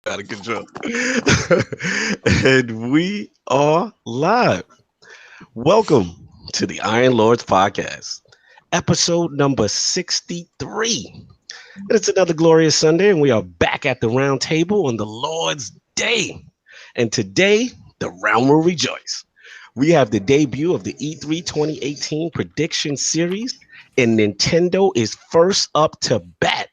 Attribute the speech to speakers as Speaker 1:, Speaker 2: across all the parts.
Speaker 1: Out of control. And we are live. Welcome to the Iron Lords podcast, episode number 63. And it's another glorious Sunday, and we are back at the round table on the Lord's Day. And today, the realm will rejoice. We have the debut of the E3 2018 Prediction Series, and Nintendo is first up to bat.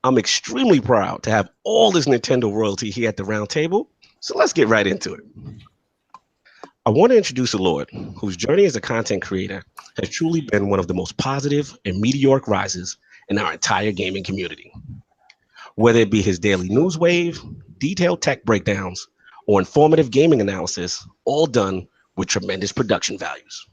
Speaker 1: I'm extremely proud to have all this Nintendo royalty here at the round table, so let's get right into it. I want to introduce a Lord whose journey as a content creator has truly been one of the most positive and meteoric rises in our entire gaming community. Whether it be his daily news wave, detailed tech breakdowns, or informative gaming analysis, all done with tremendous production values.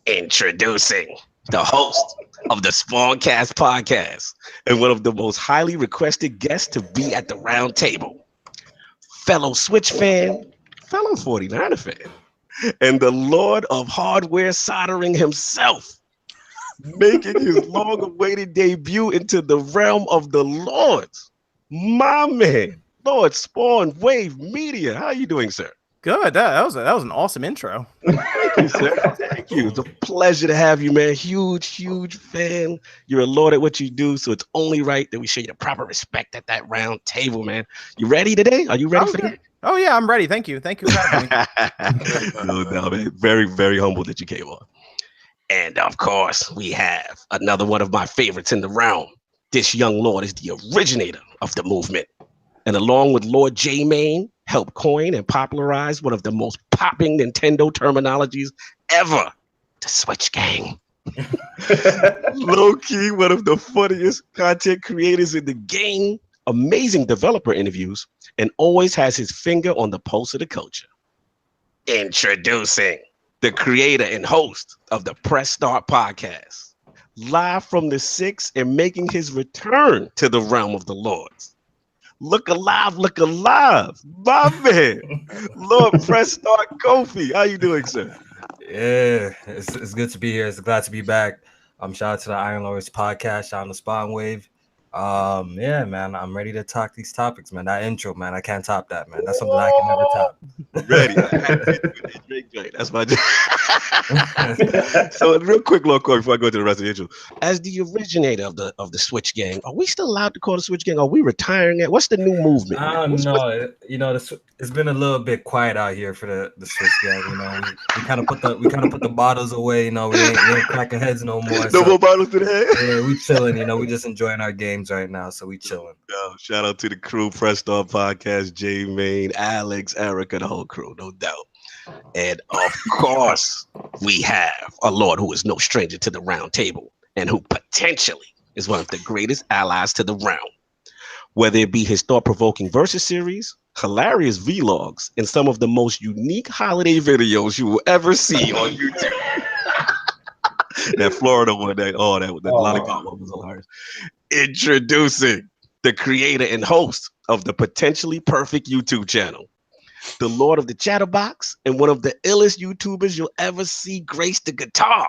Speaker 1: Introducing the host of the Spawncast podcast and one of the most highly requested guests to be at the round table, fellow Switch fan, fellow 49er fan, and the Lord of hardware soldering himself, making his long-awaited debut into the realm of the Lords, my man, Lord SpawnWave Media. How are you doing, sir?
Speaker 2: Good. That was an awesome intro.
Speaker 1: Thank you, sir. Thank you. It's a pleasure to have you, man. Huge fan. You're a Lord at what you do, so it's only right that we show you the proper respect at that round table, man. You ready today? Are you ready for that?
Speaker 2: Oh yeah, I'm ready. Thank you. Thank you for having me.
Speaker 1: No, man. Very humbled that you came on. And of course, we have another one of my favorites in the realm. This young Lord is the originator of the movement. And along with Lord J-Main, helped coin and popularize one of the most popping Nintendo terminologies ever, the Switch Gang. Low-key, one of the funniest content creators in the game, amazing developer interviews, and always has his finger on the pulse of the culture. Introducing the creator and host of the Press Start podcast, live from the 6 and making his return to the realm of the Lords. Look alive, my man, Lord Press Start Kofi. How you doing, sir?
Speaker 3: Yeah, it's good to be here. It's glad to be back. Shout out to the Iron Lords podcast, shout out to SpawnWave. Yeah, man, I'm ready to talk these topics, man. That intro, man, I can't top that, man. That's something I can never top.
Speaker 1: Ready? That's my job. So, real quick, Lord Corey, before I go to the rest of the intro, as the originator of the Switch Gang, are we still allowed to call the Switch Gang? Are we retiring it? What's the new movement?
Speaker 3: No, you know, it's been a little bit quiet out here for the Switch Gang. You know, we kind of put the bottles away. You know, we ain't cracking heads no more.
Speaker 1: No more bottles to the head.
Speaker 3: Yeah, we chilling. You know, we just enjoying our games right now, so we chilling.
Speaker 1: Yo, shout out to the crew, Press Start Podcast, J-Main, Alex, Erica, the whole crew, no doubt. And of course, we have a Lord who is no stranger to the round table and who potentially is one of the greatest allies to the realm. Whether it be his thought-provoking versus series, hilarious vlogs, and some of the most unique holiday videos you will ever see on YouTube. That Florida one, that lollipop one was hilarious. Introducing the creator and host of the Potentially Perfect YouTube channel, the Lord of the Chatterbox, and one of the illest YouTubers you'll ever see grace the guitar,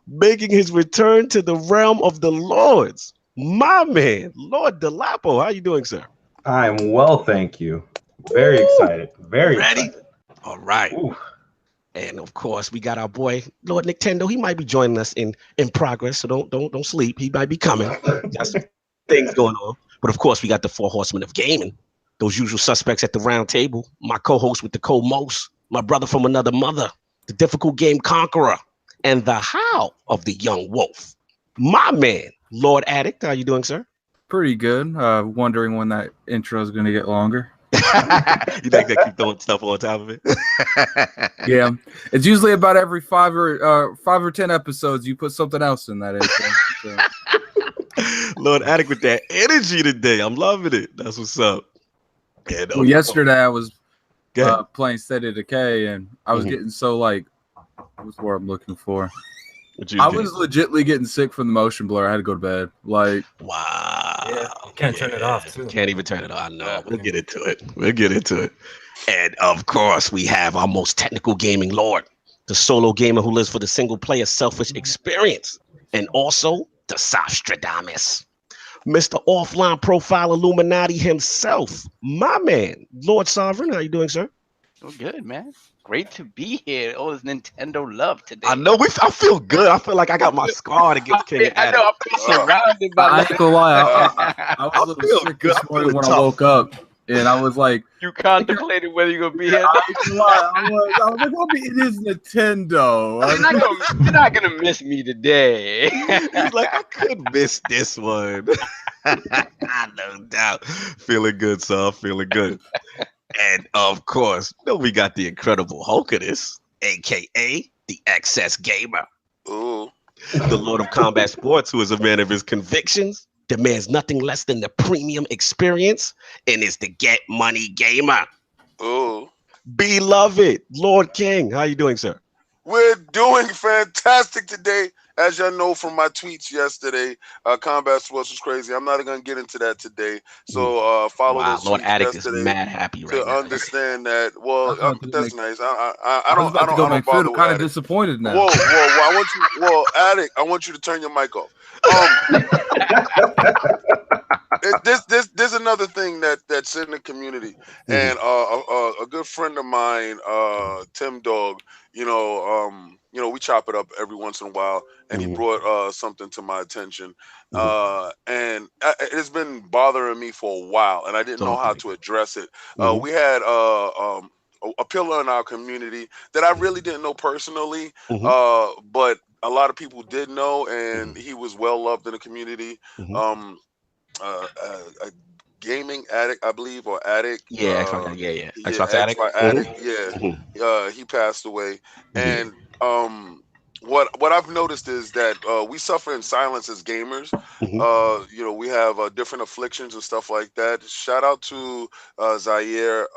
Speaker 1: making his return to the realm of the Lords, my man, Lord Dolapo. How you doing, sir?
Speaker 4: I'm well, thank you. Very excited. Very
Speaker 1: ready.
Speaker 4: Excited.
Speaker 1: All right. Ooh. And of course, we got our boy Lord Nicktendo. He might be joining us in progress, so don't sleep. He might be coming. Got some things going on. But of course, we got the 4 horsemen of gaming. Those usual suspects at the round table, my co-host with the co-most, my brother from another mother, the difficult game conqueror, and the how of the young wolf, my man, Lord Addict. How you doing, sir?
Speaker 5: Pretty good. Wondering when that intro is going to get longer.
Speaker 1: You think they keep throwing stuff on top of it?
Speaker 5: Yeah, it's usually about every 5 or 10 episodes you put something else in that intro. So.
Speaker 1: Lord Addict with that energy today. I'm loving it. That's what's up. And,
Speaker 5: well, yesterday I was playing State of Decay, and I was getting so like, what's the word I'm looking for? I was legitimately getting sick from the motion blur. I had to go to bed. Like,
Speaker 1: wow.
Speaker 3: Yeah, you can't turn it off, too.
Speaker 1: Can't even turn it off. No, we'll get into it. And of course, we have our most technical gaming lord, the solo gamer who lives for the single player selfish experience, and also the Sostradamus. Mr. Offline Profile Illuminati himself, my man, Lord Sovereign. How you doing, sir?
Speaker 6: Oh, good, man. Great to be here. All this Nintendo love today.
Speaker 1: I know. I feel good. I feel like I got my squad against King of
Speaker 6: I know. I feel surrounded by.
Speaker 5: I ain't gonna lie. I was a little sick this morning when I woke up, and I was like,
Speaker 6: "You contemplated whether you're gonna be here."
Speaker 5: I ain't gonna lie. I was like, it is Nintendo.
Speaker 6: You're not gonna miss me today.
Speaker 1: He's like, I could miss this one. No doubt. Feeling good, sir. Feeling good. And of course, we got the incredible Hulk of this, aka the Excess Gamer.
Speaker 7: Ooh.
Speaker 1: The Lord of Combat Sports, who is a man of his convictions, demands nothing less than the premium experience, and is the Get Money Gamer.
Speaker 7: Ooh.
Speaker 1: Beloved Lord King, how you doing, sir?
Speaker 7: We're doing fantastic today. As y'all know from my tweets yesterday, Combat Sports was crazy. I'm not going to get into that today. So follow those
Speaker 1: Lord
Speaker 7: tweets
Speaker 1: Addict
Speaker 7: yesterday
Speaker 1: is mad happy right
Speaker 7: to
Speaker 1: now.
Speaker 7: understand that. Well, that's nice.
Speaker 5: I don't feel kind of disappointed now.
Speaker 7: Whoa. I want you. Well, Addict, I want you to turn your mic off. There's another thing that's in the community, and a good friend of mine, Tim Dog, we chop it up every once in a while, and he brought something to my attention, and it's been bothering me for a while, and I didn't know how to address it. We had a pillar in our community that I really didn't know personally, but a lot of people did know, and he was well loved in the community. A gaming addict, I believe, or addict.
Speaker 1: Xbox Addict.
Speaker 7: Yeah. He passed away, and what I've noticed is that we suffer in silence as gamers. We have different afflictions and stuff like that. Shout out to Zaire.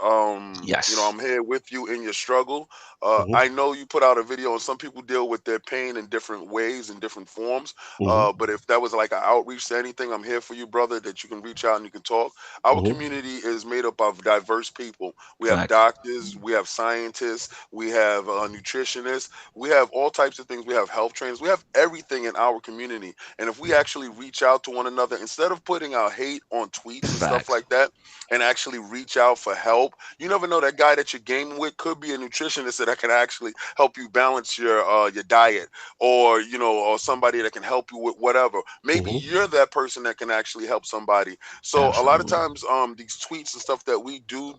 Speaker 1: Yes.
Speaker 7: I'm here with you in your struggle. I know you put out a video, and some people deal with their pain in different ways, in different forms. But if that was like an outreach to anything, I'm here for you, brother, that you can reach out and you can talk. Our community is made up of diverse people. We have doctors, we have scientists, we have nutritionists, we have all types of things. We have health trainers, we have everything in our community. And if we actually reach out to one another, instead of putting out hate on tweets and stuff like that, and actually reach out for help, you never know, that guy that you're gaming with could be a nutritionist that can actually help you balance your diet, or or somebody that can help you with whatever. Maybe you're that person that can actually help somebody. So a lot of times these tweets and stuff that we do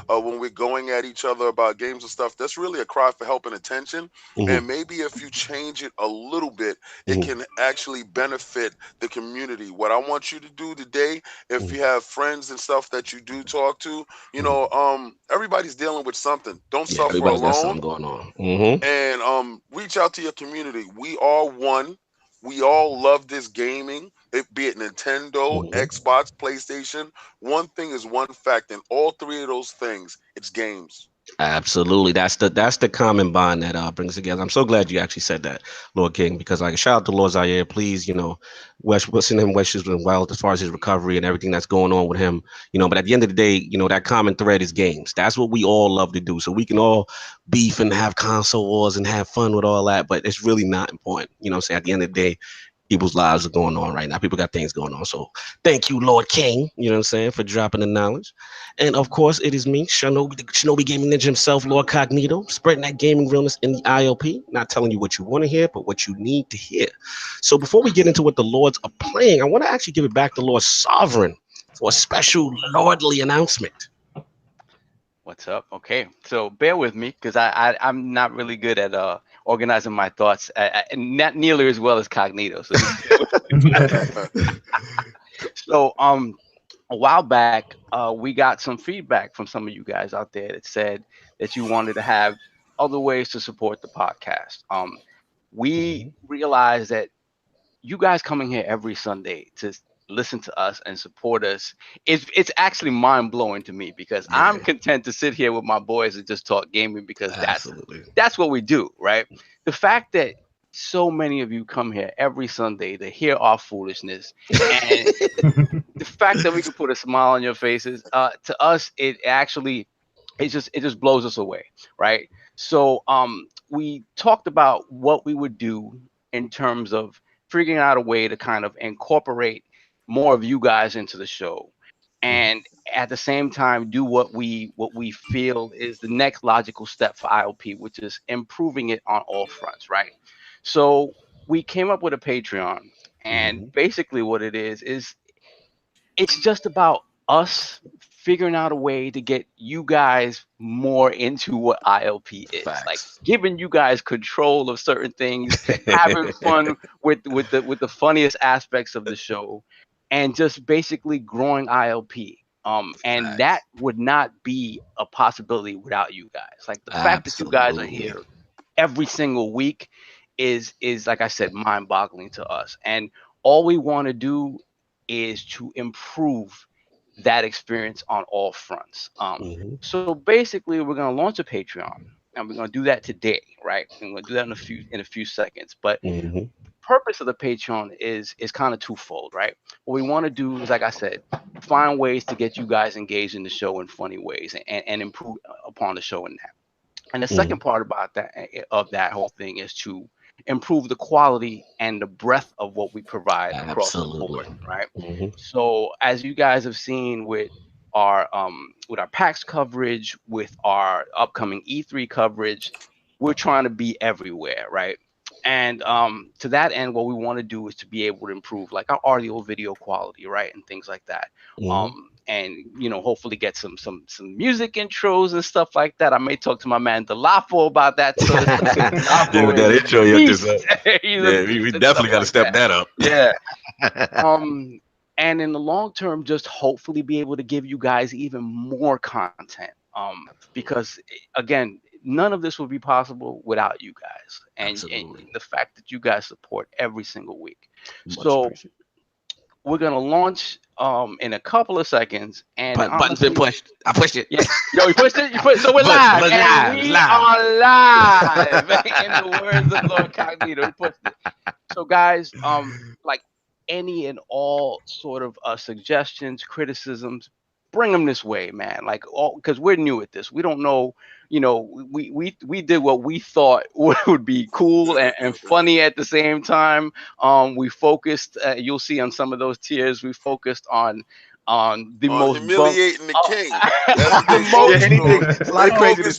Speaker 7: when we're going at each other about games and stuff, that's really a cry for help and attention. And maybe if you change it a little bit, it can actually benefit the community. What I want you to do today, if you have friends and stuff that you do talk to, everybody's dealing with something. Don't suffer alone.
Speaker 1: Got something going on.
Speaker 7: And reach out to your community. We are one. We all love this gaming, be it Nintendo, Xbox, PlayStation. One thing is one fact, and all three of those things, it's games.
Speaker 1: Absolutely, that's the common bond that brings together. I'm so glad you actually said that, Lord King, because like, shout out to Lord Zaire. Please, wishing him wishes well as far as his recovery and everything that's going on with him. But at the end of the day, that common thread is games. That's what we all love to do. So we can all beef and have console wars and have fun with all that, but it's really not important. So at the end of the day, people's lives are going on right now. People got things going on. So thank you, Lord King, for dropping the knowledge. And of course, it is me, Shinobi Gaming Ninja himself, Lord Cognito, spreading that gaming realness in the ILP, not telling you what you want to hear, but what you need to hear. So before we get into what the Lords are playing, I want to actually give it back to Lord Sovereign for a special lordly announcement.
Speaker 6: What's up? Okay, so bear with me, because I'm not really good at organizing my thoughts, and not nearly as well as Cognito. So a while back, we got some feedback from some of you guys out there that said that you wanted to have other ways to support the podcast. We realized that you guys coming here every Sunday to listen to us and support us, it's actually mind-blowing to me, because I'm content to sit here with my boys and just talk gaming, because that's what we do, right? The fact that so many of you come here every Sunday to hear our foolishness, and the fact that we can put a smile on your faces, to us, it just blows us away, right? So we talked about what we would do in terms of figuring out a way to kind of incorporate more of you guys into the show, and at the same time do what we feel is the next logical step for ILP, which is improving it on all fronts, right? So we came up with a Patreon, and basically what it is it's just about us figuring out a way to get you guys more into what ILP is.
Speaker 1: Facts.
Speaker 6: Like giving you guys control of certain things, having fun with the funniest aspects of the show, and just basically growing ILP. And that would not be a possibility without you guys. Like the fact that you guys are here every single week is like I said, mind-boggling to us. And all we want to do is to improve that experience on all fronts. So basically, we're gonna launch a Patreon, and we're gonna do that today, right? And we're gonna do that in a few seconds. But purpose of the Patreon is kind of twofold, right? What we want to do is, like I said, find ways to get you guys engaged in the show in funny ways and improve upon the show in that. And the second part about that whole thing is to improve the quality and the breadth of what we provide across the board, right? So as you guys have seen with our PAX coverage, with our upcoming E3 coverage, we're trying to be everywhere, right? And to that end, what we want to do is to be able to improve like our audio video quality, right? And things like that. And hopefully get some music intros and stuff like that. I may talk to my man Dolapo about that sort of stuff.
Speaker 1: Dude, that intro you just we definitely got to step that up.
Speaker 6: Yeah. And in the long term, just hopefully be able to give you guys even more content. Because again, none of this would be possible without you guys, and the fact that you guys support every single week. So we're gonna launch in a couple of seconds, and
Speaker 1: button's been pushed. I pushed it.
Speaker 6: Yeah. Yo, you pushed it. So we're live. We are live. In the words of Lord Cognito, we pushed it. So guys, like any and all sort of suggestions, criticisms, bring them this way, man. Like, because we're new at this, we don't know. We did what we thought would be cool and funny at the same time. We focused. You'll see on some of those tiers, we focused on the most
Speaker 7: humiliating the king. That's
Speaker 6: the most
Speaker 1: anything. Like crazy
Speaker 7: they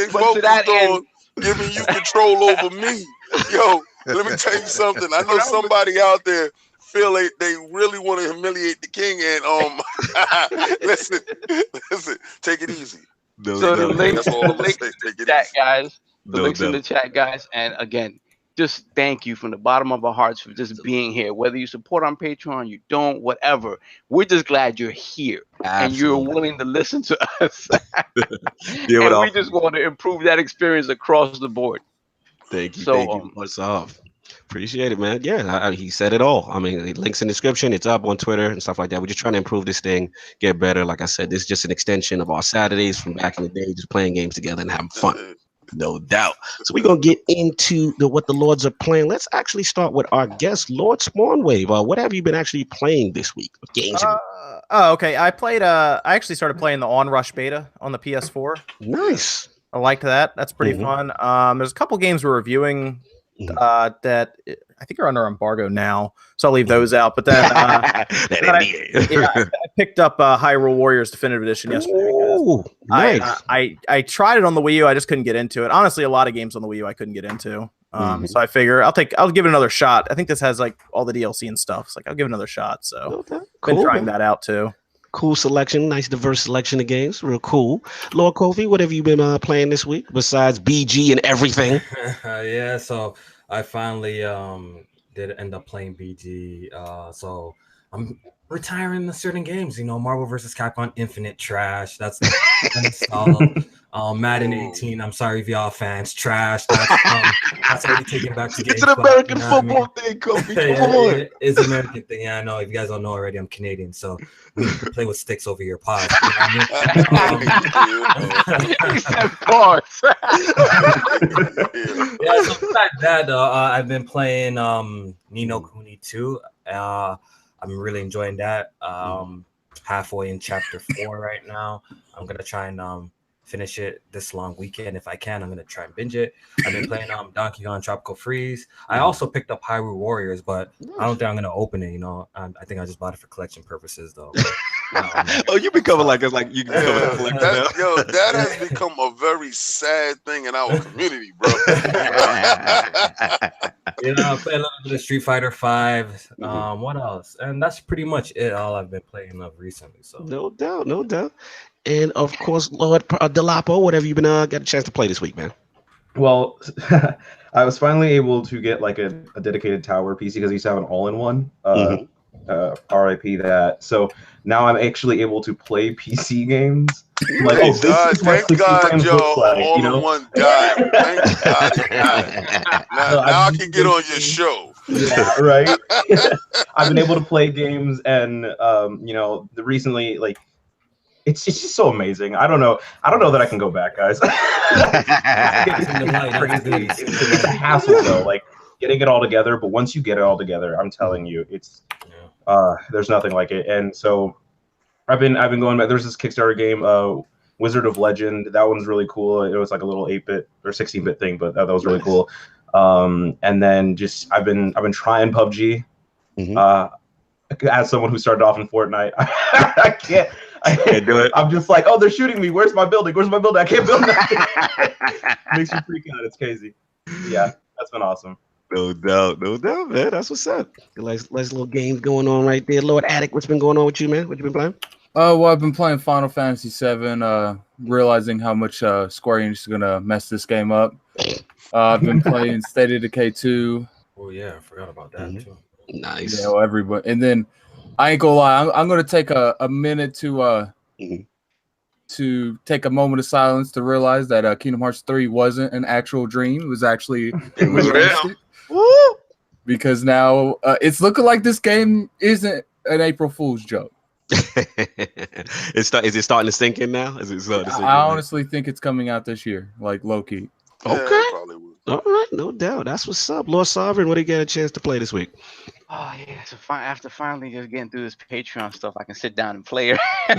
Speaker 7: focused on giving you control over me. Yo, let me tell you something. I know somebody out there feel they really want to humiliate the king, and listen, take it easy.
Speaker 6: So the links in the chat, guys. The links in the chat, guys. And again, just thank you from the bottom of our hearts for just being here. Whether you support on Patreon, you don't, whatever. We're just glad you're here and you're willing to listen to us. And we just want to improve that experience across the board.
Speaker 1: Thank you. Thank you. What's off? Appreciate it, man. Yeah, he said it all. I mean, links in the description. It's up on Twitter and stuff like that. We're just trying to improve this thing, get better. Like I said, this is just an extension of our Saturdays from back in the day, just playing games together and having fun. No doubt. So we're going to get into what the Lords are playing. Let's actually start with our guest, Lord SpawnWave. What have you been actually playing this week? What games?
Speaker 2: Okay. I actually started playing the Onrush beta on the PS4.
Speaker 1: Nice.
Speaker 2: I liked that. That's pretty fun. There's a couple games we're reviewing that I think are under embargo now, so I'll leave those out. But then, I picked up Hyrule Warriors Definitive Edition yesterday.
Speaker 1: Ooh, nice.
Speaker 2: I tried it on the Wii U. I just couldn't get into it. Honestly, a lot of games on the Wii U I couldn't get into. So I figure I'll give it another shot. I think this has like all the DLC and stuff. It's like I'll give it another shot. So been trying that out too.
Speaker 1: Cool selection, nice diverse selection of games, real cool. Lord Kofi, what have you been playing this week besides BG and everything?
Speaker 3: Yeah, so I finally did end up playing BG. So I'm retiring certain games. Marvel vs. Capcom Infinite trash. That's installed. Madden 18. I'm sorry if y'all fans trash. That's already taken back to games.
Speaker 1: It's an American football thing, Kofi. Come on.
Speaker 3: It's an American thing. Yeah, I know. If you guys don't know already, I'm Canadian, so we play with sticks over your pod.
Speaker 6: Except parts.
Speaker 3: Yeah, so besides that, I've been playing Ni no Kuni 2. I'm really enjoying that. Halfway in chapter 4 right now. I'm gonna try and finish it this long weekend. If I can, I'm gonna try and binge it. I've been playing Donkey Kong Tropical Freeze. I also picked up Hyrule Warriors, but I don't think I'm gonna open it. I think I just bought it for collection purposes, though.
Speaker 1: Oh, you become like it's like you can become a collector now.
Speaker 7: Yo, that has become a very sad thing in our community, bro.
Speaker 3: I play a little bit of Street Fighter 5. What else? And that's pretty much it. All I've been playing of recently. So
Speaker 1: no doubt. And of course, Lord Dolapo, whatever you've been got a chance to play this week, man.
Speaker 4: Well, I was finally able to get like a dedicated tower PC because I used to have an all-in-one. RIP that. So now I'm actually able to play PC games. Like,
Speaker 7: thank God, Joe, all-in-one guy. Thank God. Now I can get on your show.
Speaker 4: Yeah, right. I've been able to play games, and recently, like, it's just so amazing. I don't know that I can go back, guys. It's a hassle though, like getting it all together. But once you get it all together, I'm telling you, it's there's nothing like it. And so I've been going back. There's this Kickstarter game, Wizard of Legend. That one's really cool. It was like a little 8-bit or 16-bit thing, but that was really cool. And then just I've been trying PUBG. As someone who started off in Fortnite, I can't do it. I'm just like, oh, they're shooting me. Where's my building? I can't build that. Makes you freak out. It's crazy. Yeah, that's been awesome.
Speaker 1: No doubt, man. That's what's up. Nice little games going on right there. Lord Addict, what's been going on with you, man? What you been playing?
Speaker 5: Well, I've been playing Final Fantasy VII, realizing how much Square Enix is gonna mess this game up. I've been playing State of Decay 2.
Speaker 3: Oh yeah, I forgot about that too.
Speaker 1: Nice.
Speaker 5: Everybody, and then I ain't gonna lie, I'm gonna take a minute to take a moment of silence to realize that Kingdom Hearts 3 wasn't an actual dream. It was actually
Speaker 7: real.
Speaker 5: Because now it's looking like this game isn't an April Fool's joke.
Speaker 1: Is it starting to sink in now?
Speaker 5: I honestly think it's coming out this year, like low-key.
Speaker 1: Okay. All right, no doubt. That's what's up. Lord Sovereign, what do you get a chance to play this week?
Speaker 6: Oh yeah, so after finally just getting through this Patreon stuff, I can sit down and play it. I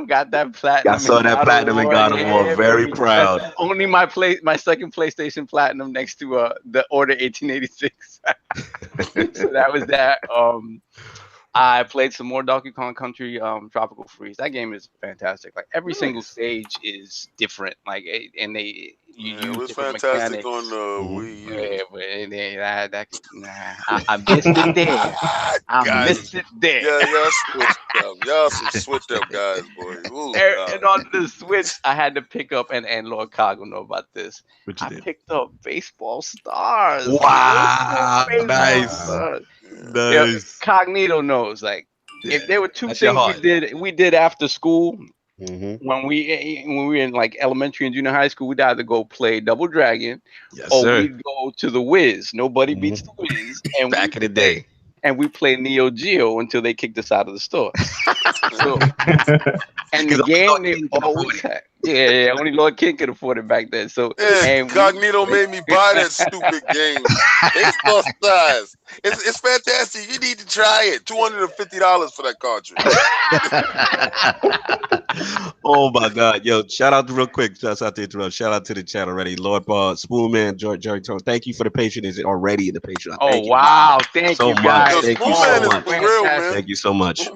Speaker 6: got that platinum.
Speaker 1: I saw that platinum and God of War. Very proud.
Speaker 6: Only my second PlayStation Platinum next to the Order 1886. So that was that. I played some more Donkey Kong Country Tropical Freeze. That game is fantastic. Like every single stage is different. Like and they
Speaker 7: it was fantastic mechanics on the Wii U.
Speaker 6: I missed it there. I missed it there.
Speaker 7: Yeah, y'all some switched up guys, boy. Ooh,
Speaker 6: and on the Switch, I had to pick up, and Lord Cog will know about this. I picked up Baseball Stars.
Speaker 1: Wow, nice.
Speaker 6: Nice. Cognito knows. Like, if there were two things we did after school. When we were in like elementary and junior high school, we'd either go play Double Dragon we'd go to the Wiz. Nobody beats the Wiz. And
Speaker 1: back in the day.
Speaker 6: And we played Neo Geo until they kicked us out of the store. And the game they always had. Yeah, only Lord King could afford it back then. So
Speaker 7: Cognito made me buy that stupid game. Baseball Stars. It's fantastic. You need to try it. $250 for that cartridge.
Speaker 1: Oh my God. Yo, shout out real quick. Shout out to interrupt. Shout out to the chat already. Lord Spoonman, Jerry Tone. Thank you for the patronage already in the Patreon.
Speaker 6: Wow. Thank you guys.
Speaker 1: Thank you so much. Thank you so much.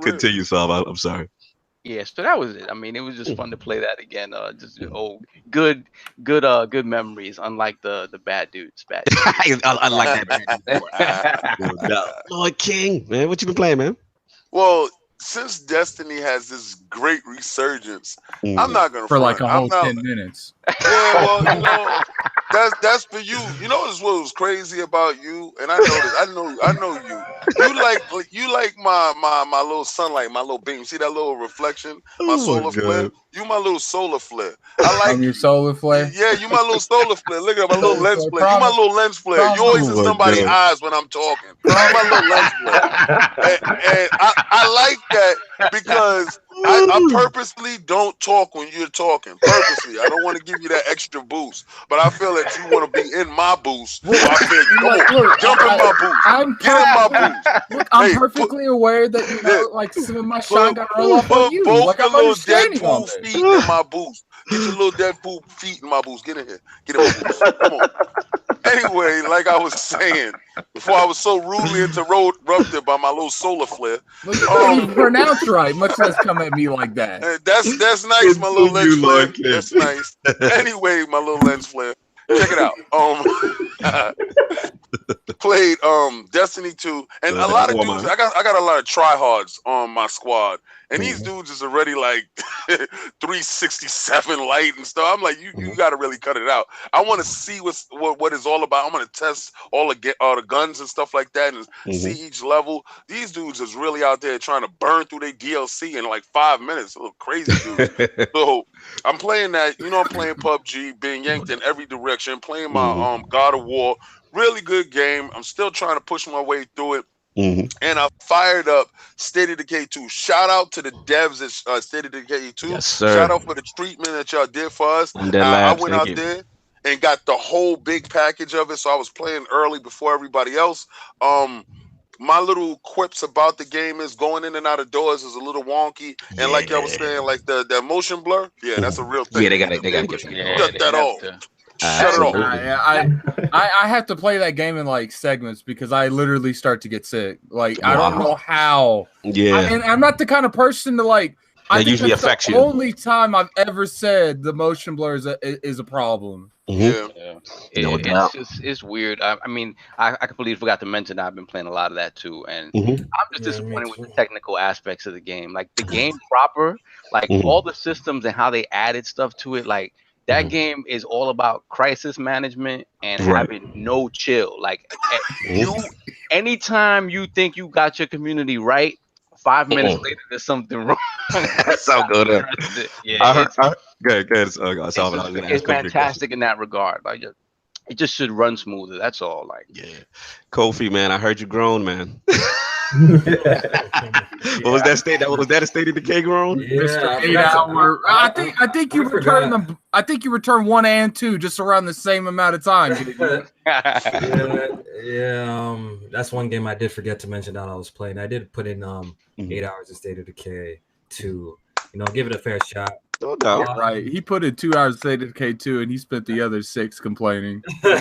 Speaker 1: Continue, Sav. I'm sorry.
Speaker 6: Yeah, so that was it. I mean, it was just fun to play that again. Just good memories. Unlike the bad dudes.
Speaker 1: I like that. Lord King, man, what you been playing, man?
Speaker 7: Well, since Destiny has this great resurgence, I'm not gonna
Speaker 5: for like a whole 10 minutes.
Speaker 7: Yeah, well, that's for you. You know what was crazy about you, and I know this. I know you. You like my little sunlight, my little beam. See that little reflection, my solar flare. You my little solar flare. I like
Speaker 5: your solar flare.
Speaker 7: Yeah, you my little solar flare. Look at my little lens flare. You my little lens flare. You always in somebody's eyes when I'm talking. You my little lens flare. And I like that because I purposely don't talk when you're talking. Purposely, I don't want to give you that extra boost, but I feel that you want to be in my boost. So I feel, jump in my boost. Get in my boost.
Speaker 5: Look, I'm perfectly aware that like some of my shine got roll off on you.
Speaker 7: Both
Speaker 5: like,
Speaker 7: your little Deadpool feet in my boost. Get your little Deadpool feet in my boost. Get in here. Get in my boost. Come on. Anyway, like I was saying, before I was so rudely interrupted by my little solar flare.
Speaker 5: Look, you can't even pronounce right, much less come at me like that.
Speaker 7: That's nice, my little lens flare. That's nice. Anyway, my little lens flare. Check it out. Played Destiny 2, and a lot of dudes. I got a lot of tryhards on my squad, and these dudes is already like 367 light and stuff. I'm like, you got to really cut it out. I want to see what it's all about. I'm gonna test all the guns and stuff like that, and see each level. These dudes is really out there trying to burn through their DLC in like 5 minutes. A little crazy dudes. So I'm playing that. I'm playing PUBG, being yanked in every direction. Playing my God of War. Really good game. I'm still trying to push my way through it. And I fired up State of Decay 2. Shout out to the devs at State of Decay 2.
Speaker 1: Yes, sir.
Speaker 7: Shout out for the treatment that y'all did for us. I went out there and got the whole big package of it. So I was playing early before everybody else. My little quips about the game is going in and out of doors is a little wonky. And like y'all was saying, like the motion blur, that's a real thing.
Speaker 1: Yeah, they got to get
Speaker 7: shut that off. Shut it off.
Speaker 5: I have to play that game in like segments because I literally start to get sick. Like I don't know how.
Speaker 1: Yeah,
Speaker 5: and I'm not the kind of person to like.
Speaker 1: That usually affects you.
Speaker 5: Only time I've ever said the motion blur is a problem.
Speaker 6: It's weird. I mean, I completely forgot to mention I've been playing a lot of that too, and I'm just disappointed with the technical aspects of the game. Like the game proper, like all the systems and how they added stuff to it, like. That game is all about crisis management and having no chill. Like anytime you think you got your community right, 5 minutes later there's something wrong.
Speaker 1: That's so good. Good.
Speaker 6: It's fantastic in that regard. Like it just should run smoother. That's all. Like
Speaker 1: Kofi, man, I heard you groan, man. What was that state? Was that a State of Decay groan?
Speaker 5: Yeah, 8 hour. I think you returned them. I think you returned 1 and 2 just around the same amount of time.
Speaker 3: That's one game I did forget to mention that I was playing. I did put in 8 hours of State of Decay to give it a fair shot.
Speaker 5: Right, he put in 2 hours of State of Decay 2, and he spent the other 6 complaining.
Speaker 3: I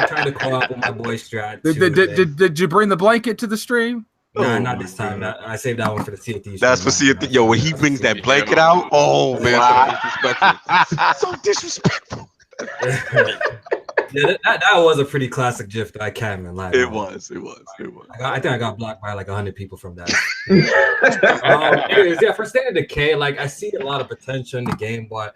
Speaker 3: tried to co-op with my boy Strat.
Speaker 5: Did you bring the blanket to the stream?
Speaker 3: No, not this time. I saved that one for the Sea of Thieves.
Speaker 1: That's for Sea of Thieves. Yo, when he brings that blanket out, oh man, so disrespectful.
Speaker 3: That was a pretty classic GIF that I can't even lie.
Speaker 1: It was.
Speaker 3: I think I got blocked by like 100 people from that. Anyways, for State of Decay, like I see a lot of potential in the game, but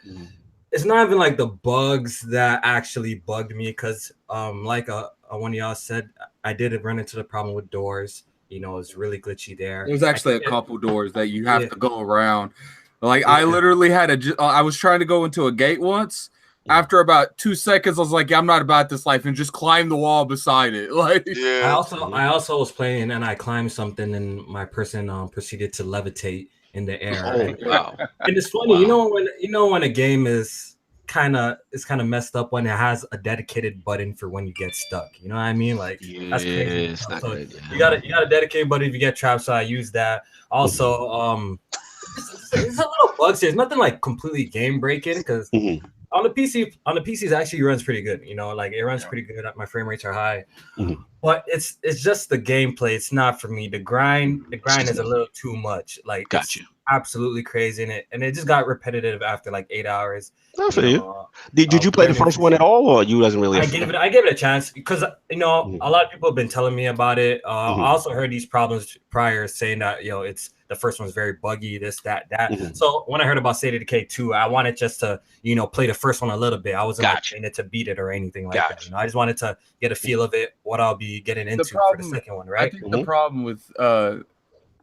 Speaker 3: it's not even like the bugs that actually bugged me because, like one of y'all said, I did run into the problem with doors. It's really glitchy there.
Speaker 5: There's actually a couple doors that you have to go around. Like I literally had I was trying to go into a gate once. After about 2 seconds, I was like, I'm not about this life, and just climbed the wall beside it. Like,
Speaker 3: I also was playing, and I climbed something, and my person proceeded to levitate in the air.
Speaker 1: Wow!
Speaker 3: And it's funny, when a game is kind of messed up when it has a dedicated button for when you get stuck. You know what I mean? Like, that's crazy.
Speaker 1: It's not good,
Speaker 3: you got a dedicated button if you get trapped. So I use that. Also, there's a little bugs here. It's nothing like completely game breaking because. On the PC, it actually runs pretty good. Like it runs pretty good. My frame rates are high, but it's just the gameplay. It's not for me. The grind is a little too much. Like,
Speaker 1: gotcha.
Speaker 3: Absolutely crazy in it, and it just got repetitive after like 8 hours.
Speaker 1: I feel you. Did you play the first one at all, or you wasn't really?
Speaker 3: I gave it a chance because a lot of people have been telling me about it. I also heard these problems prior, saying that it's. The first one's very buggy, this, that. So when I heard about State of Decay 2, I wanted just to, play the first one a little bit. I wasn't playing it to beat it or anything like that. I just wanted to get a feel of it, what I'll be getting into for the second one, right?
Speaker 5: I think the problem with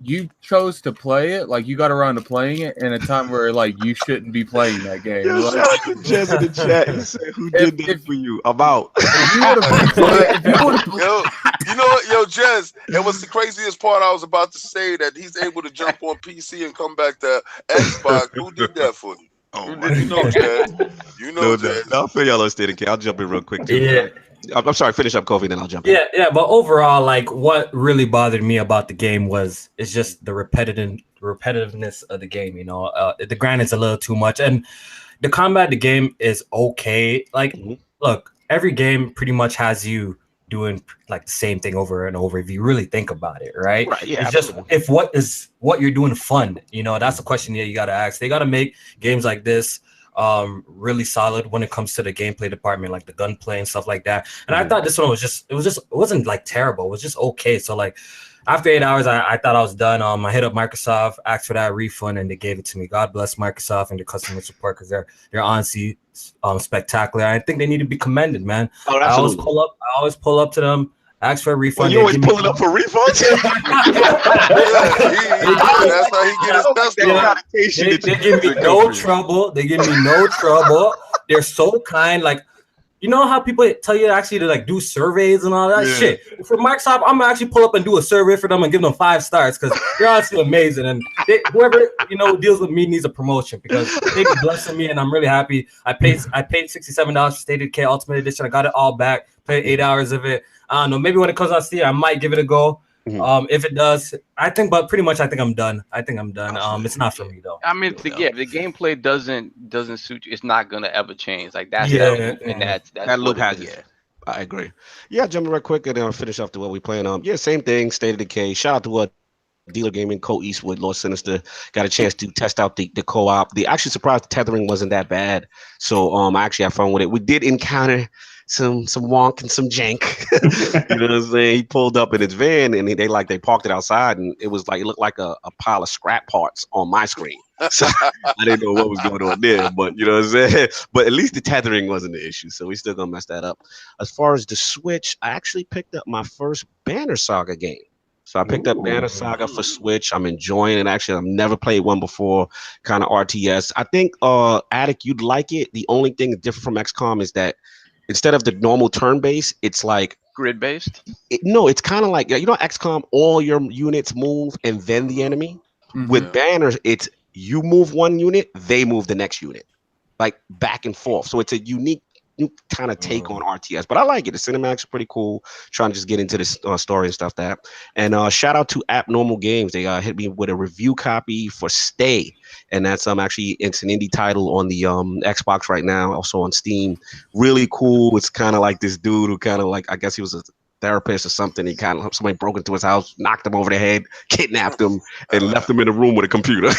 Speaker 5: you chose to play it, like you got around to playing it in a time where like you shouldn't be playing that game.
Speaker 1: Jez in the chat, he said, "Who did that for you?" I'm out.
Speaker 7: Yo, yo, Jez, and what's the craziest part I was about to say, that he's able to jump on PC and come back to Xbox. Who did that for you?
Speaker 1: Oh,
Speaker 7: You know, Jez. You know, Jez.
Speaker 1: I'll feel y'all on State of K. I'll jump in real quick too.
Speaker 8: Yeah.
Speaker 1: I'm sorry, finish up Kofi, then I'll jump in.
Speaker 8: Yeah, but overall, like what really bothered me about the game is just the repetitiveness of the game. You know, the grind is a little too much, and the combat of the game is okay. Like, look, every game pretty much has you doing like the same thing over and over if you really think about it, right?
Speaker 1: Right. Yeah.
Speaker 8: It's just if what you're doing fun, you know, that's the question that you got to ask. They got to make games like this really solid when it comes to the gameplay department, like the gunplay and stuff like that. And I thought this one was it wasn't like terrible. It was just okay. So like after 8 hours, I thought I was done. I hit up Microsoft, asked for that refund, and they gave it to me. God bless Microsoft and the customer support, because they're honestly spectacular. I think they need to be commended, man.
Speaker 1: Oh,
Speaker 8: I always pull up to them, ask for a refund.
Speaker 1: You always pulling up for refunds?
Speaker 7: That's how he gets his
Speaker 8: They give me no trouble. They give me no trouble. They're so kind. Like, you know how people tell you actually to like do surveys and all that shit? For Microsoft, I'm gonna actually pull up and do a survey for them and give them 5 stars because they're honestly amazing. And whoever deals with me needs a promotion because they've been blessing me, and I'm really happy. I paid $67 for State of K Ultimate Edition. I got it all back. Played 8 hours of it. I don't know. Maybe when it comes out Steam, I might give it a go. If it does, I think I'm done. It's not for me though.
Speaker 6: I mean, the gameplay doesn't suit you. It's not gonna ever change. Like that's that
Speaker 1: loop has. Yeah, I agree. Yeah, jumping right quick and then I'll finish off to what we playing. Same thing. State of Decay. Shout out to what Dealer Gaming, Co Eastwood, Lord Sinister got a chance to test out the co-op. The actually surprised the tethering wasn't that bad. So I actually had fun with it. We did encounter some wonk and some jank. You know what I'm saying? He pulled up in his van and they parked it outside, and it looked like a pile of scrap parts on my screen. So I didn't know what was going on there, but you know what I'm saying? But at least the tethering wasn't the issue, so we still gonna mess that up. As far as the Switch, I actually picked up my first Banner Saga game. So I picked up Banner Saga for Switch. I'm enjoying it. Actually, I've never played one before, kind of RTS. I think, Addict, you'd like it. The only thing different from XCOM is that instead of the normal turn-based, it's like
Speaker 6: grid-based?
Speaker 1: No, it's kind of like, XCOM, all your units move and then the enemy. With Banners, it's you move one unit, they move the next unit, like back and forth. So it's a unique kind of take on RTS, but I like it. The cinematics are pretty cool. Trying to just get into this story and stuff and shout out to Abnormal Games. They hit me with a review copy for Stay, and that's it's an indie title on the Xbox right now, also on Steam. Really cool. It's kind of like this dude who kind of like, I guess he was a therapist or something. Somebody broke into his house, knocked him over the head, kidnapped him, and left him in a room with a computer.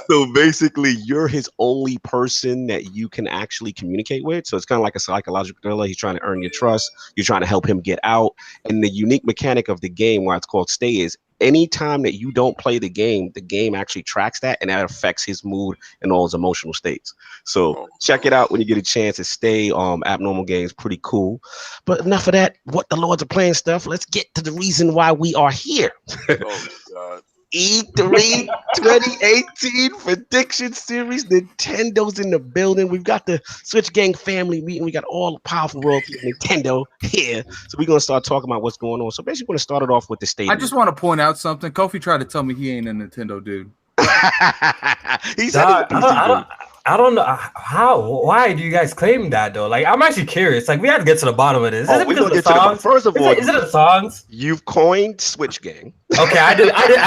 Speaker 1: So basically, you're his only person that you can actually communicate with. So it's kind of like a psychological thriller. He's trying to earn your trust. You're trying to help him get out. And the unique mechanic of the game, why it's called Stay, is anytime that you don't play the game actually tracks that, and that affects his mood and all his emotional states. So check it out when you get a chance to Stay. Abnormal Games, pretty cool. But enough of that. What the Lords are playing stuff. Let's get to the reason why we are here.
Speaker 7: Oh God.
Speaker 1: E3 2018 Prediction Series. Nintendo's in the building. We've got the Switch Gang family meeting. We got all the powerful royalty of Nintendo here. So we're going to start talking about what's going on. So basically, we're going to start it off with the statement.
Speaker 5: I just want to point out something. Kofi tried to tell me he ain't a Nintendo dude.
Speaker 1: He said
Speaker 8: I don't know why do you guys claim that though? Like, I'm actually curious. Like, we have to get to the bottom of this. Is it because of the songs?
Speaker 1: First of all,
Speaker 8: is it the songs?
Speaker 1: You've coined Switch Gang.
Speaker 8: Okay, I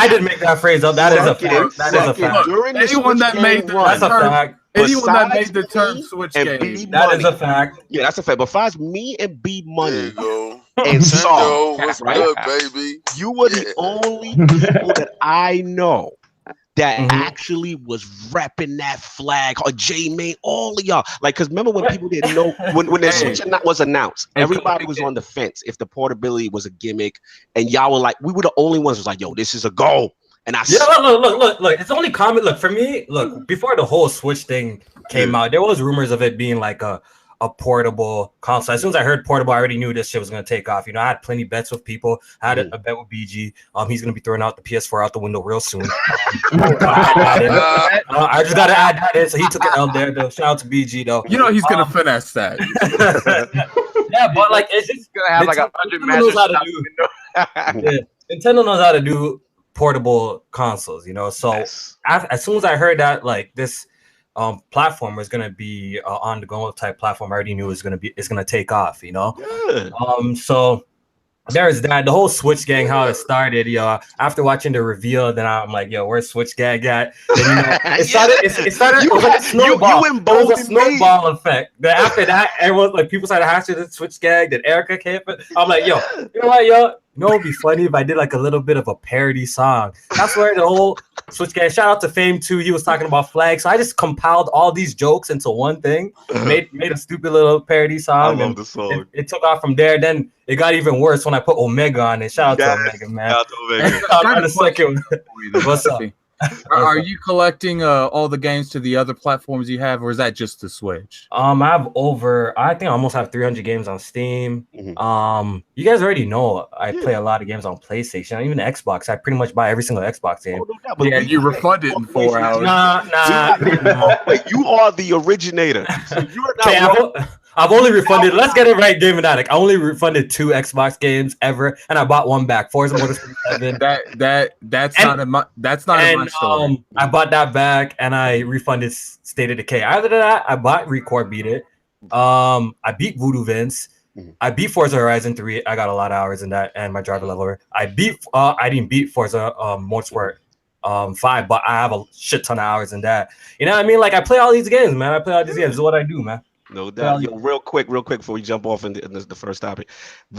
Speaker 8: did make that phrase up. That is a fact. That is a fact.
Speaker 5: Anyone that made the term Switch Gang,
Speaker 8: that is a fact.
Speaker 1: Yeah, that's a fact. But besides me and B Money
Speaker 7: and
Speaker 1: Saw,
Speaker 7: right? Good, baby.
Speaker 1: You were the only people that I know that actually was repping that flag, or J-May, all of y'all. Like, because remember when people didn't know, when the Switch was announced, everybody was on the fence if the portability was a gimmick, and y'all were like, we were the only ones who was like, yo, this is a goal. And
Speaker 8: look, it's only common. Look, for me, before the whole Switch thing came out, there was rumors of it being like a portable console. As soon as I heard portable, I already knew this shit was going to take off. I had plenty bets with people. I had a bet with BG. He's going to be throwing out the PS4 out the window real soon. I just got to add that in. So he took an L there, though. Shout out to BG, though.
Speaker 5: He's going to finesse that.
Speaker 8: Yeah, but like it's just
Speaker 6: gonna have like 100 matches.
Speaker 8: Nintendo knows how to do portable consoles, you know. So as soon as I heard that like this platform was gonna be on the go type platform, I already knew it's gonna take off, you know. So there's that. The whole Switch gang, how it started, yo. After watching the reveal, then I'm like, yo, where's Switch gang at? Then, you know, it started. It was like a snowball. It was a snowball effect. Then after that, everyone like people started hashing the Switch gang. Then Erica came. I'm like, yo, you know what, yo? You know, it'd be funny if I did like a little bit of a parody song. That's where the whole Switch gang. Shout out to Fame too. He was talking about flags. So I just compiled all these jokes into one thing. Made a stupid little parody song.
Speaker 1: I love the song.
Speaker 8: It took off from there. Then it got even worse when I put Omega on it. Shout out to Omega, man. Shout out to Omega. On the second one. What's up?
Speaker 5: Are you collecting all the games to the other platforms you have, or is that just the Switch?
Speaker 8: I think I almost have 300 games on Steam. You guys already know I play a lot of games on PlayStation, even Xbox. I pretty much buy every single Xbox game.
Speaker 5: Yeah, you refund it in 4 hours.
Speaker 8: Nah.
Speaker 1: Wait, you are the originator. So you're not.
Speaker 8: I've only refunded. Let's get it right, Game and Addict. I only refunded 2 Xbox games ever, and I bought one back. Forza Motorsport 7.
Speaker 5: That's not in my story.
Speaker 8: I bought that back, and I refunded State of Decay. After that, I bought Record Beat It. I beat Voodoo Vince. I beat Forza Horizon 3. I got a lot of hours in that, and my driver level. I didn't beat Forza Motorsport 5, but I have a shit ton of hours in that. You know what I mean? Like I play all these games, man. I play all these games. This is what I do, man.
Speaker 1: No doubt. Yo, real quick before we jump off in the first topic.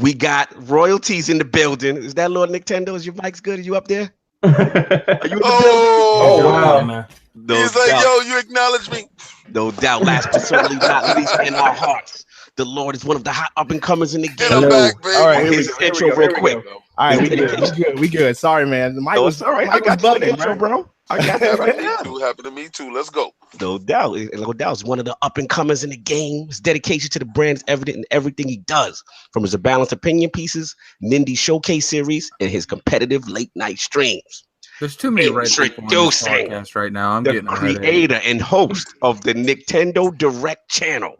Speaker 1: We got royalties in the building. Is that Lord Nicktendo? Is your mic's good? Are you up there? Are you in the building?
Speaker 7: Oh,
Speaker 8: wow, man.
Speaker 7: No He's doubt. Like, yo, you acknowledge me.
Speaker 1: No doubt. Last but certainly not least in our hearts. The Lord is one of the hot up-and-comers in the game.
Speaker 7: Get him back, baby.
Speaker 9: All right,
Speaker 1: His intro real quick.
Speaker 9: All right, we good. Sorry, man. The mic was
Speaker 1: all right. I got the intro, bro. I got that right now.
Speaker 7: Happened to me too. Let's go.
Speaker 1: No doubt. It's one of the up-and-comers in the game. His dedication to the brand is evident in everything he does, from his balanced opinion pieces, Nindy Showcase series, and his competitive late-night streams.
Speaker 5: There's too many red people on this podcast right now. I'm getting
Speaker 1: creator and host of the Nicktendo Direct channel,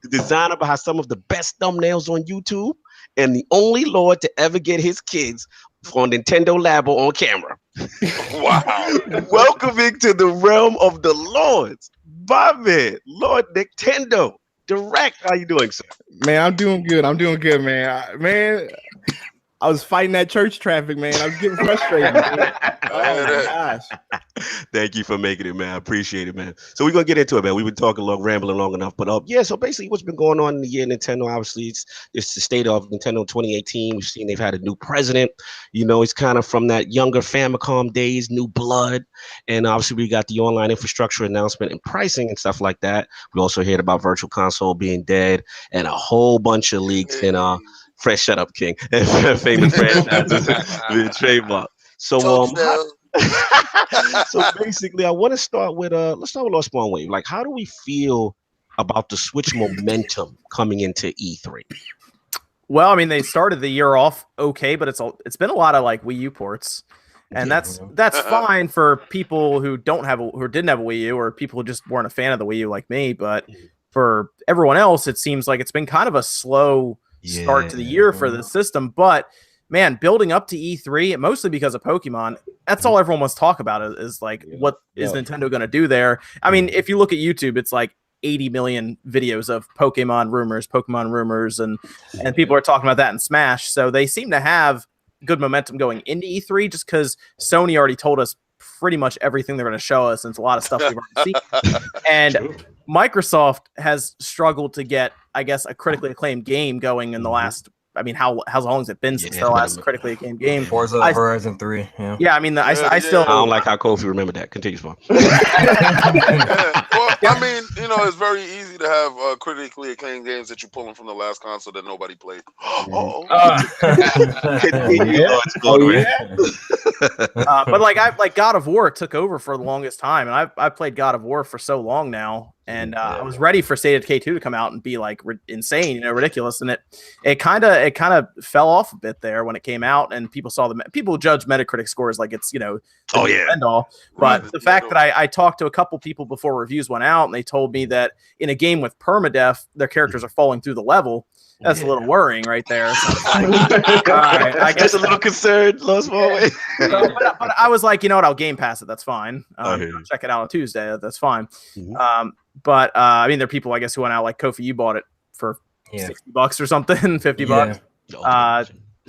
Speaker 1: the designer behind some of the best thumbnails on YouTube, and the only Lord to ever get his kids on Nintendo Labo on camera. Wow. Welcoming to the realm of the Lords, my man, Lord Nicktendo Direct. How you doing, sir?
Speaker 9: Man, I'm doing good, man. I was fighting that church traffic, man. I was getting frustrated. Man. Oh my gosh.
Speaker 1: Thank you for making it, man. I appreciate it, man. So we're gonna get into it, man. We've been talking rambling long enough, but so basically what's been going on in the year Nintendo, obviously it's the state of Nintendo 2018. We've seen they've had a new president. You know, it's kind of from that younger Famicom days, new blood, and obviously we got the online infrastructure announcement and pricing and stuff like that. We also heard about Virtual Console being dead and a whole bunch of leaks and Fresh, shut up, King. Famous franchises being trademarked. So so basically, I want to start with let's start with Lord SpawnWave. Like, how do we feel about the Switch momentum coming into E3?
Speaker 2: Well, I mean, they started the year off okay, but it's been a lot of like Wii U ports, and that's fine for people who didn't have a Wii U, or people who just weren't a fan of the Wii U like me. But for everyone else, it seems like it's been kind of a slow start to the year for the system. But man, building up to E3, mostly because of Pokemon, that's all everyone wants to talk about is like, what is Nintendo going to do there? I mean, if you look at YouTube, it's like 80 million videos of Pokemon rumors, and people are talking about that in Smash. So they seem to have good momentum going into E3 just because Sony already told us pretty much everything they're going to show us, and it's a lot of stuff we've already seen. And Microsoft has struggled to get, I guess, a critically acclaimed game going in the last, I mean, how long has it been since the last critically acclaimed game?
Speaker 3: Forza Horizon 3.
Speaker 2: Yeah, I mean, I still...
Speaker 1: I don't like how Kofi remembered that. Continue, Spawn.
Speaker 7: Well, I mean, you know, it's very easy to have critically acclaimed games that you're pulling from the last console that nobody played.
Speaker 2: But like God of War took over for the longest time, and I've played God of War for so long now, and I was ready for State of Decay 2 to come out and be like insane, you know, ridiculous, and it kind of fell off a bit there when it came out, and people judge Metacritic scores like it's, you know, end all. But the fact that I talked to a couple people before reviews went out, and they told me that in a game with permadeath, their characters are falling through the level. That's a little worrying right there. So all right, I guess
Speaker 1: a little concerned, SpawnWave.
Speaker 2: but I was like, you know what? I'll Game Pass it. That's fine.
Speaker 1: I'll
Speaker 2: check it out on Tuesday. That's fine.
Speaker 1: Mhm.
Speaker 2: But I mean, there are people I guess who went out like Kofi. You bought it for $60 or something, $50.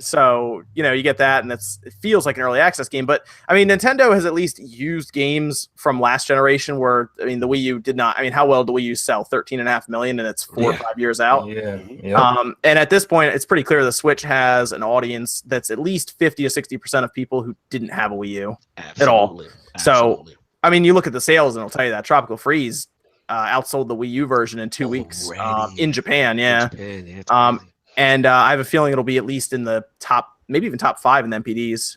Speaker 2: So, you know, you get that, and it feels like an early access game. But, I mean, Nintendo has at least used games from last generation where, I mean, the Wii U did not. I mean, how well do Wii U sell? 13.5 million, and it's 4 or 5 years out. And at this point, it's pretty clear the Switch has an audience that's at least 50 to 60% of people who didn't have a Wii U at all. So, I mean, you look at the sales, and it'll tell you that Tropical Freeze outsold the Wii U version in 2 weeks in Japan. And I have a feeling it'll be at least in the top, maybe even top 5 in the MPDs.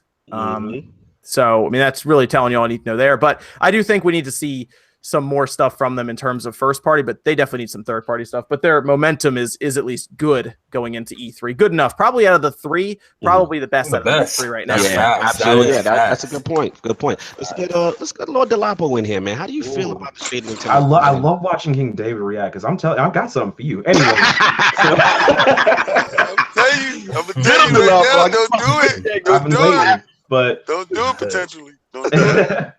Speaker 2: So, I mean, that's really telling you all you need to know there. But I do think we need to see some more stuff from them in terms of first party, but they definitely need some third party stuff. But their momentum is at least good going into E3. Good enough. Probably out of the 3, probably the best out of the 3 right now.
Speaker 1: Absolutely. That's a good point. Good point. Let's get Lord Dolapo in here, man. How do you feel about the state of Nintendo?
Speaker 4: I love watching King David react because I'm telling you, I've got something for you. Anyway. I'm
Speaker 7: gonna tell you right now, don't do it. Don't do it.
Speaker 4: But
Speaker 7: don't do it potentially. Don't do it.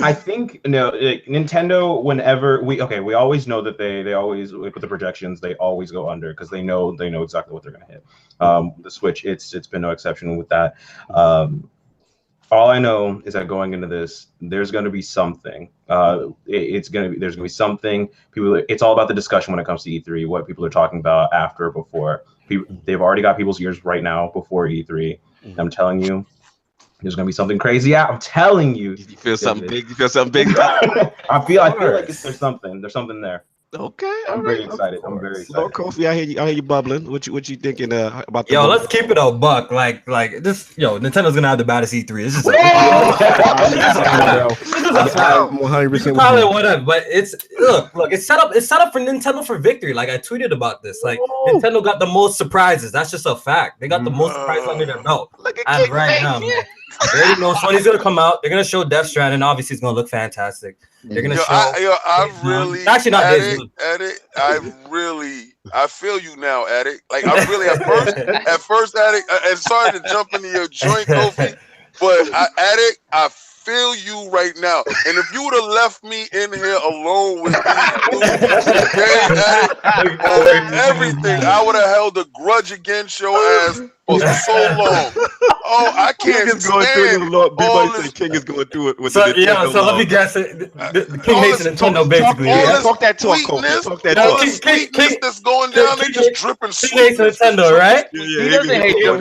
Speaker 4: I think Nintendo. Whenever we always know that they always with the projections they always go under because they know exactly what they're gonna hit. The Switch, it's been no exception with that. All I know is that going into this, there's gonna be something. There's gonna be something. It's all about the discussion when it comes to E3. What people are talking about after, before. They've already got people's ears right now before E3. I'm telling you. There's gonna be something crazy out. I'm telling you.
Speaker 1: You feel something big. You feel something big.
Speaker 4: I feel like there's something. There's something there.
Speaker 1: Okay,
Speaker 4: I'm very excited. I'm very excited.
Speaker 1: Lord Kofi, I hear you bubbling. What you thinking about?
Speaker 8: The let's keep it a buck. Like this. Nintendo gonna have the baddest E3. This is 100%. Probably whatever, but it's look. It's set up for Nintendo for victory. Like I tweeted about this. Like Nintendo got the most surprises. That's just a fact. They got the most surprises under their belt. And right now, man, they already know Sony's gonna come out. They're gonna show Death Stranding. Obviously, it's gonna look fantastic. They're gonna show.
Speaker 7: I really
Speaker 8: actually not
Speaker 7: Addict. I feel you now, Addict. Like I really at first, Addict. And sorry to jump into your joint, Kofi, but Addict, I feel you right now. And if you would have left me in here alone with everything, I would have held a grudge against your ass for so long. Oh, I can't stand
Speaker 1: King is going through it with
Speaker 8: so let me guess it. The King hates Nintendo basically.
Speaker 1: Talk that talk, Kofi. Talk that talk.
Speaker 7: Sweetness that's going down, they just dripping
Speaker 8: sweetness. King hates Nintendo, right?
Speaker 6: He doesn't hate them.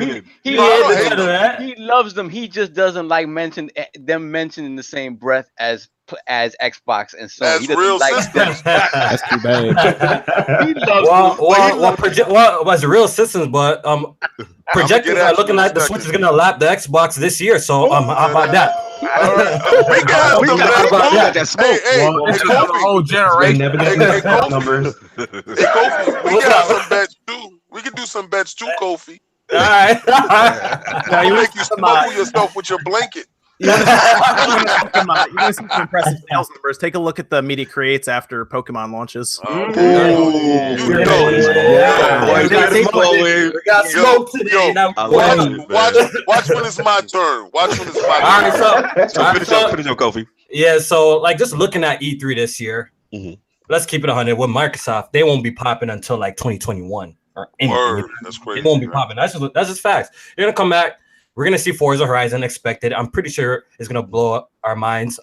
Speaker 6: He loves them. He just doesn't like them mentioning the same breath as Xbox and Sony.
Speaker 7: That's real systems.
Speaker 9: That's too bad.
Speaker 2: He loves
Speaker 8: was real systems, but projectors are looking like the Switch is gonna lap the Xbox this year. So how about that?
Speaker 7: We got
Speaker 1: that smoke.
Speaker 7: Hey,
Speaker 5: whole generation.
Speaker 4: Never get numbers.
Speaker 7: Hey, Kofi, we got some bets too. We can do some bets too, Kofi.
Speaker 8: All right.
Speaker 7: Now you make you smuggle yourself with your blanket.
Speaker 2: You want to see some impressive sales numbers? Take a look at the media creates after Pokemon launches.
Speaker 7: We got smoke today. Watch when it's my turn. Watch when it's my turn.
Speaker 1: Finish your Kofi.
Speaker 8: Yeah, so like just looking at E3 this year, let's keep it 100. With Microsoft, they won't be popping until like 2021 or anything.
Speaker 7: That's crazy.
Speaker 8: They won't be popping. That's just facts. They're gonna come back. We're gonna see Forza Horizon expected. I'm pretty sure it's gonna blow up our minds.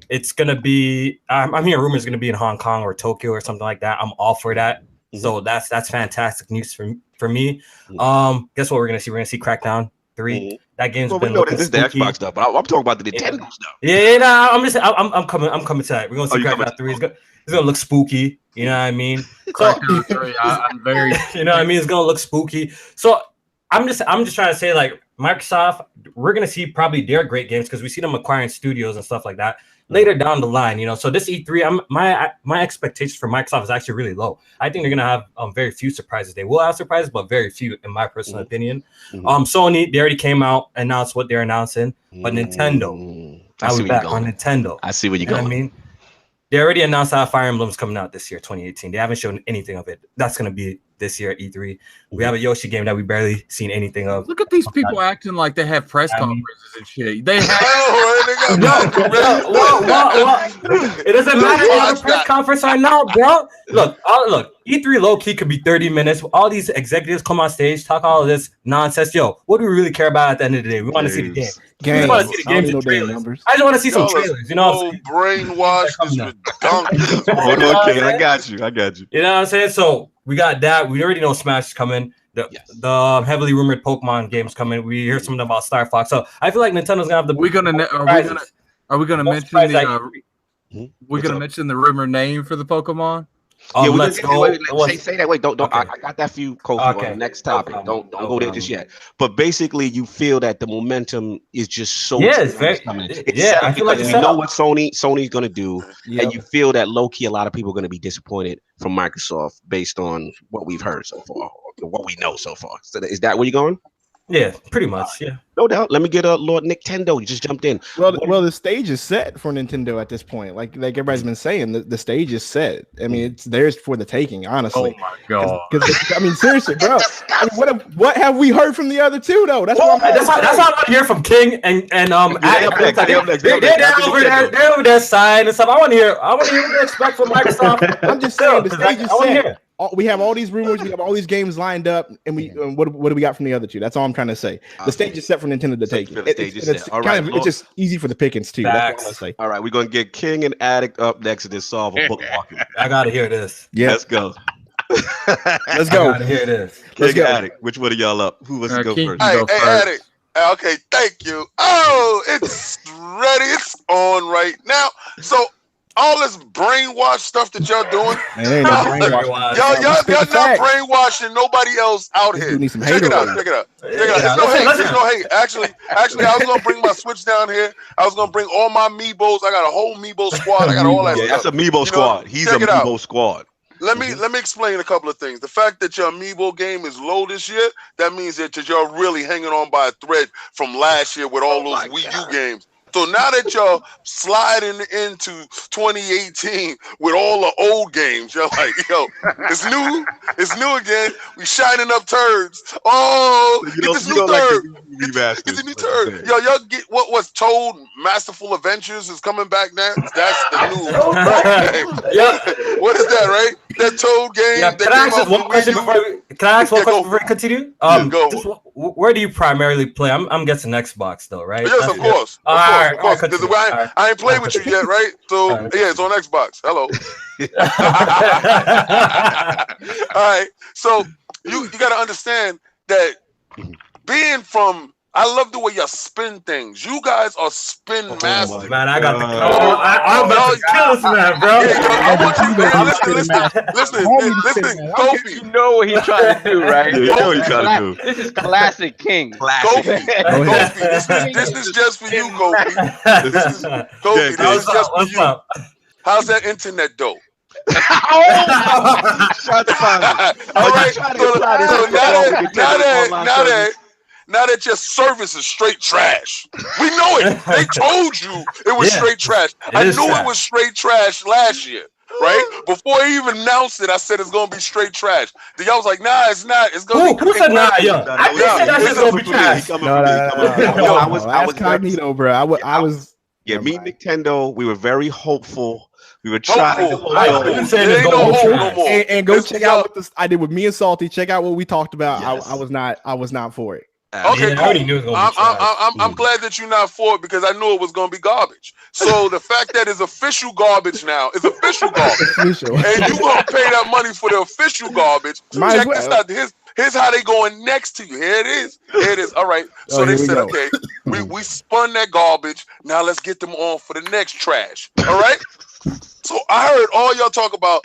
Speaker 8: It's gonna be. I'm hearing rumors it's gonna be in Hong Kong or Tokyo or something like that. I'm all for that. So that's fantastic news for me. Guess what we're gonna see? We're gonna see Crackdown 3. That game's been looking
Speaker 1: this is the Xbox stuff, but I'm talking about the Nintendo stuff.
Speaker 8: I'm coming to that. We're gonna see Crackdown 3. It's gonna look spooky. You know what I mean?
Speaker 5: Crackdown 3. I'm very.
Speaker 8: You know what I mean? It's gonna look spooky. So I'm just trying to say, like, Microsoft, we're gonna see probably their great games because we see them acquiring studios and stuff like that later down the line. So this E3, my expectations for Microsoft is actually really low. I think they're gonna have very few surprises. They will have surprises, but very few, in my personal opinion. Sony, they already came out, announced what they're announcing, but Nintendo, I was back on Nintendo.
Speaker 1: I see where you're going.
Speaker 8: I mean, they already announced how Fire Emblem's coming out this year, 2018. They haven't shown anything of it. That's gonna be this year at E3. We have a Yoshi game that we barely seen anything of.
Speaker 5: Look at these people acting like they have press conferences and shit. They have.
Speaker 8: It doesn't matter if you have a press conference or not, bro. Look, E3 low key could be 30 minutes. All these executives come on stage, talk all of this nonsense. Yo, what do we really care about at the end of the day? We want to see the game. We want to see the games and trailers. I just want to see some trailers. You know,
Speaker 7: brainwash is redundant.
Speaker 1: Hold on, King. I got you.
Speaker 8: You know what I'm saying? So we got that. We already know Smash is coming. The heavily rumored Pokemon games coming. We hear something about Star Fox. So I feel like Nintendo's gonna have the.
Speaker 5: Are we gonna mention mention the rumored name for the Pokemon?
Speaker 8: Let's go.
Speaker 1: Say that. Wait, don't. Okay. I got that for you, Kofi. Okay. On the next topic. Don't go there just yet. But basically, you feel that the momentum is just so.
Speaker 8: Yeah, it's very.
Speaker 1: I feel like you know what Sony's gonna do, and you feel that low key a lot of people are gonna be disappointed from Microsoft based on what we've heard so far, what we know so far. So is that where you're going?
Speaker 8: Yeah, pretty much. Yeah,
Speaker 1: no doubt. Let me get Lord Nicktendo. You just jumped in.
Speaker 9: Well, the stage is set for Nintendo at this point. Like everybody's been saying, the stage is set. I mean, it's theirs for the taking. Honestly.
Speaker 5: Oh my god.
Speaker 9: I mean, seriously, bro. I mean, what have we heard from the other two though? That's what
Speaker 8: I want to hear from King and They're over there signing and stuff. I want to hear what they expect from Microsoft.
Speaker 9: I'm just saying the stage is set. We have all these rumors, we have all these games lined up, and what do we got from the other two? That's all I'm trying to say. The stage is set for Nintendo to take. It's just easy for the pickings too. That's all I say.
Speaker 1: All right, we're gonna get King and Addict up next to this solve a book walking.
Speaker 8: I gotta hear this.
Speaker 1: Yeah, let's go.
Speaker 9: Let's go.
Speaker 8: I gotta hear this.
Speaker 1: Let's go. Addict. Which one of y'all up? Who wants to go first?
Speaker 7: Hey, Addict. Okay, thank you. Oh, it's ready. It's on right now. So. All this brainwash stuff that y'all doing, y'all not brainwashing nobody else out here. Check it out. There's no hate. Actually, I was gonna bring my Switch down here. I was gonna bring all my Amiibos. I got a whole Amiibo squad. I got all that stuff.
Speaker 1: That's Amiibo squad. He's a Amiibo squad.
Speaker 7: Let me explain a couple of things. The fact that your Amiibo game is low this year, that means that you're really hanging on by a thread from last year with all those Wii U games. So now that y'all sliding into 2018 with all the old games, you're like, yo, it's new again. We shining up turds. Oh, get this new turd. Get the new turd. Yo, y'all get what was told. Masterful Adventures is coming back now. That's the new game. What is that, right? That Toad game.
Speaker 8: Yeah, can I ask one question before we continue? Where do you primarily play? I'm guessing Xbox though, right?
Speaker 7: Yes, of course. Of course. I ain't played with you yet, right? So yeah, it's on Xbox. Hello. All right. So you got to understand that being from. I love the way y'all spin things. You guys are spin masters.
Speaker 8: Man, I got the I'm about to kill this man, bro.
Speaker 7: Listen, Kofi.
Speaker 6: You know what he's trying to do, right?
Speaker 1: You know what he's trying to do.
Speaker 6: This is classic King.
Speaker 7: Kofi, this is just for you, Kofi. This is just for you. How's that internet dope? Now that your service is straight trash. We know it. They told you it was straight trash. I knew it was straight trash last year, right? Before he even announced it, I said it's going to be straight trash. Then y'all was like, nah, it's not. It's going to be.
Speaker 8: Who said nah, yo? I think that shit's going to be trash.
Speaker 1: No,
Speaker 9: I was cognito, bro. I was.
Speaker 1: Yeah, me and Nicktendo, we were very hopeful. We were trying to
Speaker 9: and go check out what I did with me and Salty. Check out what we talked about. Yes. I was not for it.
Speaker 7: Okay, cool. I'm glad that you're not for it because I knew it was going to be garbage. So the fact that it's official garbage now is official garbage, and you're going to pay that money for the official garbage. Check this out. Here's how they going next to you. Here it is. All right. So they said, okay, we spun that garbage. Now let's get them on for the next trash. All right. So I heard all y'all talk about,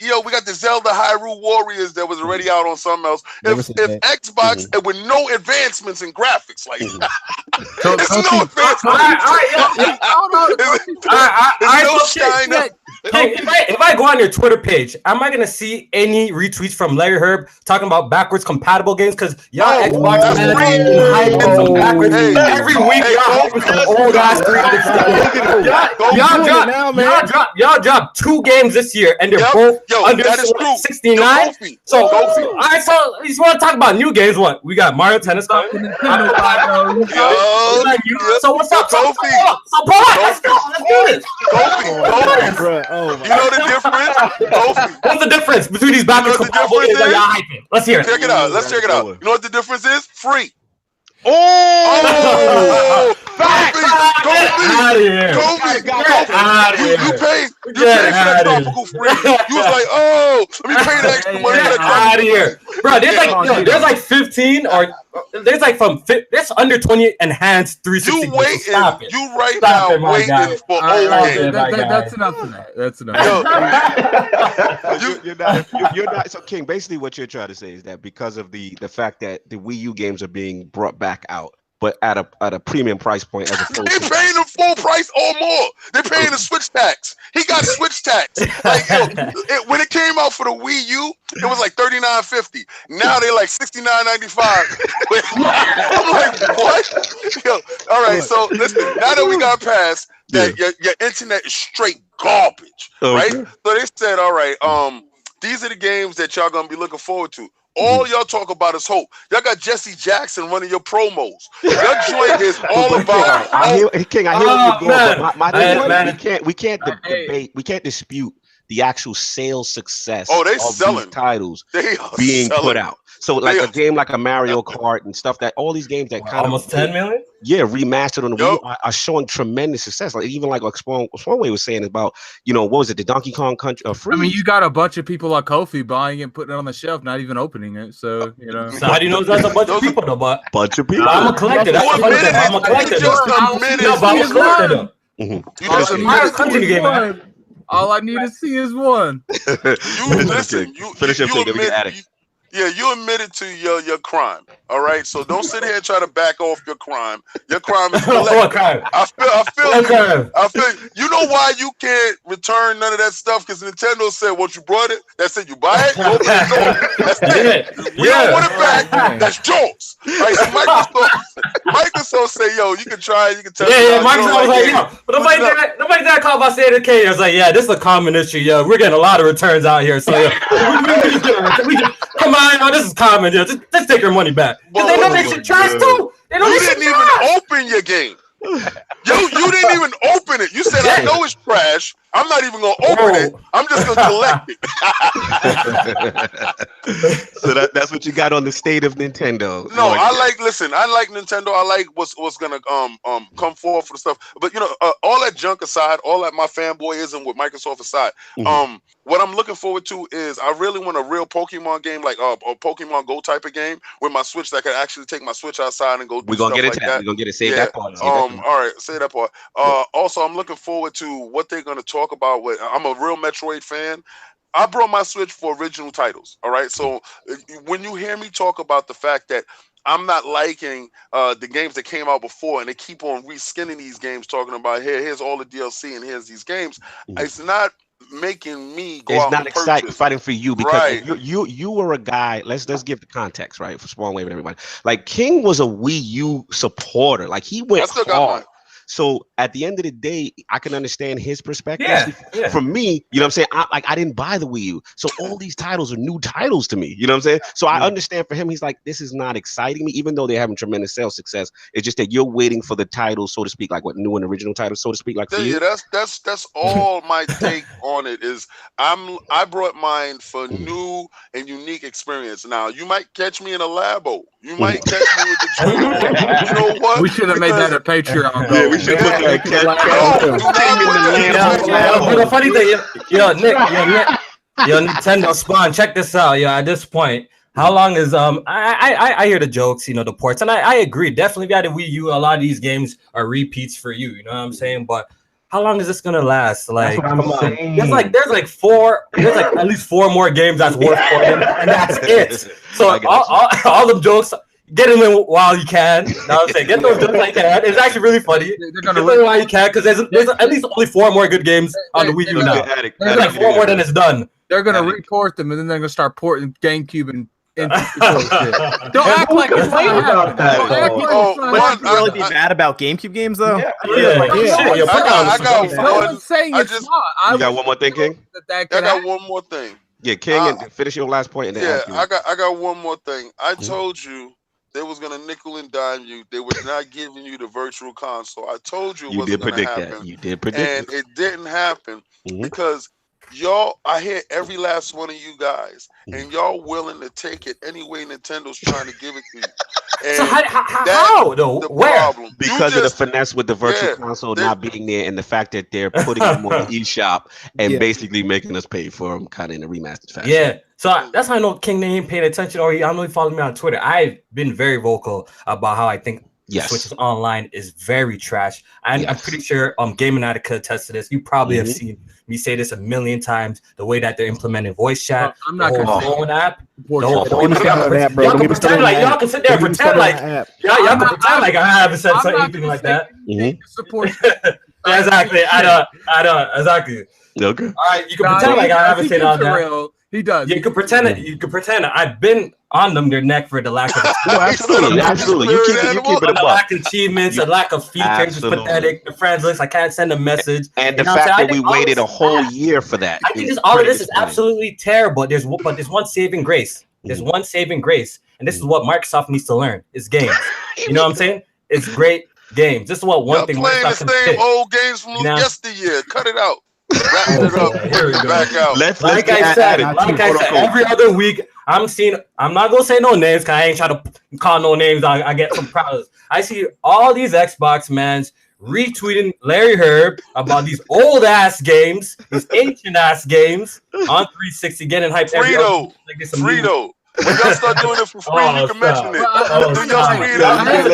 Speaker 7: we got the Zelda Hyrule Warriors that was already out on something else. If Xbox with no advancements in graphics, like it's no advancements. It's no shine up.
Speaker 8: if I go on your Twitter page, am I gonna see any retweets from Larry Herb talking about backwards compatible games? Because y'all Xbox fans hyping some backwards every week. Y'all hyping some old ass 360. Y'all dropped 2 games this year, and they're both under 69. So I saw. You want to talk about new games? What we got? Mario Tennis. So what's up, Kofi? Let's go. Let's do this.
Speaker 7: Kofi. You know the difference? Kofi.
Speaker 8: What's the difference between these backwards compatible games that y'all hyping? Let's hear it.
Speaker 7: Check it out. Let's check it out. You know what the difference is? Free.
Speaker 8: Get out of here.
Speaker 7: Kofi. You paid for that tropical free. You was like, let me pay that extra money.
Speaker 8: Get out of here. Bro, there's like 15 or there's like there's under 20 enhanced 360.
Speaker 7: You waiting for old games.
Speaker 5: That's enough for that. That's enough.
Speaker 1: You're not. So King, basically what you're trying to say is that because of the fact that the Wii U games are being brought back out, but at a premium price point as opposed
Speaker 7: they paying the full price or more. They're paying the Switch tax. He got Switch tax. Like when it came out for the Wii U, it was like $39.50. Now they're like $69.95. I'm like, what? All right. So listen. Now that we got past that, your internet is straight garbage, right? So they said, all right, these are the games that y'all gonna be looking forward to. All y'all talk about is hope. Y'all got Jesse Jackson running your promos. Your joint is all about.
Speaker 1: I hear what you're going. But my thing, we can't debate. We can't dispute the actual sales success.
Speaker 7: They
Speaker 1: of
Speaker 7: selling
Speaker 1: these titles being put out. So like a game like a Mario Kart and stuff that all these games that kind
Speaker 8: almost 10 million.
Speaker 1: Yeah, remastered on the Wii are showing tremendous success. Like even like SpawnWave was saying about, what was it, the Donkey Kong Country free?
Speaker 5: I mean, you got a bunch of people like Kofi buying it and putting it on the shelf, not even opening it. So
Speaker 8: So how do you know that's a bunch of people though? But
Speaker 1: bunch of people.
Speaker 8: I'm a collector. That's the funny thing. I'm a collector.
Speaker 5: All I need to see is one.
Speaker 1: Finish your thing. Let me get Addict.
Speaker 7: Yeah, you admitted to your crime. All right, so don't sit here and try to back off your crime. Your crime is collecting. I feel. You know why you can't return none of that stuff? Because Nintendo said, "Once you brought it, that's it. You buy it, you open it, that's it. We don't want it back. That's yours." Right? So Microsoft say, "Yo, you can try it. You can tell."
Speaker 8: Yeah. Microsoft was like, "Yo," but nobody that called about saying okay. I was like, "Yeah, this is a common issue. Yo, we're getting a lot of returns out here. So come on, this is common. Yo, just take your money back." Because they know they should trash too. They know
Speaker 7: you didn't even open your game. You didn't even open it. You said, "I know it's trash. I'm not even gonna open it. I'm just gonna collect it."
Speaker 1: So that's what you got on the state of Nintendo.
Speaker 7: No, I like Nintendo. I like what's gonna come forward for the stuff. But all that junk aside, all that my fanboyism with Microsoft aside, what I'm looking forward to is I really want a real Pokemon game, like a Pokemon Go type of game with my Switch that can actually take my Switch outside and go.
Speaker 1: We're gonna get into that. We're gonna get it. Save that part.
Speaker 7: All right, say that part. Also, I'm looking forward to what they're gonna talk about. I'm a real Metroid fan. I brought my Switch for original titles. All right, so when you hear me talk about the fact that I'm not liking the games that came out before, and they keep on reskinning these games, talking about here's all the DLC and here's these games. It's not making me go out and purchase. It's not
Speaker 1: exciting for you because you were a guy. Let's give the context right for SpawnWave and everybody. Like King was a Wii U supporter. Like he went hard. So at the end of the day, I can understand his perspective. Yeah. For me, you know what I'm saying? I didn't buy the Wii U. So all these titles are new titles to me. You know what I'm saying? So I understand for him, he's like, this is not exciting me, even though they're having tremendous sales success. It's just that you're waiting for the titles, so to speak, like what new and original titles, so to speak, like for you.
Speaker 7: That's all my take on it is I brought mine for new and unique experience. Now you might catch me in a labo. You might catch me with the dream. You know what?
Speaker 5: We should have made that a Patreon.
Speaker 1: Yeah, we should put that
Speaker 8: the funny thing, Nick, Nintendo Spawn, check this out. At this point, how long is I hear the jokes, the ports, and I agree. Definitely, if you had a Wii U, a lot of these games are repeats for you. You know what I'm saying? But how long is this gonna last? Like, come on. There's like at least 4 more games that's worth for them, and that's it. So all the jokes. get them in while you can. You know what I'm saying? Get those done while you can. It's actually really funny. They're gonna get them while you can because there's at least only 4 more good games on the Wii U now. There's like 4 more than it's done.
Speaker 5: They're gonna report them and then they're gonna start porting GameCube and don't act like it's not about that.
Speaker 2: Would you really be mad about GameCube games though?
Speaker 7: I got
Speaker 1: one more thing, King?
Speaker 7: I got one more thing.
Speaker 1: Yeah, King, and finish your last point. And then
Speaker 7: I got one more thing. I told you they was gonna nickel and dime you. They were not giving you the virtual console. I told you it wasn't gonna happen.
Speaker 1: You did predict
Speaker 7: and it didn't happen because y'all, I hear every last one of you guys, and y'all willing to take it any way Nintendo's trying to give it to you. And
Speaker 8: so how though? Where?
Speaker 7: Problem.
Speaker 1: Because of the finesse with the virtual console not being there, and the fact that they're putting them on the eShop and basically making us pay for them, kind of in a remastered fashion.
Speaker 8: Yeah. So that's how I know King ain't paying attention, or I know he followed me on Twitter. I've been very vocal about how I think Switch's online is very trash. I'm pretty sure Gaming Addict could attest to this. You probably have seen me say this a million times. The way that they're implementing voice chat,
Speaker 5: I'm not going to
Speaker 8: phone app.
Speaker 9: Y'all can
Speaker 8: sit there and pretend like y'all can pretend like I haven't said anything like that. Exactly. I don't. Exactly.
Speaker 1: Okay.
Speaker 8: All right. You can pretend like I haven't said all that.
Speaker 5: He does.
Speaker 8: You can pretend it. You can pretend it. I've been on their neck for the lack of
Speaker 1: absolutely. You keep it
Speaker 8: the lack of achievements, the lack of features is pathetic. The friends list, I can't send a message.
Speaker 1: And the fact that we waited a whole year for that.
Speaker 8: I think all of this is absolutely terrible. There's one saving grace. There's one saving grace, and this is what Microsoft needs to learn: is games. You know what I'm saying? It's great games. This is what one thing
Speaker 7: playing the same old games from yesteryear. Cut it out. Wrapping it up.
Speaker 8: Here we go.
Speaker 7: Back out.
Speaker 8: Like I said, every other week I'm not gonna say no names because I ain't trying to call no names. I get some problems. I see all these Xbox mans retweeting Larry Herb about these old ass games, these ancient ass games on 360, getting hyped.
Speaker 7: Frito. When y'all start doing it for free, you can mention it.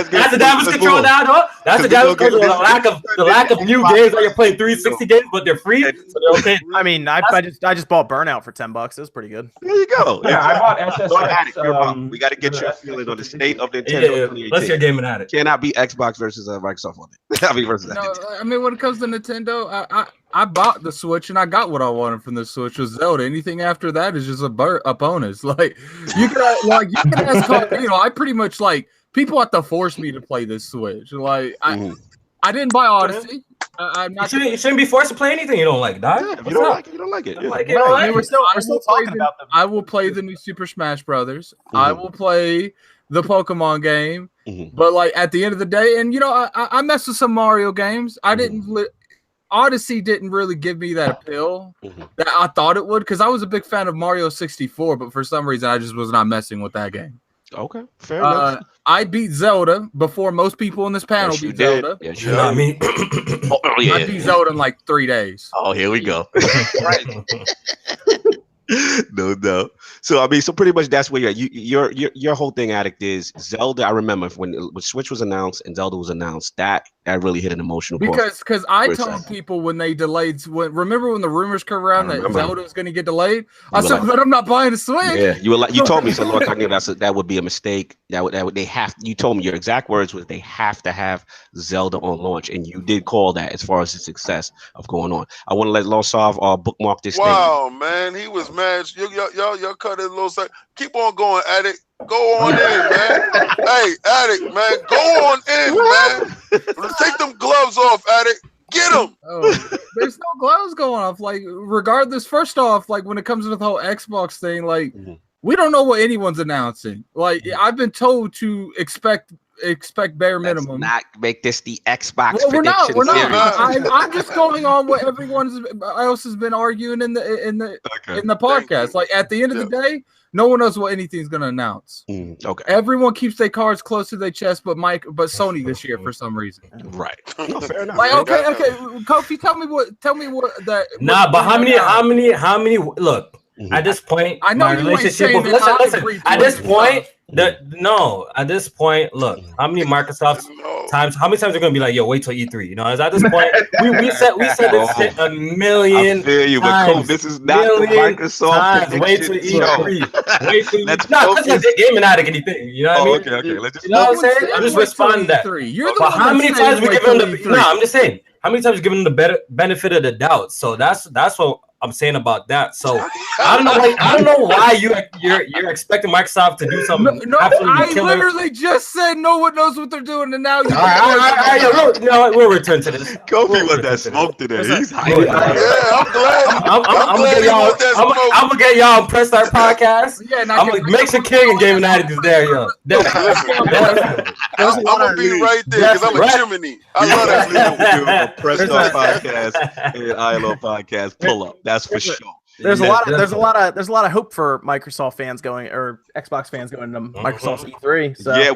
Speaker 8: That's the damage control now, though. That's the damage control. The lack of new games that you're playing 360 games, but they're free, so they're okay.
Speaker 2: I mean, I just bought Burnout for $10. It was pretty good.
Speaker 1: There you go.
Speaker 4: Yeah, I bought SSX.
Speaker 1: We got to get your feeling on the state of Nintendo.
Speaker 8: Let's hear Gaming Addict.
Speaker 1: Cannot be Xbox versus Microsoft on it. I mean, versus
Speaker 5: I mean, when it comes to Nintendo, I bought the Switch and I got what I wanted from the Switch was Zelda. Anything after that is just a bonus. Like you can ask, I pretty much people have to force me to play this Switch. Like I didn't buy Odyssey. I'm not.
Speaker 8: You shouldn't be forced to play anything you don't like, dog.
Speaker 1: Yeah, if you don't like it, you don't like it.
Speaker 2: We're still talking about them.
Speaker 5: I will play the new Super Smash Brothers. I will play the Pokemon game. But at the end of the day, and I messed with some Mario games. I didn't. Odyssey didn't really give me that appeal that I thought it would, because I was a big fan of Mario 64, but for some reason I just was not messing with that game.
Speaker 1: Okay, fair enough.
Speaker 5: I beat Zelda before most people in this panel beat Zelda.
Speaker 1: Yes,
Speaker 8: you know what I mean?
Speaker 5: I beat Zelda in 3 days.
Speaker 1: Oh, here we go. No. So I mean, so pretty much that's where you're at. Your whole thing, Addict, is Zelda. I remember when Switch was announced and Zelda was announced, that really hit an emotional point.
Speaker 5: Because I told people when they delayed. Remember when the rumors came around that Zelda was going to get delayed? I said, but I'm not buying a Switch.
Speaker 1: Yeah, you told me so. Lord, talking about that would be a mistake. They have. You told me your exact words was they have to have Zelda on launch, and you did call that as far as the success of going on. I want to let LordSov bookmark this.
Speaker 7: Wow, man, he was mad. Y'all cut it a little second. Keep on going, Addict. Go on in, man. Hey, Addict, man. Go on in, man. Take them gloves off, Addict. Get them.
Speaker 5: Oh, there's no gloves going off. Regardless, first off, when it comes to the whole Xbox thing, we don't know what anyone's announcing. I've been told to expect bare minimum.
Speaker 1: Let's not make this the Xbox.
Speaker 5: We're not. I'm just going on what everyone else has been arguing in the podcast. At the end of the day, no one knows what anything's going to announce.
Speaker 1: Okay.
Speaker 5: Everyone keeps their cards close to their chest, but Sony this year for some reason.
Speaker 1: Right. No, fair enough.
Speaker 5: Okay. Kofi, tell me what that.
Speaker 8: Nah, but how many? Look, at this point,
Speaker 5: I know
Speaker 8: my relationship with. Listen. At this point, No, at this point, look, how many Microsoft times? How many times are going to be like, yo, wait till E3? You know, at this point, we said this shit a million times.
Speaker 1: This is not the Microsoft.
Speaker 8: Wait till E3. Wait till E3. No, because like they're gaming Addict anything. You know what I mean? Okay. Let's just, you know what I'm saying? I'm just responding to that. But how many times we giving them the? No, I'm just saying. How many times you giving them the benefit of the doubt? So that's what I'm saying about that. So I don't know why you're expecting Microsoft to do something.
Speaker 5: No, I literally just said no one knows what they're doing, and now you.
Speaker 8: We'll return to this.
Speaker 1: Kofi with that smoke today. He's hyped.
Speaker 7: Yeah, I'm glad.
Speaker 8: I'm gonna get y'all on Press Start Podcast. Yeah, I'm gonna make sure King and Gaming Addict is there, yo.
Speaker 7: I'm gonna be right there because I'm a chimney. I love that.
Speaker 1: Press Start Podcast and ILO Podcast pull up. That's for sure.
Speaker 2: There's a lot of hope for Microsoft fans going or Xbox fans going to Microsoft's E3. So
Speaker 1: yeah,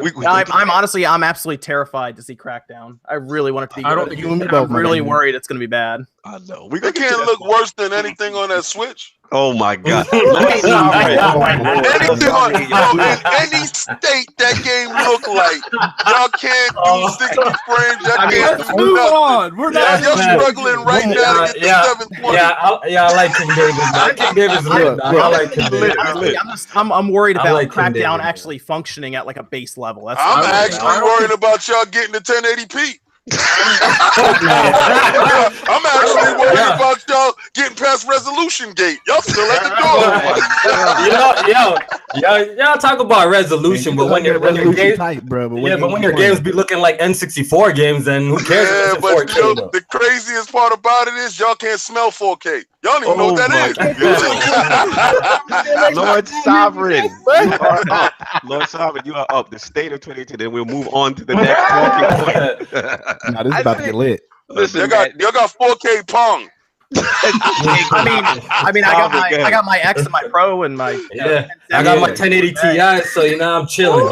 Speaker 2: I'm absolutely terrified to see Crackdown. I really want it to be. I'm really worried it's going to be bad.
Speaker 1: I know.
Speaker 7: It can't look worse than anything on that Switch.
Speaker 1: Oh my God!
Speaker 7: Anything on in any state that game look like, y'all can't do 60 frames. Y'all can't do
Speaker 5: move
Speaker 7: nothing.
Speaker 5: on. We're not.
Speaker 7: Y'all struggling right now to get the 720.
Speaker 8: I like King David. King David's lit. I like King David.
Speaker 2: I'm worried about Crackdown actually functioning at like a base level.
Speaker 7: I'm actually worried about y'all getting to 1080p. I'm actually worried about y'all getting past resolution gate. Y'all still at the door.
Speaker 8: Y'all talk about resolution, but when your games, but when your games be looking like N64 games, then who cares?
Speaker 7: Yeah, but the craziest part about it is y'all can't smell 4K. Y'all don't even know what that
Speaker 1: is. Lord Sovereign, you are up. Lord Sovereign, you are up. The state of 2018. Then we'll move on to the next talking point.
Speaker 9: Nah, this is about to get lit.
Speaker 7: Listen, y'all got 4K Pong.
Speaker 2: I got my X and my Pro and my
Speaker 8: I got my 1080 Ti, so I'm chilling.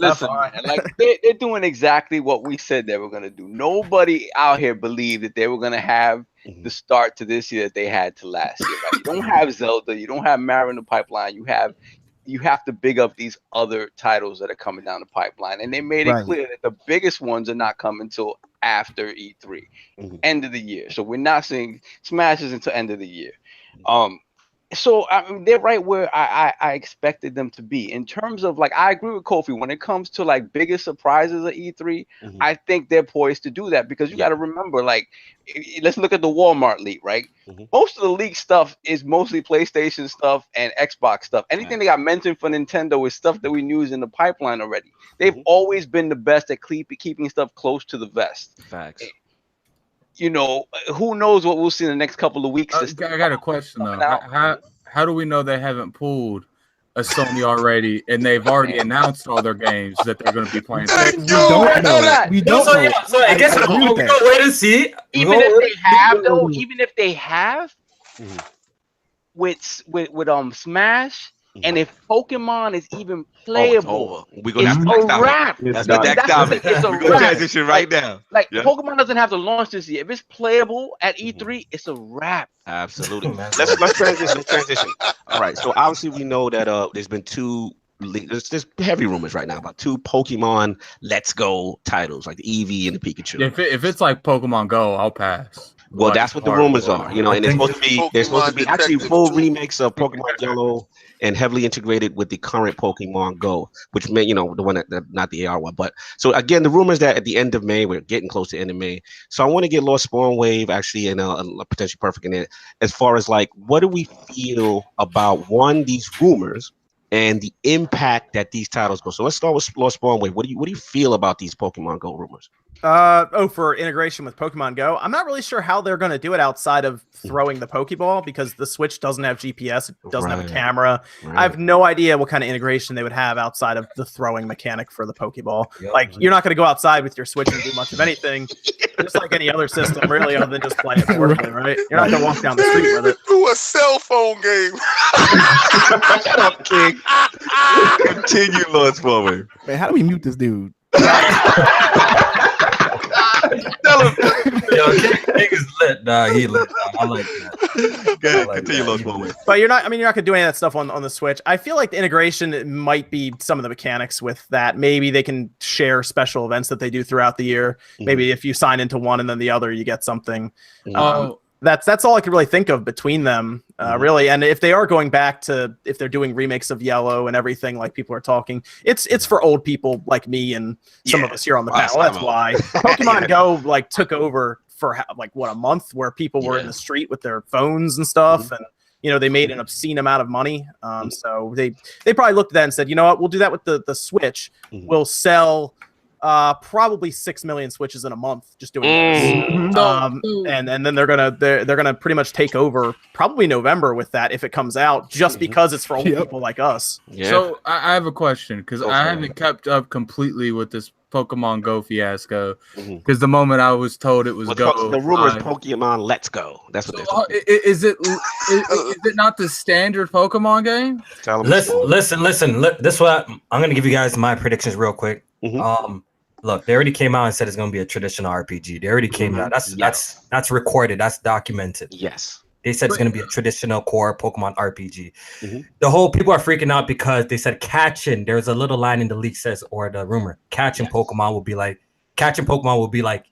Speaker 6: Listen, like they're doing exactly what we said they were gonna do. Nobody out here believed that they were gonna have the start to this year that they had to last year. Right? You don't have Zelda, you don't have Mario in the pipeline. You have to big up these other titles that are coming down the pipeline, and they made it clear that the biggest ones are not coming until after E3, end of the year. So we're not seeing Smashes until end of the year. So I mean, they're right where I expected them to be in terms of, like, I agree with Kofi when it comes to like biggest surprises at E3. I think they're poised to do that because you got to remember, like, let's look at the Walmart leak, right? Most of the leak stuff is mostly PlayStation stuff and Xbox stuff. Anything that got mentioned for Nintendo is stuff that we knew is in the pipeline already. They've always been the best at keeping stuff close to the vest.
Speaker 1: Facts.
Speaker 6: You know, who knows what we'll see in the next couple of weeks.
Speaker 5: I got a question though. How do we know they haven't pulled a Sony already and they've already announced all their games that they're going to be playing?
Speaker 9: We don't know.
Speaker 8: So I guess we'll wait and see.
Speaker 6: Even if they have, with Smash. And if Pokemon is even playable,
Speaker 1: we're gonna
Speaker 6: it's a wrap.
Speaker 1: That's the next topic. We're gonna transition right now.
Speaker 6: Like Pokemon doesn't have to launch this year. If it's playable at E3, it's a wrap.
Speaker 1: Absolutely. Let's transition. All right. So obviously we know that there's been there's heavy rumors right now about 2 Pokemon Let's Go titles, like the Eevee and the Pikachu.
Speaker 5: If it's like Pokemon Go, I'll pass.
Speaker 1: Well, that's what the rumors are, and it's supposed to be actually full remakes of Pokemon Yellow and heavily integrated with the current Pokemon Go, which may, the one that not the AR one. But so again, the rumors that at the end of May, we're getting close to the end of May. So I want to get Lord SpawnWave actually and potentially Perfect in it, as far as like, what do we feel about these rumors and the impact that these titles go? So let's start with Lord SpawnWave. What do you feel about these Pokemon Go rumors?
Speaker 2: For integration with Pokemon Go, I'm not really sure how they're going to do it outside of throwing the Pokeball, because the Switch doesn't have GPS, it doesn't have a camera. I have no idea what kind of integration they would have outside of the throwing mechanic for the Pokeball. You're not going to go outside with your Switch and do much of anything, just like any other system, really, other than just play it portably, right? You're not going to walk down the street with it.
Speaker 7: Do a cell phone game.
Speaker 1: Shut up, King. Continue, Lord SpawnWave.
Speaker 9: Man, how do we mute this dude?
Speaker 8: Yo, King is lit. He lit. I like that.
Speaker 1: Good. Continue, LordSovILP.
Speaker 2: But you're not gonna do any of that stuff on the Switch. I feel like the integration might be some of the mechanics with that. Maybe they can share special events that they do throughout the year. Maybe if you sign into one and then the other, you get something. That's all I could really think of between them, really. And if they are going back to, if they're doing remakes of Yellow and everything, like people are talking, it's for old people like me and some of us here on the panel. That's why Pokemon Go like took over for like a month, where people were in the street with their phones and stuff, and they made an obscene amount of money. So they probably looked at that and said, you know what, we'll do that with the Switch. We'll sell probably 6 million Switches in a month just doing this. And then they're gonna pretty much take over probably November with that if it comes out, just because it's for old people like us.
Speaker 5: So I have a question, because I haven't kept up completely with this Pokemon Go fiasco, because the moment I was told it was Go,
Speaker 1: the rumor is Pokemon Let's Go. That's what they're talking.
Speaker 5: Is it not the standard Pokemon game?
Speaker 8: Listen. This is what I'm gonna give you guys my predictions real quick. Look, they already came out and said it's going to be a traditional RPG. They already came out. That's recorded. That's documented.
Speaker 1: Yes.
Speaker 8: They said it's going to be a traditional core Pokemon RPG. The whole people are freaking out because they said catching. There's a little line in the leak says, or the rumor, catching Pokemon will be like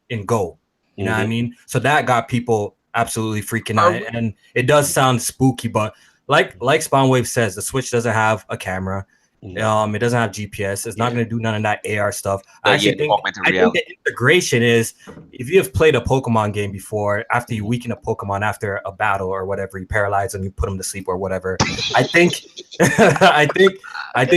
Speaker 8: in Go. You know what I mean? So that got people absolutely freaking out. And it does sound spooky, but like SpawnWave says, the Switch doesn't have a camera. It doesn't have GPS. It's not going to do none of that AR stuff. I think the integration is, if you have played a Pokemon game before, after you weaken a Pokemon after a battle or whatever, you paralyze them, you put them to sleep or whatever. I think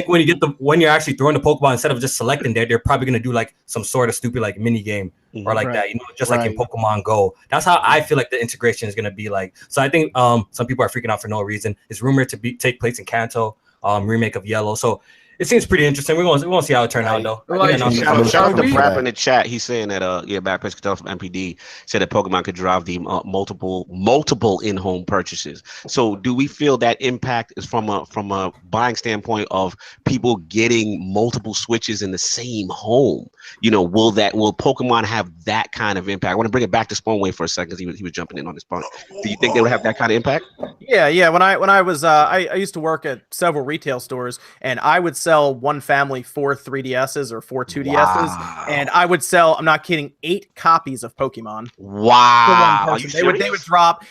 Speaker 8: when you're actually throwing the Pokemon, instead of just selecting they're probably going to do like some sort of stupid like mini game or like that, just like in Pokemon Go. That's how I feel like the integration is going to be like. So I think some people are freaking out for no reason. It's rumored to take place in Kanto. Remake of Yellow, so it seems pretty interesting. We won't see how it turns out though.
Speaker 1: Shout out to Brap in the chat. He's saying that Backpack Castello from MPD said that Pokemon could drive the multiple in-home purchases. So do we feel that impact is from a buying standpoint of people getting multiple Switches in the same home? Will Pokemon have that kind of impact? I want to bring it back to SpawnWave for a second, because he was jumping in on this point. Do you think they would have that kind of impact?
Speaker 2: Yeah. When I was I used to work at several retail stores, and I would sell one family 4 3DSs or 4 2DSs, and I would sell, I'm not kidding, 8 copies of Pokemon.
Speaker 1: Wow.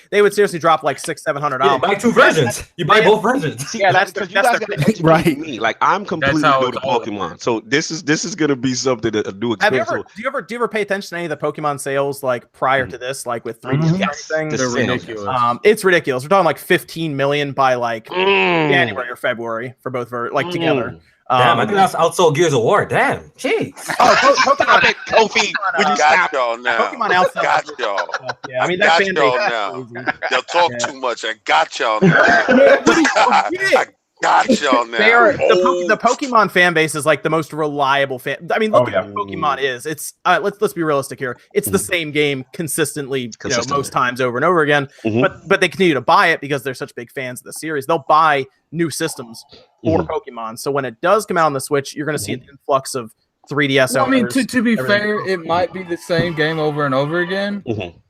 Speaker 2: They would seriously drop like $600-700.
Speaker 8: You buy 2 versions. You buy both versions.
Speaker 2: Yeah, that's
Speaker 1: you guys gotta educate me. Like, I'm completely new to Pokemon, so this is gonna be something to do.
Speaker 2: Do you ever pay attention to any of the Pokemon sales like prior to this, like with 3D and everything?
Speaker 5: They're ridiculous.
Speaker 2: It's ridiculous. We're talking like 15 million by like January or February for both together.
Speaker 8: Damn, I think that's outsold Gears of War. Damn, jeez.
Speaker 1: Pokemon, Kofi, would you stop?
Speaker 7: Y'all now.
Speaker 2: Pokemon outside.
Speaker 7: Got y'all.
Speaker 2: Yeah, I mean
Speaker 7: got
Speaker 2: that fan
Speaker 7: y'all
Speaker 2: base.
Speaker 7: now. Y'all talk too much. I got y'all now. I got y'all now.
Speaker 2: The Pokemon fan base is like the most reliable fan. I mean, look at what Pokemon is. It's let's be realistic here. It's the same game consistently, most times over and over again. But they continue to buy it because they're such big fans of the series. They'll buy new systems for Pokemon. So when it does come out on the Switch, you're going to see an influx of 3DS
Speaker 5: owners. I mean, to be fair, it might be the same game over and over again,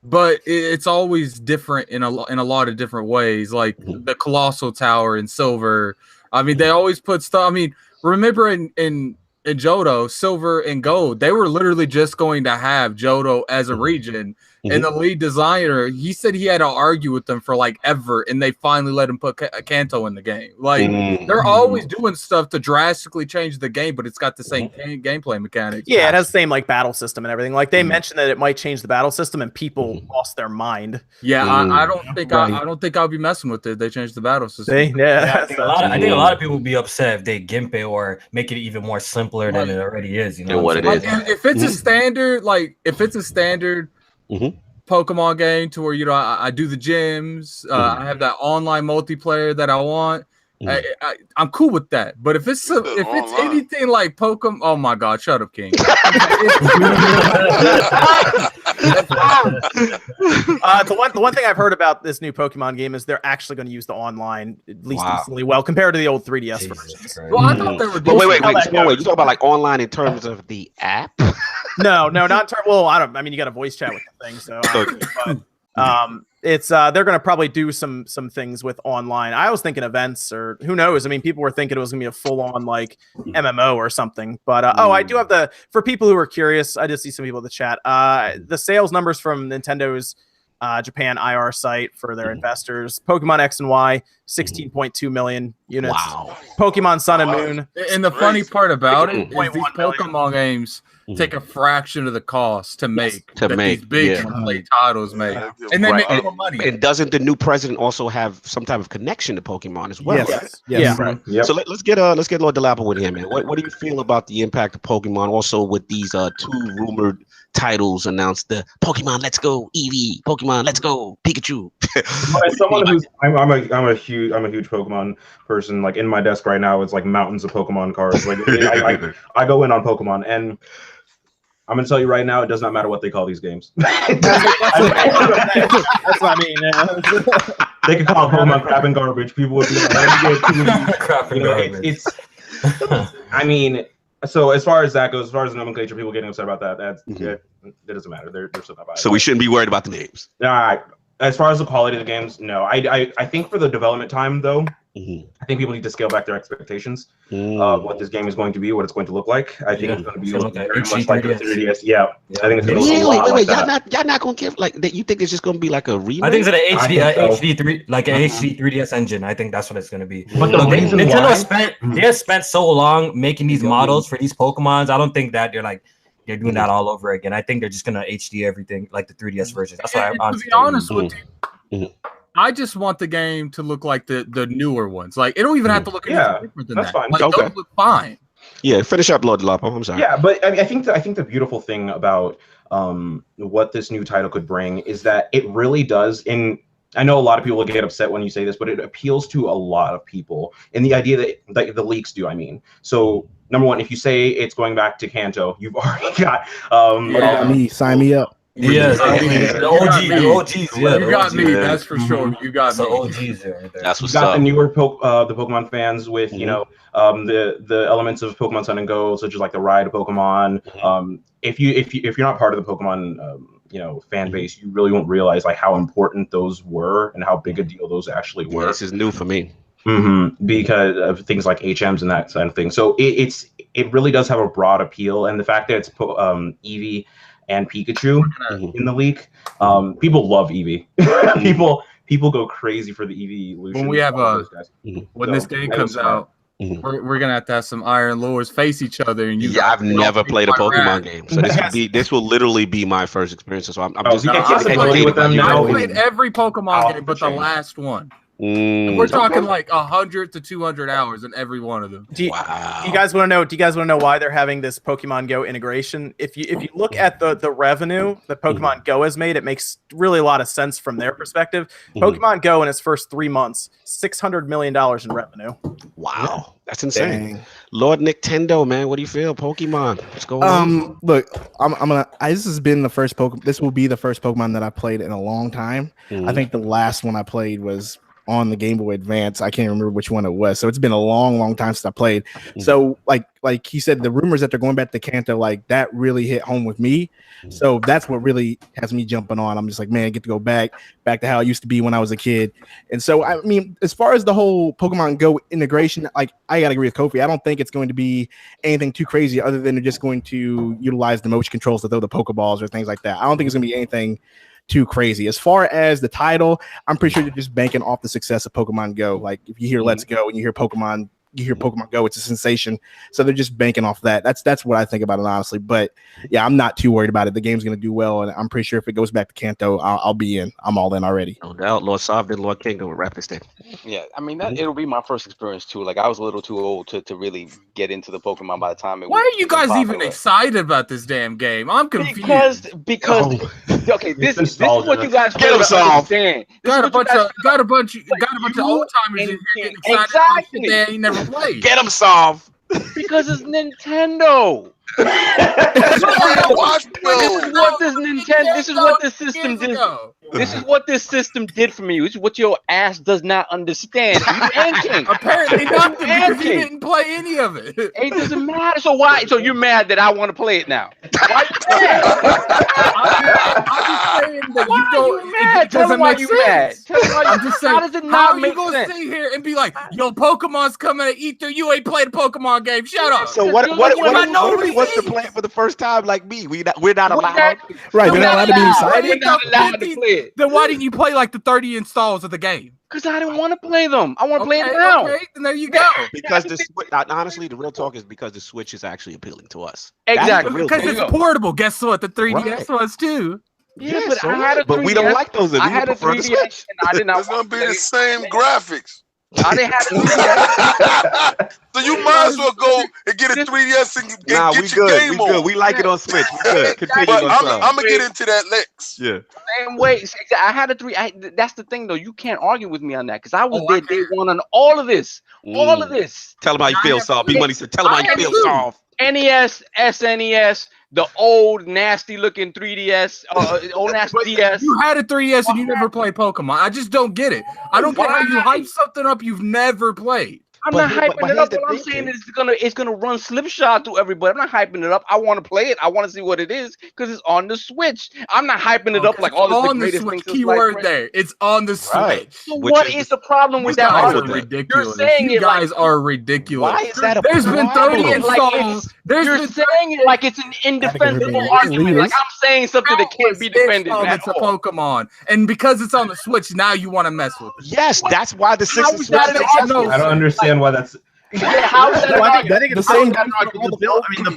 Speaker 5: but it's always different in a lot of different ways. Like the Colossal Tower in Silver. I mean, they always put stuff. I mean, remember in Johto, Silver and Gold, they were literally just going to have Johto as a region. And the lead designer, he said he had to argue with them for like ever, and they finally let him put Kanto in the game. Like they're always doing stuff to drastically change the game, but it's got the same gameplay mechanics.
Speaker 2: Yeah, it has the same like battle system and everything. Like they mentioned that it might change the battle system, and people lost their mind.
Speaker 5: Yeah, I don't think I'll be messing with it. They changed the battle system.
Speaker 8: I think a lot of people would be upset if they gimp it or make it even more simpler than it already is. You know
Speaker 1: what it is.
Speaker 5: If it's a standard, Pokemon game to where I do the gyms, I have that online multiplayer that I want. I'm cool with that. But if it's anything like Pokemon, oh my God, shut up, King.
Speaker 2: The one thing I've heard about this new Pokemon game is they're actually going to use the online at least decently well compared to the old 3DS versions.
Speaker 5: Well, I thought they were.
Speaker 1: But wait. You talk about like online in terms of the app?
Speaker 2: No, not well. I mean, you got a voice chat with the thing, so. It's they're going to probably do some things with online. I was thinking events, or who knows. I mean, people were thinking it was going to be a full on like MMO or something. But I do have for people who are curious, I did see some people in the chat. The sales numbers from Nintendo's Japan IR site for their investors: Pokemon X and Y, 16.2 million units. Wow. Pokemon Sun and Moon.
Speaker 5: And the funny part about it is these Pokemon games take a fraction of the cost to make these big AAA titles make, and they make more money.
Speaker 1: And doesn't the new president also have some type of connection to Pokemon as well?
Speaker 2: Yes.
Speaker 1: Yeah. Right. Yep. So let's get Lord Dolapo with him, man. What do you feel about the impact of Pokemon? Also with these 2 rumored titles announced: the Pokemon Let's Go Eevee, Pokemon Let's Go Pikachu.
Speaker 4: As someone who's I'm a huge Pokemon person. Like in my desk right now, it's like mountains of Pokemon cards. Like I go in on Pokemon, and I'm gonna tell you right now, it does not matter what they call these games.
Speaker 2: That's what I mean.
Speaker 4: They could call Pokemon crap and garbage. People would be like, crap and garbage. I mean, so as far as that goes, as far as the nomenclature, people getting upset about that, it doesn't matter. They're still not bad.
Speaker 1: So we shouldn't be worried about the names.
Speaker 4: As far as the quality of the games, no. I think for the development time, though, I think people need to scale back their expectations of what this game is going to be, what it's going to look like. I think it's going to be very much like the 3DS. Yeah, I think it's going to be a lot like that.
Speaker 1: Y'all not going to give like that? You think it's just going to be like a remake?
Speaker 8: I think it's an HD3, like an HD 3DS engine. I think that's what it's going to be.
Speaker 4: But the reason
Speaker 8: Nintendo they spent so long making these models for these Pokemons. I don't think that they're doing that all over again. I think they're just gonna HD everything like the 3DS version. That's why I'm
Speaker 5: to be honest with you. I just want the game to look like the newer ones. Like it don't even have to look different than
Speaker 4: that's
Speaker 5: that.
Speaker 4: Fine.
Speaker 5: Like, those look fine.
Speaker 1: Yeah, finish up, Lord Dolapo. I'm sorry.
Speaker 4: Yeah, but I think the beautiful thing about what this new title could bring is that it really does. I know a lot of people will get upset when you say this, but it appeals to a lot of people. And the idea that the leaks do, I mean. So number one, if you say it's going back to Kanto, you've already got
Speaker 9: sign me up.
Speaker 8: Yeah, the OGs. Yeah,
Speaker 5: you got me. That's for sure. You got
Speaker 8: the OGs right there.
Speaker 1: That's what's
Speaker 4: up. You got
Speaker 1: up.
Speaker 4: the newer the Pokemon fans with the elements of Pokemon Sun and Go, such as like the ride Pokemon. If you're not part of the Pokemon fan base, you really won't realize like how important those were and how big a deal those actually were.
Speaker 1: This is new for me.
Speaker 4: Because of things like HMs and that kind of thing. So it really does have a broad appeal, and the fact that it's Eevee and Pikachu in the leak, people love Eevee. people go crazy for the Eevee evolution.
Speaker 5: When we have when this game comes out, we're gonna have to have some Iron Lords face each other. And
Speaker 1: I've never played a Pokemon game, so this will literally be my first experience. So I'm just
Speaker 5: educated with them now. I played every Pokemon game, but the last one. We're talking like 100 to 200 hours in every one of them.
Speaker 2: Do you guys want to know why they're having this Pokemon Go integration? If you look at the revenue that Pokemon Go has made, it makes really a lot of sense from their perspective. Pokemon Go in its first 3 months, $600 million in revenue.
Speaker 1: Wow, that's insane. Dang. Lord Nicktendo, man, what do you feel? Pokemon, what's going on?
Speaker 9: Look, this has been the first Pokemon. This will be the first Pokemon that I played in a long time. I think the last one I played was on the Game Boy Advance. I can't remember which one it was. So it's been a long time since I played. So like he said, the rumors that they're going back to Kanto, like that really hit home with me. So that's what really has me jumping on. I'm just like, man, I get to go back to how it used to be when I was a kid. And so, I mean, as far as the whole Pokemon Go integration, like I gotta agree with Kofi. I don't think it's going to be anything too crazy other than they're just going to utilize the motion controls to throw the Pokeballs or things like that. I don't think it's gonna be anything too crazy. As far as the title, I'm pretty sure they're just banking off the success of Pokemon Go. Like if you hear Let's Go and you hear Pokemon Go, it's a sensation. So they're just banking off that. That's what I think about it, honestly. But yeah, I'm not too worried about it. The game's going to do well, and I'm pretty sure if it goes back to Kanto, I'll be in. I'm all in already.
Speaker 1: No doubt. LordSov and Lord King will wrap this thing.
Speaker 6: Yeah, I mean, it'll be my first experience too. Like I was a little too old to really get into the Pokemon by the time it.
Speaker 5: Why are you guys even excited about this damn game? I'm confused.
Speaker 6: Because okay, this is what you guys
Speaker 1: get them solved.
Speaker 5: Got a bunch of old timers in here getting excited. Exactly. They never played.
Speaker 1: Get them solved.
Speaker 6: Because it's Nintendo. This is what the system did. This is what this system did for me. This is what your ass does not understand. You and King.
Speaker 5: Apparently not, because he didn't play any of it.
Speaker 6: It doesn't matter. So why? So you're mad that I want to play it now? Why you mad?
Speaker 5: I'm just saying that
Speaker 6: why
Speaker 5: you don't.
Speaker 6: you mad? Tell him why you mad. Tell him why
Speaker 5: I'm just saying.
Speaker 6: How does it
Speaker 5: How
Speaker 6: not
Speaker 5: you
Speaker 6: make
Speaker 5: gonna
Speaker 6: sense?
Speaker 5: sit here and be like, "Yo, Pokemon's coming at E3. You ain't played a Pokemon game. Shut up."
Speaker 1: So what's the plan for the first time? Like me, we're not allowed.
Speaker 9: Right, they're not allowed to be excited.
Speaker 6: We're not allowed to play it.
Speaker 5: Then why didn't you play like the 30 installs of the game?
Speaker 6: Because I didn't want to play them. I want to play it now.
Speaker 5: Okay, then there you go.
Speaker 1: Because honestly, the real talk is because the Switch is actually appealing to us.
Speaker 6: Exactly.
Speaker 5: Because it's portable. Guess what? The 3DS was too.
Speaker 6: Yeah, but I had a 3DS.
Speaker 1: But we don't like those.
Speaker 6: I had a 3DS and I did not.
Speaker 7: It's gonna be the same graphics.
Speaker 6: I didn't have a 3DS.
Speaker 7: So you might as well go and get a 3DS and get your game on.
Speaker 1: We like it on Switch. We good. Continue.
Speaker 7: But I'm gonna get into that next.
Speaker 1: Yeah.
Speaker 6: Same way. I had a 3. That's the thing, though. You can't argue with me on that because I was there day one on all of this. All of this.
Speaker 1: Tell him how you feel, Saul. B Money said, "Tell him how you feel, Saul."
Speaker 6: NES, SNES, the old nasty looking 3DS, old nasty DS.
Speaker 5: You had a 3DS and you never played Pokemon. I just don't get it. I don't get how you hype something up you've never played.
Speaker 6: I'm not hyping it up. What I'm saying is it's gonna run slipshod to everybody. I'm not hyping it up. I want to play it. I want to see what it is because it's on the Switch. I'm not hyping it up like all this the greatest thing.
Speaker 5: Keyword there. It's on the Switch.
Speaker 1: Right.
Speaker 6: So what is the problem with that?
Speaker 5: Ridiculous.
Speaker 6: You're saying
Speaker 5: you guys are ridiculous.
Speaker 1: Why is that a
Speaker 5: There's been 30
Speaker 6: installs. You're saying it like it's an indefensible argument. Like I'm saying something that can't be defended.
Speaker 5: It's a Pokemon, and because it's on the Switch, now you want to mess with it.
Speaker 1: Yes, that's why the 6 is
Speaker 4: I don't understand why that's.
Speaker 6: Yeah, how is that?
Speaker 2: I think it's the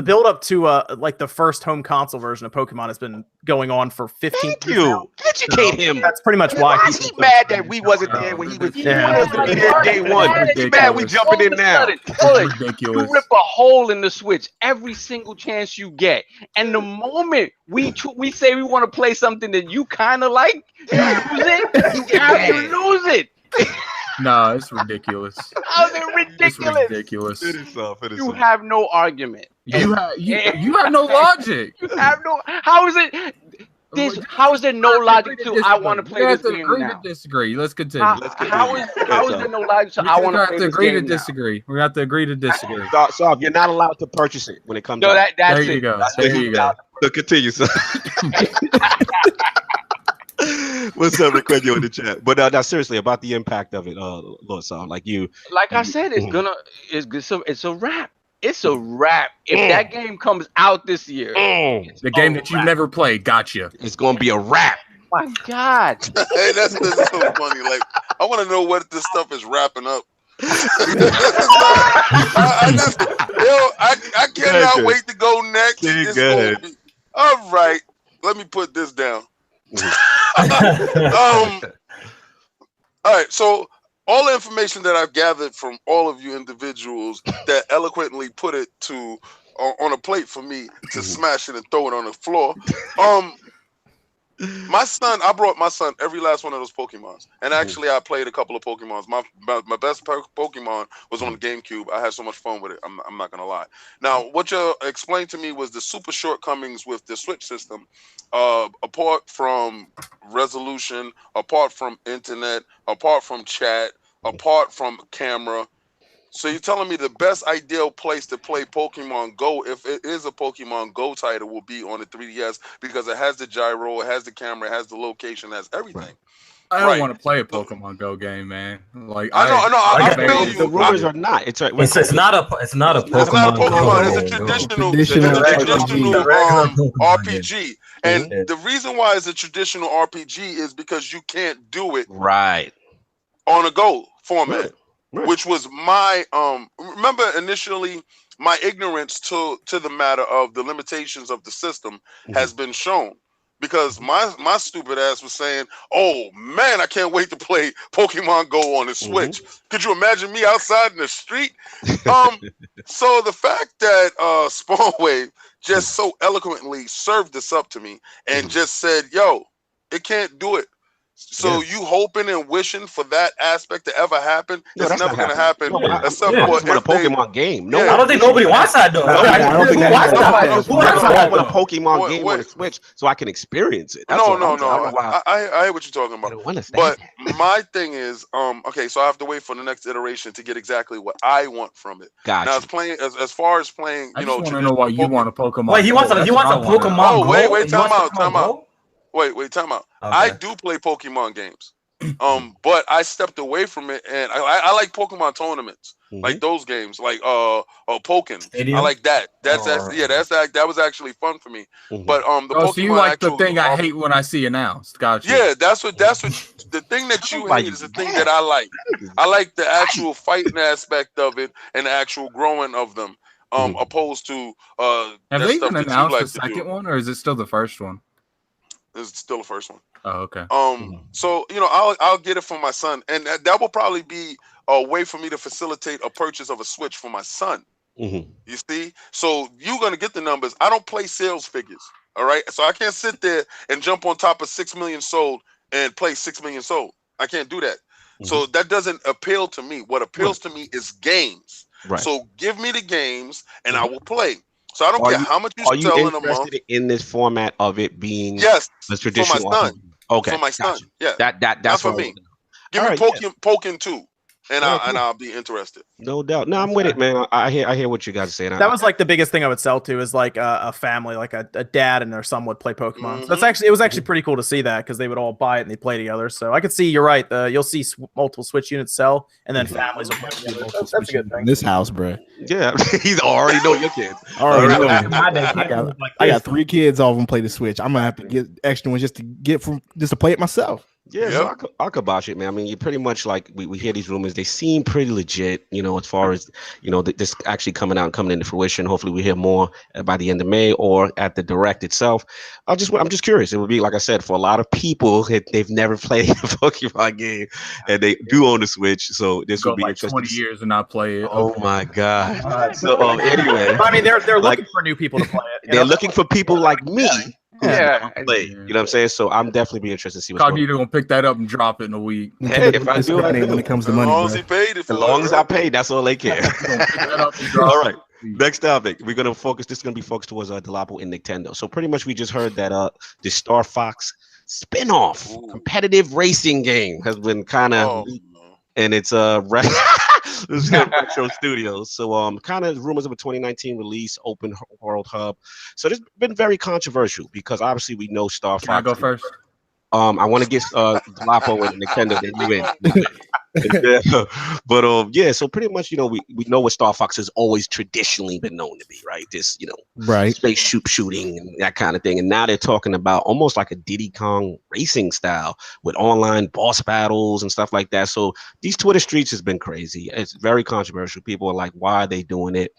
Speaker 2: build up to like the first home console version of Pokemon has been going on for 15
Speaker 1: Thank
Speaker 2: years
Speaker 1: you.
Speaker 2: now.
Speaker 1: Educate him.
Speaker 2: That's pretty much why.
Speaker 1: Why is he mad that we wasn't there when he was there day one? He's mad we jumping in now.
Speaker 6: You rip a hole in the Switch every single chance you get, and the moment we say we want to play something that you kind of like, you lose it. You have to lose it.
Speaker 5: No, it's ridiculous.
Speaker 6: How's it ridiculous?
Speaker 5: It's ridiculous.
Speaker 1: It is so.
Speaker 6: You have no argument.
Speaker 5: You have no logic.
Speaker 6: You have no. How is it? How is there no logic to I want to play this game
Speaker 5: agree
Speaker 6: now?
Speaker 5: To disagree. Let's continue.
Speaker 6: How is there no logic to I want to play this
Speaker 5: agree
Speaker 6: game
Speaker 5: to disagree. We have to agree to disagree.
Speaker 1: So you're not allowed to purchase it when it comes.
Speaker 6: No,
Speaker 1: out.
Speaker 6: that's
Speaker 5: there
Speaker 6: it.
Speaker 5: you go. There you go.
Speaker 1: So continue, sir. What's up, Rick? You in the chat? But now, seriously, about the impact of it, Lord Saul, like
Speaker 6: I said, it's a wrap. It's a wrap. If that game comes out this year,
Speaker 5: the game that you never played, gotcha.
Speaker 1: It's gonna be a wrap.
Speaker 6: My God.
Speaker 7: Hey, that's so funny. Like, I want to know what this stuff is wrapping up. I cannot wait to go next. All right, let me put this down. All right, so all the information that I've gathered from all of you individuals that eloquently put it on a plate for me to smash it and throw it on the floor. I brought my son every last one of those Pokemons, and actually I played a couple of Pokemons. My best Pokemon was on the GameCube. I had so much fun with it. I'm not gonna lie. Now, what you explained to me was the super shortcomings with the Switch system. Apart from resolution, apart from internet, apart from chat, apart from camera. So you're telling me the best ideal place to play Pokemon Go, if it is a Pokemon Go title, will be on the 3DS because it has the gyro, it has the camera, it has the location, it has everything.
Speaker 5: I don't want to play a Pokemon Go game, man. Like
Speaker 7: I feel you.
Speaker 1: The rumors are not. It's Pokemon.
Speaker 7: It's not a Pokemon. It's a traditional RPG. And the reason why it's a traditional RPG is because you can't do it
Speaker 1: right
Speaker 7: on a Go format, which was my remember initially my ignorance to the matter of the limitations of the system has been shown. Because my stupid ass was saying, "Oh man, I can't wait to play Pokemon Go on the Switch." Could you imagine me outside in the street? So the fact that SpawnWave just so eloquently served this up to me and just said, "Yo, it can't do it." So you hoping and wishing for that aspect to ever happen?
Speaker 1: No,
Speaker 7: it's never going to happen. Except
Speaker 1: for
Speaker 7: a
Speaker 1: Pokemon game. No,
Speaker 8: I don't think nobody wants that though.
Speaker 9: I don't think
Speaker 1: I want a Pokemon game on the Switch so I can experience it.
Speaker 7: No. I hear what you're talking about. But my thing is, okay, so I have to wait for the next iteration to get exactly what I want from it.
Speaker 1: Gotcha.
Speaker 7: Now, it's playing as far as playing.
Speaker 5: I just want to know why you want a Pokemon.
Speaker 8: Wait, he wants a Pokemon.
Speaker 7: Oh, wait, time out. Wait, time out. Okay. I do play Pokemon games. But I stepped away from it, and I like Pokemon tournaments, like those games, like Pokken.
Speaker 3: Stadium?
Speaker 7: I like that. That was actually fun for me. But the Pokemon.
Speaker 5: So you like the thing I hate when I see announced? Gotcha.
Speaker 7: Yeah, that's what the thing that you hate is the thing that I like. I like the actual fighting aspect of it and the actual growing of them, opposed to
Speaker 5: Have they even announced the second one, or is it still the first one?
Speaker 7: It's still the first one.
Speaker 5: Oh, okay.
Speaker 7: So I'll get it for my son, and that will probably be a way for me to facilitate a purchase of a Switch for my son. You see, so you're gonna get the numbers. I don't play sales figures, all right. So I can't sit there and jump on top of 6 million sold and play 6 million sold. I can't do that. So that doesn't appeal to me. What appeals to me is games. Right. So give me the games, and I will play. So I don't care how much you sell in a month. Are you interested
Speaker 1: in this format of it being
Speaker 7: the
Speaker 1: traditional?
Speaker 7: For my son.
Speaker 1: Okay,
Speaker 7: for my son. Yeah,
Speaker 1: that's
Speaker 7: for me. Give me Pokken 2, and I'll be interested.
Speaker 1: No doubt. No, I'm with it, man. I hear what you guys are saying.
Speaker 2: That was like the biggest thing I would sell to is like a family, like a dad and their son would play Pokemon. So it was actually pretty cool to see that because they would all buy it and they play together. So I could see you're right. You'll see multiple Switch units sell, and then families will play together. That's a good thing.
Speaker 9: In this house, bro.
Speaker 1: Yeah, he's already know your kids.
Speaker 9: I got 3 kids. All of them play the Switch. I'm gonna have to get extra ones just to play it myself.
Speaker 1: Yeah, so I'll kibosh it, man. I mean, you pretty much like we hear these rumors. They seem pretty legit, as far as this actually coming out and coming into fruition. Hopefully, we hear more by the end of May or at the Direct itself. I'm just curious. It would be, like I said, for a lot of people, they've never played a Pokemon game and they do own the Switch. So this would be
Speaker 5: like 20 years and not play it.
Speaker 1: Oh my god! So anyway,
Speaker 2: I mean, they're looking for new people to play it.
Speaker 1: They're looking for people like me. Play, you know what I'm saying? So I'm definitely be interested to see what's going on.
Speaker 5: Cognito gonna pick that up and drop it in a week.
Speaker 1: Hey, if I do,
Speaker 9: when it comes to money,
Speaker 7: as long as he paid it,
Speaker 1: as long as I paid, that's all they care. All right. Next topic, we're gonna focus. This is gonna be focused towards Dolapo and Nicktendo. So pretty much, we just heard that the Star Fox spin-off competitive racing game has been kind of, and it's this is Retro Studios. So kind of rumors of a 2019 release, open world hub. So this has been very controversial because obviously we know Star Fox.
Speaker 5: Can I go first?
Speaker 1: I want to get Dolapo and Nicktendo, then you in. But yeah, so pretty much, we know what Star Fox has always traditionally been known to be, right? This, space shooting and that kind of thing. And now they're talking about almost like a Diddy Kong racing style with online boss battles and stuff like that. So these Twitter streets has been crazy. It's very controversial. People are like, why are they doing it?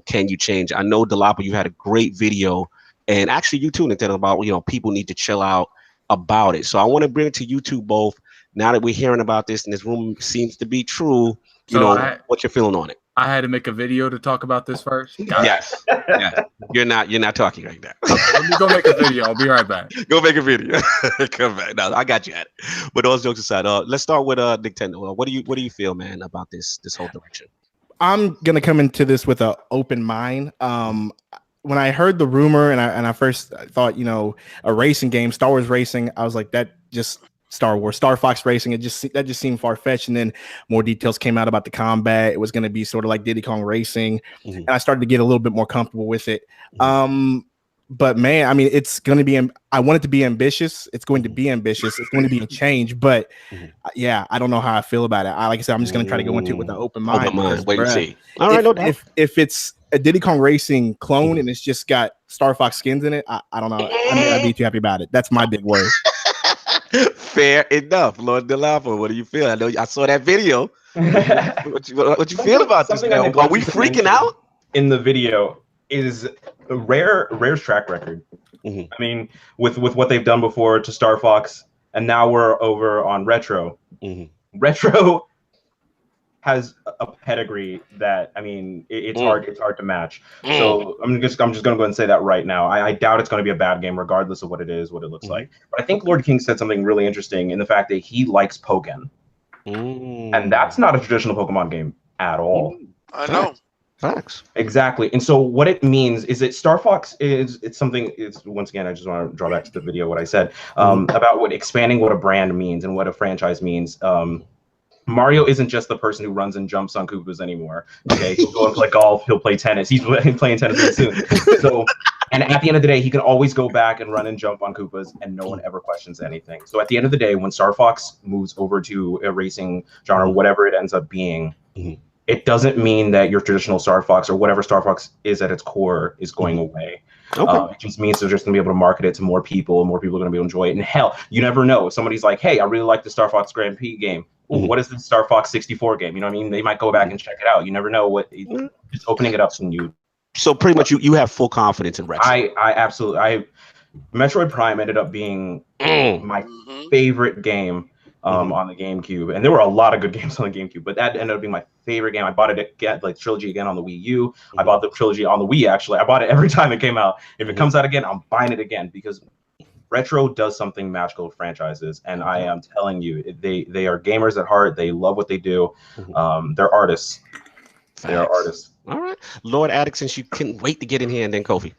Speaker 1: Can you change? I know, Dolapo, you had a great video, and actually you too, Nicktendo, about, people need to chill out about it. So I want to bring it to you two both. Now that we're hearing about this and this rumor seems to be true, what you're feeling on it.
Speaker 5: I had to make a video to talk about this first.
Speaker 1: Yes. Yeah. You're not talking like that.
Speaker 5: Okay, let me go make a video. I'll be right back.
Speaker 1: Go make a video. Come back. No, I got you at it. But those jokes aside, let's start with Nicktendo. What do you feel, man, about this whole direction?
Speaker 9: I'm gonna come into this with an open mind. When I heard the rumor and I first thought, a racing game, Star Wars racing, I was like, that just Star Wars, Star Fox Racing. That just seemed far fetched. And then more details came out about the combat. It was going to be sort of like Diddy Kong Racing, and I started to get a little bit more comfortable with it. But man, I mean, it's going to be. I want it to be ambitious. It's going to be ambitious. It's going to be a change. But yeah, I don't know how I feel about it. Like I said, I'm just going to try to go into it with an open mind.
Speaker 1: Open mind. Wait and see. All right.
Speaker 9: If it's a Diddy Kong Racing clone and it's just got Star Fox skins in it, I don't know. I'd be too happy about it. That's my big word.
Speaker 1: Fair enough, Lord Dolapo. What do you feel? I know I saw that video. What you feel about this? Man? Are we freaking out?
Speaker 4: In the video is a Rare's track record. I mean, with what they've done before to Star Fox, and now we're over on Retro. Retro has a pedigree that, I mean, it's hard to match. So I'm just gonna go ahead and say that right now. I doubt it's gonna be a bad game, regardless of what it is, what it looks like. But I think Lord King said something really interesting in the fact that he likes Pokken, and that's not a traditional Pokemon game at all.
Speaker 7: I know.
Speaker 1: Facts.
Speaker 4: Exactly. And so what it means is that Star Fox it's something, it's once again, I just want to draw back to the video, what I said about what expanding what a brand means and what a franchise means. Mario isn't just the person who runs and jumps on Koopas anymore. Okay, he'll go and play golf, he'll play tennis. He's playing tennis very soon. So, and at the end of the day, he can always go back and run and jump on Koopas, and no one ever questions anything. So at the end of the day, when Star Fox moves over to a racing genre, whatever it ends up being, it doesn't mean that your traditional Star Fox or whatever Star Fox is at its core is going away. It just means they're just going to be able to market it to more people, and more people are going to be able to enjoy it. And hell, you never know. If somebody's like, hey, I really like the Star Fox Grand Prix game. Ooh, what is the Star Fox 64 game? You know what I mean? They might go back and check it out. You never know what. Just opening it up to new.
Speaker 1: So pretty much you have full confidence in Retro.
Speaker 4: I absolutely. Metroid Prime ended up being my favorite game on the GameCube, and there were a lot of good games on the GameCube, but that ended up being my favorite game. I bought it again, like trilogy again on the Wii U. I bought the trilogy on the Wii. Actually, I bought it every time it came out. If it comes out again, I'm buying it again because Retro does something magical with franchises, and I am telling you, they are gamers at heart. They love what they do. They're artists. Facts. They are artists.
Speaker 1: All right, Lord Addict, since you couldn't wait to get in here, and then Kofi.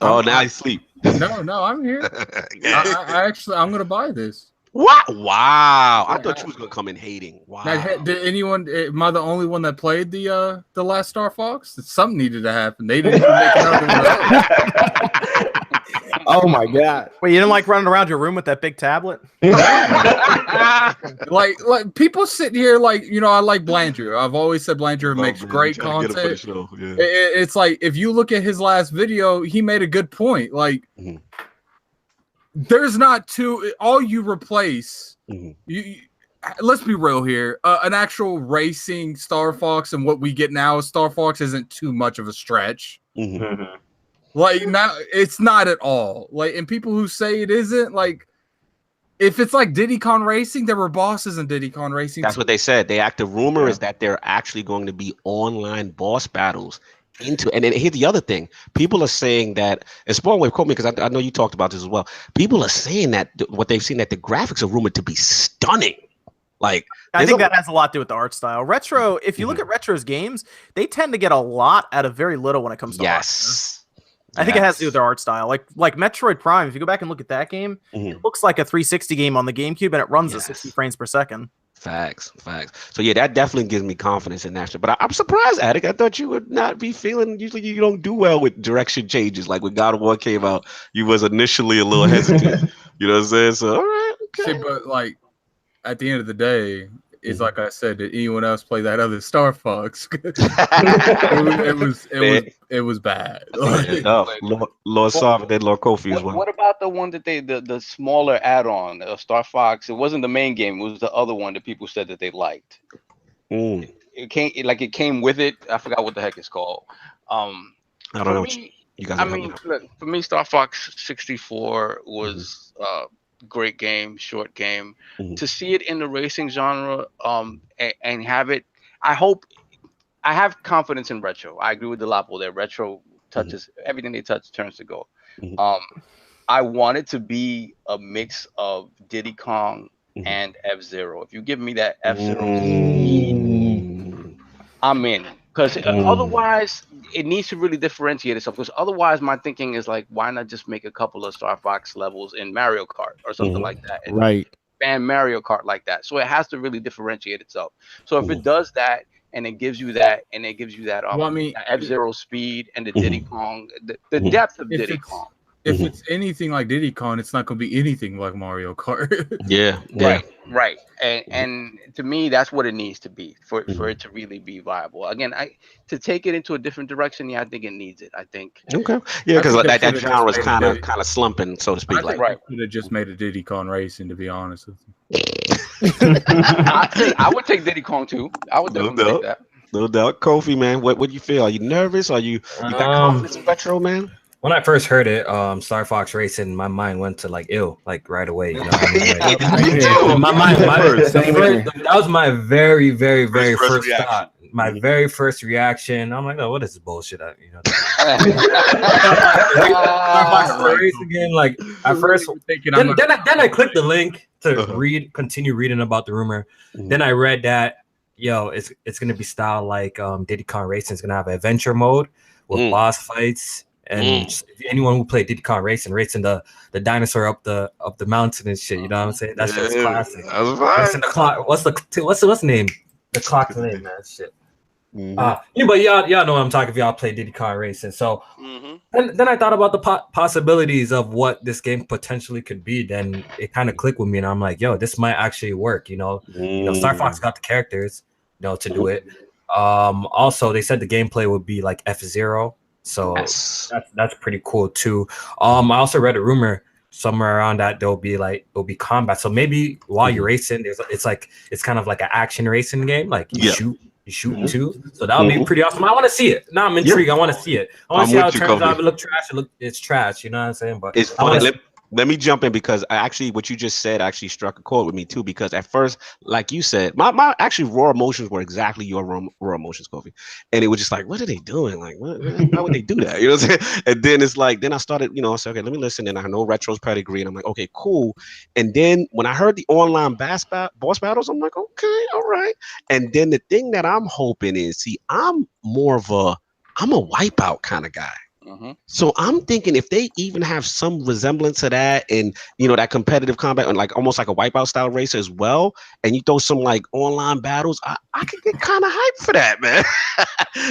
Speaker 1: Oh, now he's asleep.
Speaker 5: No, I'm here. I'm gonna buy this.
Speaker 1: What? Wow! I thought you was gonna come in hating. Wow.
Speaker 5: Now, did anyone? Am I the only one that played the last Star Fox? Something needed to happen. They didn't even make another one.
Speaker 9: Oh my god!
Speaker 2: Wait, you didn't like running around your room with that big tablet?
Speaker 5: like people sitting here, like, you know, I like Blandrew. I've always said Blandrew makes great content. It's like, if you look at his last video, he made a good point. Like, there's not all you replace. You let's be real here. An actual racing Star Fox and what we get now as Star Fox isn't too much of a stretch. Like, now it's not at all. Like, and people who say it isn't, like, if it's like Diddy Kong Racing, there were bosses in Diddy Kong Racing.
Speaker 1: That's what they said. The rumor is that they're actually going to be online boss battles. And then here's the other thing. People are saying that, and SpawnWave, quote me, because I know you talked about this as well. People are saying that what they've seen, that the graphics are rumored to be stunning. Like,
Speaker 2: I think that has a lot to do with the art style. Retro, if you look at Retro's games, they tend to get a lot out of very little when it comes to art. I think it has to do with their art style. Like Metroid Prime, if you go back and look at that game, it looks like a 360 game on the GameCube, and it runs at 60 frames per second.
Speaker 1: Facts. So yeah, that definitely gives me confidence in that. But I'm surprised, Addict. I thought you would not be feeling. Usually, you don't do well with direction changes. Like when God of War came out, you was initially a little hesitant. You know what I'm saying? So all right, okay.
Speaker 5: See, but like at the end of the day, it's like I said, did anyone else play that other Star Fox? it was bad.
Speaker 1: Lord Sov and then Lord Kofi as well.
Speaker 6: What about the one that the smaller add-on, Star Fox? It wasn't the main game. It was the other one that people said that they liked. It came with it. I forgot what the heck it's called.
Speaker 1: I don't know. You guys.
Speaker 6: Look, for me, Star Fox 64 was great game, short game. To see it in the racing genre, and have it, I have confidence in Retro. I agree with Dolapo that Retro touches everything they touch turns to gold. I want it to be a mix of Diddy Kong and F-Zero. If you give me that F-Zero, I'm in. Because otherwise, it needs to really differentiate itself. Because otherwise, my thinking is like, why not just make a couple of Star Fox levels in Mario Kart or something like that? And expand Mario Kart like that. So it has to really differentiate itself. So if it does that, and it gives you that, F-Zero speed and the Diddy Kong, the depth of Diddy Kong.
Speaker 5: If it's anything like Diddy Kong, it's not going to be anything like Mario Kart.
Speaker 6: Right. And to me, that's what it needs to be for it to really be viable. Again, to take it into a different direction, I think it needs it. I think.
Speaker 1: Okay. Yeah, because that genre is kind of slumping, so to speak.
Speaker 5: I could have just made a Diddy Kong Racing, to be honest with you.
Speaker 6: I would take Diddy Kong too. I would definitely take that.
Speaker 1: No doubt. Kofi, man, what do you feel? Are you nervous? You got confidence in Retro, man?
Speaker 8: when I first heard it, Star Fox Racing, my mind went to like ill, like right away. You know what I mean? Like, that was my very, very, very first thought. My very first reaction. I'm like, oh, what is this bullshit? You know, Star Fox Racing again. Like at first, then I clicked the link to continue reading about the rumor. Then I read that it's gonna be style like Diddy Kong Racing is gonna have an adventure mode with boss fights. And anyone who played Diddy Kong Racing the dinosaur up the mountain and shit, you know what I'm saying? That's just classic. That's right. Racing the clock. What's the name? The clock's name, man. Shit. But y'all know what I'm talking. If y'all play Diddy Kong Racing, so and then I thought about the possibilities of what this game potentially could be. Then it kind of clicked with me, and I'm like, yo, this might actually work. You know, Star Fox got the characters, to do it. Also, they said the gameplay would be like F-Zero. So that's pretty cool too. I also read a rumor somewhere around that there'll be combat. So maybe while you're racing, it's kind of like an action racing game. Like you shoot too. So that would be pretty awesome. I want to see it. Now I'm intrigued. I want to see it. I want to see how it turns out. If it look trash, it's trash. You know what I'm saying? But
Speaker 1: it's funny. Let me jump in because what you just said actually struck a chord with me too. Because at first, like you said, my actually raw emotions were exactly your raw emotions, Kofi. And it was just like, what are they doing? Like, why would they do that? You know what I'm saying? And then it's like, then I started, I said, okay, let me listen. And I know Retro's pedigree. And I'm like, okay, cool. And then when I heard the online boss battles, I'm like, okay, all right. And then the thing that I'm hoping is, I'm a wipeout kind of guy. So I'm thinking if they even have some resemblance to that and that competitive combat and like almost like a wipeout style race as well, and you throw some like online battles, I could get kind of hyped for that, man.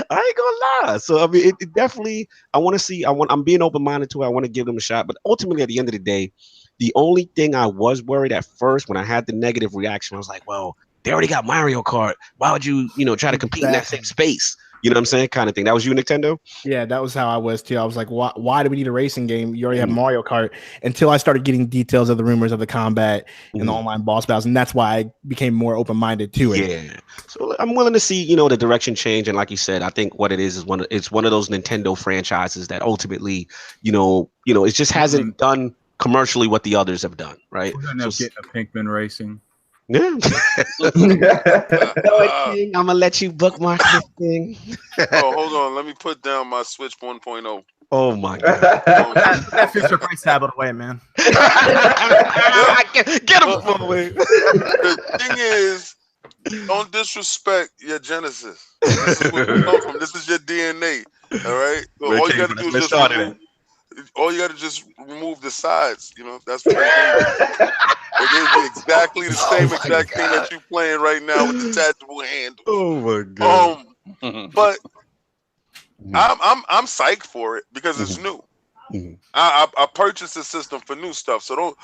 Speaker 1: I ain't gonna lie. So I mean, it definitely. I want to see. I'm being open minded to it. I want to give them a shot, but ultimately at the end of the day, the only thing I was worried at first when I had the negative reaction, I was like, well, they already got Mario Kart. Why would you try to compete in that same space? You know what I'm saying? Kind of thing. That was you, Nicktendo?
Speaker 9: Yeah, that was how I was too. I was like, why do we need a racing game? You already have Mario Kart. Until I started getting details of the rumors of the combat and the online boss battles. And that's why I became more open-minded to it.
Speaker 1: Yeah. So I'm willing to see, the direction change. And like you said, I think what it is it's one of those Nintendo franchises that ultimately, it just hasn't done commercially what the others have done, right?
Speaker 5: We're going to get a Pinkman Racing.
Speaker 1: Yeah. I'm gonna let you bookmark this thing.
Speaker 7: Hold on. Let me put down my Switch 1.0.
Speaker 1: Oh my god.
Speaker 2: that future price tablet away, man.
Speaker 1: Get him away.
Speaker 7: The thing is, don't disrespect your Genesis. This is where you come from. This is your DNA. All right. So all you gotta do is just remove the sides. That's what they gave you. They gave you exactly the same exact thing that you're playing right now with detachable handles.
Speaker 1: Oh my god.
Speaker 7: But I'm psyched for it because it's new. I purchased the system for new stuff, so don't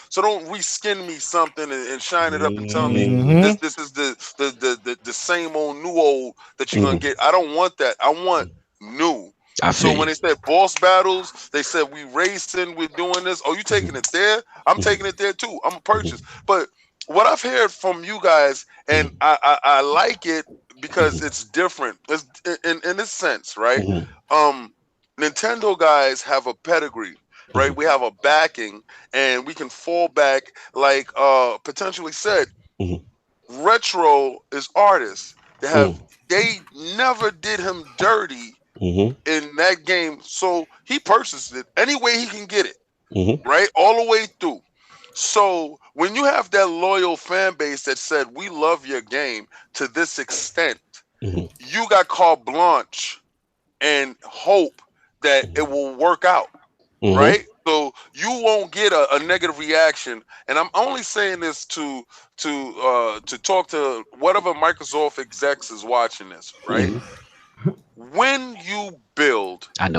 Speaker 7: reskin me something and shine it up and tell me this is the same old new old that you're gonna get. I don't want that. I want new. So when they said boss battles, they said we racing, we're doing this. Oh, you taking it there? I'm taking it there too. I'm a purchase. But what I've heard from you guys, and I like it because it's different. It's in this sense, right? Nintendo guys have a pedigree, right? We have a backing, and we can fall back, like potentially said. Retro is artists. They never did him dirty. In that game, so he purchased it any way he can get it, right, all the way through. So when you have that loyal fan base that said we love your game to this extent, you got carte blanche and hope that it will work out, right? So you won't get a negative reaction. And I'm only saying this to talk to whatever Microsoft execs is watching this, right? When you build a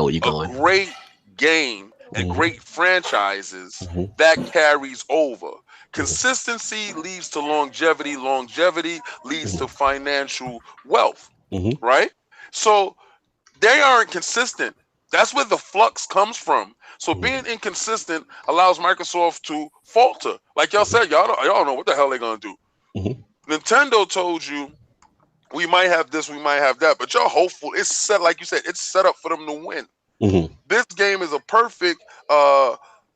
Speaker 7: great game and great franchises, that carries over. Consistency leads to longevity. Longevity leads to financial wealth, right? So they aren't consistent. That's where the flux comes from. So being inconsistent allows Microsoft to falter. Like y'all said, y'all don't know what the hell they're going to do. Nintendo told you, we might have this, we might have that, but y'all hopeful. It's set, like you said, it's set up for them to win. This game is a perfect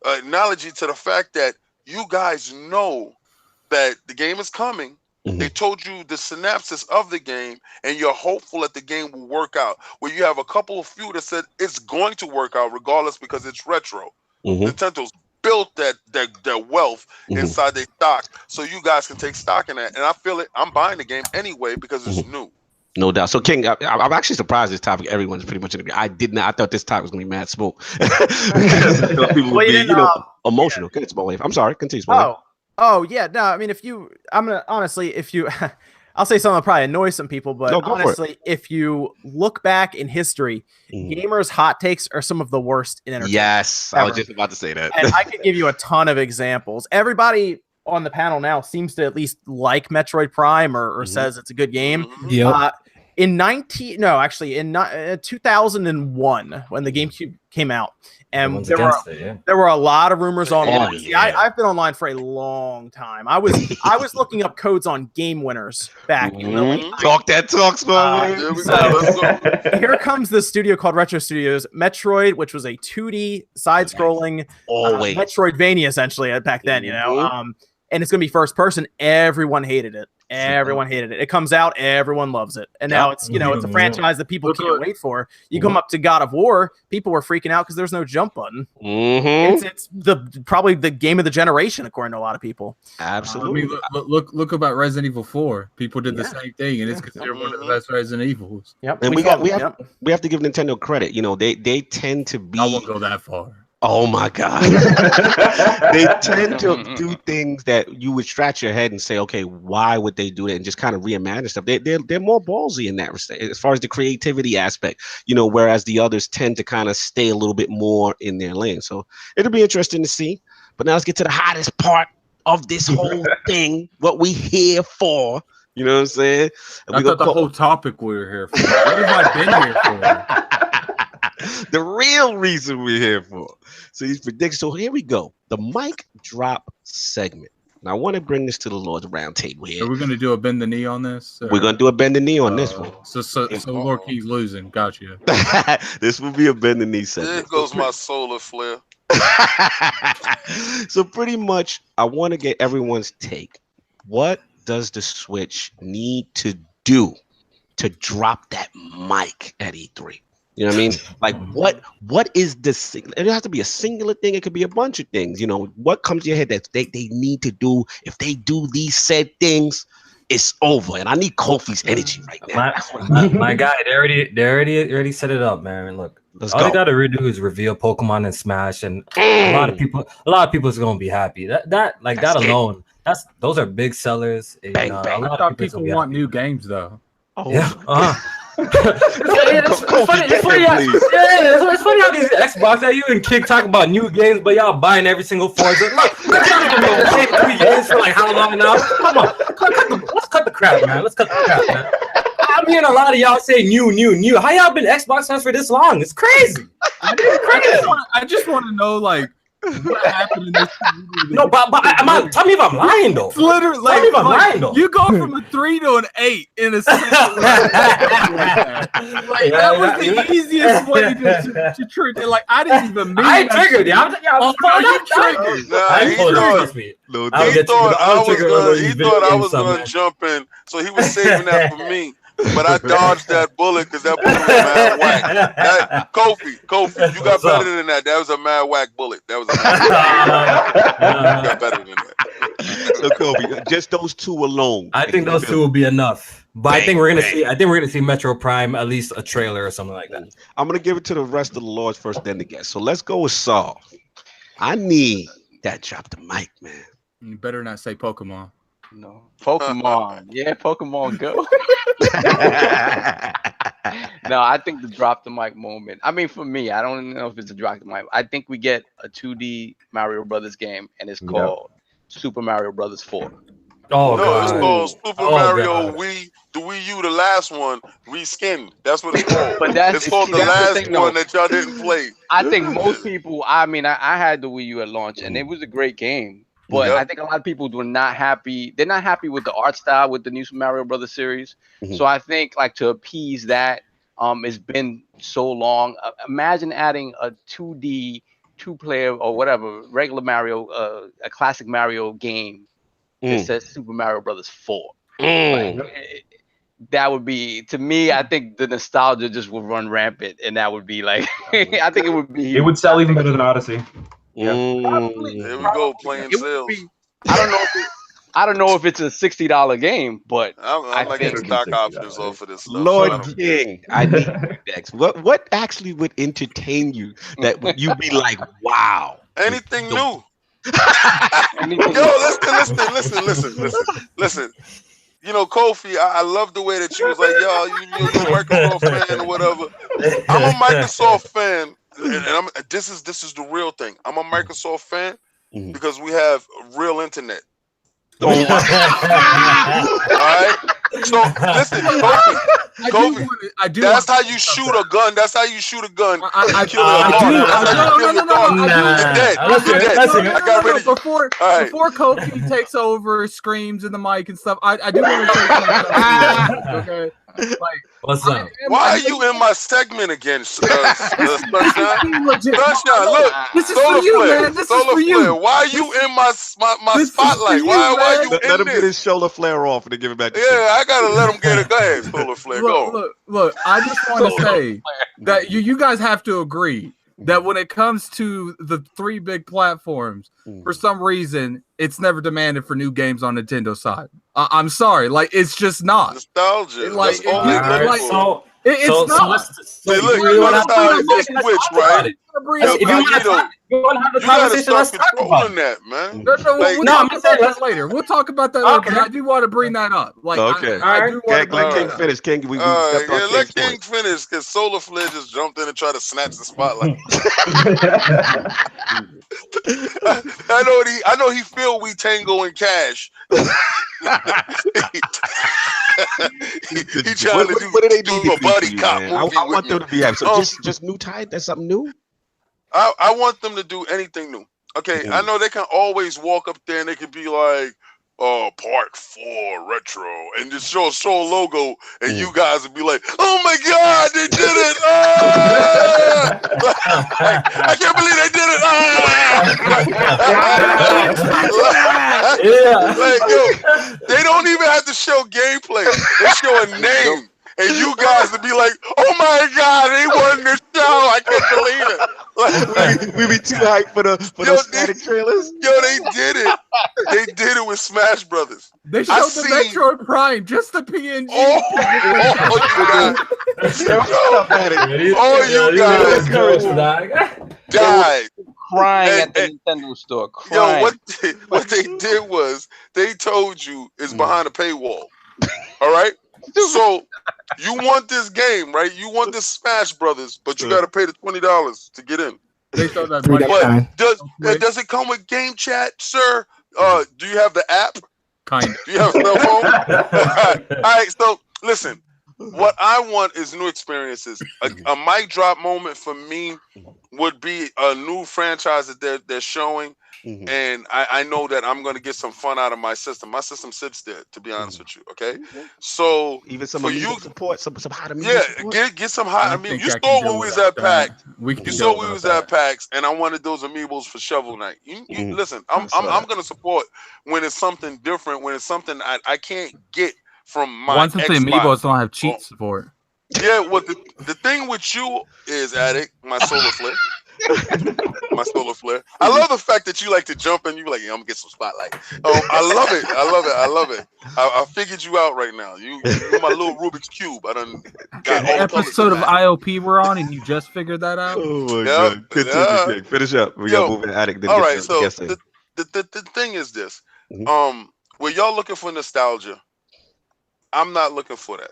Speaker 7: analogy to the fact that you guys know that the game is coming. They told you the synopsis of the game, and you're hopeful that the game will work out. Where you have a couple of few that said it's going to work out regardless because it's retro. Nintendo's built that wealth inside their stock, so you guys can take stock in that. And I feel it. I'm buying the game anyway because it's new.
Speaker 1: No doubt. So, King, I'm actually surprised this topic. Everyone's pretty much in agreement. I did not. I thought this topic was going to be mad smoke because I thought people would be, emotional. Good, SpawnWave. I'm sorry. Continue, SpawnWave.
Speaker 2: Oh yeah. No, I mean, I'll say something that probably annoy some people, but honestly, if you look back in history, gamers' hot takes are some of the worst in entertainment.
Speaker 1: Yes,
Speaker 2: ever.
Speaker 1: I was just about to say that.
Speaker 2: And I could give you a ton of examples. Everybody on the panel now seems to at least like Metroid Prime or says it's a good game. In 2001, when the GameCube came out, and there were a lot of rumors online. I've been online for a long time. I was looking up codes on game winners back in the late 90s.
Speaker 1: Talk that talk,
Speaker 2: so here comes the studio called Retro Studios. Metroid, which was a 2D side-scrolling Metroidvania essentially back then, and it's going to be first person. Everyone hated it. It comes out, everyone loves it, and now it's it's a franchise that people can't wait for. You come up to God of War, people were freaking out because there's no jump button. It's probably the game of the generation according to a lot of people.
Speaker 1: Absolutely.
Speaker 5: Look about Resident Evil 4. People did the same thing, and it's considered one of the best Resident Evils.
Speaker 1: Yep. And we have to give Nintendo credit. They tend to be.
Speaker 5: I won't go that far.
Speaker 1: Oh my God. They tend to do things that you would scratch your head and say, okay, why would they do that? And just kind of reimagine stuff. They're more ballsy in that respect, as far as the creativity aspect, whereas the others tend to kind of stay a little bit more in their lane. So it'll be interesting to see. But now let's get to the hottest part of this whole thing, what we here for. You know what I'm saying?
Speaker 5: I thought the whole topic we were here for. What have I been here for?
Speaker 1: The real reason we're here for. So these predictions. So here we go. The mic drop segment. Now I want to bring this to the Lord's round table here.
Speaker 5: Are we going to do a bend the knee on this? Or?
Speaker 1: We're going to do a bend the knee on this one.
Speaker 5: So Lord Key's losing. Gotcha.
Speaker 1: This will be a bend the knee segment.
Speaker 7: There goes my solar flare.
Speaker 1: So pretty much, I want to get everyone's take. What does the Switch need to do to drop that mic at E3? You know what I mean? Like, what is this? It doesn't have to be a singular thing. It could be a bunch of things. What comes to your head that they need to do? If they do these said things, it's over. And I need Kofi's energy right now.
Speaker 8: My guy, they already set it up, man. Look, all they gotta redo is reveal Pokemon and Smash, and a lot of people is gonna be happy. That alone, those are big sellers.
Speaker 5: Bang, bang. I thought people want new games though.
Speaker 8: Oh yeah. It's funny how these Xbox that you and Kick talk about new games, but y'all buying every single Forza. Look, y'all been playing 3 games for like how long now? Come on, let's cut the crap, man. Man. I'm hearing a lot of y'all say new. How y'all been Xbox fans for this long? It's crazy.
Speaker 5: I just want to know, like, what happened in this community?
Speaker 8: No, but tell me if I'm lying though.
Speaker 5: It's literally
Speaker 8: tell me if I'm lying though.
Speaker 5: You go from a 3 to an 8 in a second. That was the easiest way to trigger it. Like, I didn't even mean.
Speaker 8: I ain't triggered. I
Speaker 7: was gonna jump in, so he was saving that for me. But I dodged that bullet because that bullet was mad whack. Kofi, you got better than that. That was a mad whack bullet. That was a you got better than that.
Speaker 1: So Kofi, just those two alone.
Speaker 8: I think those two will be enough. But I think we're gonna see Metro Prime, at least a trailer or something like that.
Speaker 1: I'm gonna give it to the rest of the Lords first, then the guests. So let's go with Saul. I need that drop the mic, man.
Speaker 5: You better not say Pokemon.
Speaker 6: No, Pokemon. Yeah, Pokemon Go. No, I think the drop the mic moment. I mean, for me, I don't know if it's a drop the mic. I think we get a 2D Mario Brothers game, and it's called Super Mario Brothers 4.
Speaker 7: Oh, no, it's called Super Mario Wii. The Wii U, the last one, reskinned. That's what it's called. But it's called the last one that y'all didn't play.
Speaker 6: I think most people. I mean, I had the Wii U at launch, and it was a great game. But I think a lot of people were not happy. They're not happy with the art style with the new Super Mario Brothers series. So I think, like, to appease that, It's been so long. Imagine adding a 2D, 2-player or whatever regular Mario, a classic Mario game that says Super Mario Brothers 4. Like, that would be, to me, I think the nostalgia just would run rampant, and that would be like, I think it would be huge.
Speaker 4: It would sell even better than Odyssey.
Speaker 6: Yeah.
Speaker 7: Probably, there we go, playing sales.
Speaker 6: I don't know if it's a $60 game, but
Speaker 7: I'm not getting stock options off of this stuff.
Speaker 1: Lord King, I need next. What actually would entertain you that would you be like, wow?
Speaker 7: Anything new. Yo, listen. You know, Kofi, I love the way that you was like, yo, you're a Microsoft fan or whatever. I'm a Microsoft fan, and this is the real thing. I'm a Microsoft fan because we have real internet. All right. So listen, Kofi,
Speaker 5: I do.
Speaker 7: That's how you shoot a gun. That's how you shoot a gun.
Speaker 5: I
Speaker 7: kill a dog. I got rid of you.
Speaker 5: Before Kofi takes over, screams in the mic and stuff, I do want to say something. Okay. Like,
Speaker 8: what's up?
Speaker 7: Why are you in my segment again, Sunshine? Look,
Speaker 5: this is for you, man. This is for you.
Speaker 7: Why are you in my spotlight? Why are you
Speaker 1: let him get his shoulder flare off and then give it back to
Speaker 7: you? I gotta let him get it. Go ahead, solar flare.
Speaker 5: Look. I just want to say that you guys have to agree that when it comes to the 3 big platforms, for some reason, it's never demanded for new games on Nintendo side. I'm sorry, like it's just not
Speaker 7: nostalgia.
Speaker 5: Like,
Speaker 7: it's not.
Speaker 5: So
Speaker 7: look, you notice how it Switch, right?
Speaker 8: If you want to have the conversation, let's talk about
Speaker 7: that, man.
Speaker 5: We'll talk about that later. We'll talk about that later. But I do want to bring that up. Like,
Speaker 1: okay, let King finish. King,
Speaker 7: let King finish because Solar Flare just jumped in and tried to snatch the spotlight. I know he feel we tango in cash. He trying to do,
Speaker 1: what do they do
Speaker 7: a buddy cop movie.
Speaker 1: I want them to be happy. So just new title. That's something new.
Speaker 7: I want them to do anything new. Okay, I know they can always walk up there and they can be like, part 4 retro, and just show a logo, and you guys would be like, oh my god, they did it! I can't believe they did it! Like, yo, they don't even have to show gameplay. They show a name. And you guys would be like, oh my god, they won this show. I can't believe it. Like,
Speaker 1: we be too hyped for the static trailers.
Speaker 7: Yo, they did it. They did it with Smash Brothers.
Speaker 5: They showed the Metroid Prime, just the PNG.
Speaker 7: You guys died.
Speaker 6: Crying at the Nintendo store. Crying.
Speaker 7: Yo, what they did was they told you it's behind a paywall. All right? So you want this game, right? You want this Smash Brothers, but you got to pay the $20 to get in.
Speaker 5: They thought that.
Speaker 7: But does it come with game chat, sir? Do you have the app?
Speaker 5: Kind of.
Speaker 7: Do you have a cell phone? All right. So listen, what I want is new experiences. A mic drop moment for me would be a new franchise that they're showing. And I know that I'm going to get some fun out of my system. My system sits there, to be honest with you. Okay, so
Speaker 1: even some support, some hot
Speaker 7: support. Get some hot amiibo. You saw when we was at PAX. You saw we was at PAX, and I wanted those amiibos for Shovel Knight. You listen, I'm going to support when it's something different. When it's something I can't get from my
Speaker 5: once the amiibos don't have cheat support.
Speaker 7: Yeah, well, the thing with you is, Addict, my solar flare. My solar flare. I love the fact that you like to jump and you like, yeah, I'm gonna get some spotlight. I love it. I figured you out right now. You're my little Rubik's Cube. I done got all
Speaker 2: episode of ILP we're on, and you just figured that out.
Speaker 1: Oh my god! Continue, Finish up. We got moving Addict.
Speaker 7: All right. So the thing is this. Where y'all looking for nostalgia, I'm not looking for that.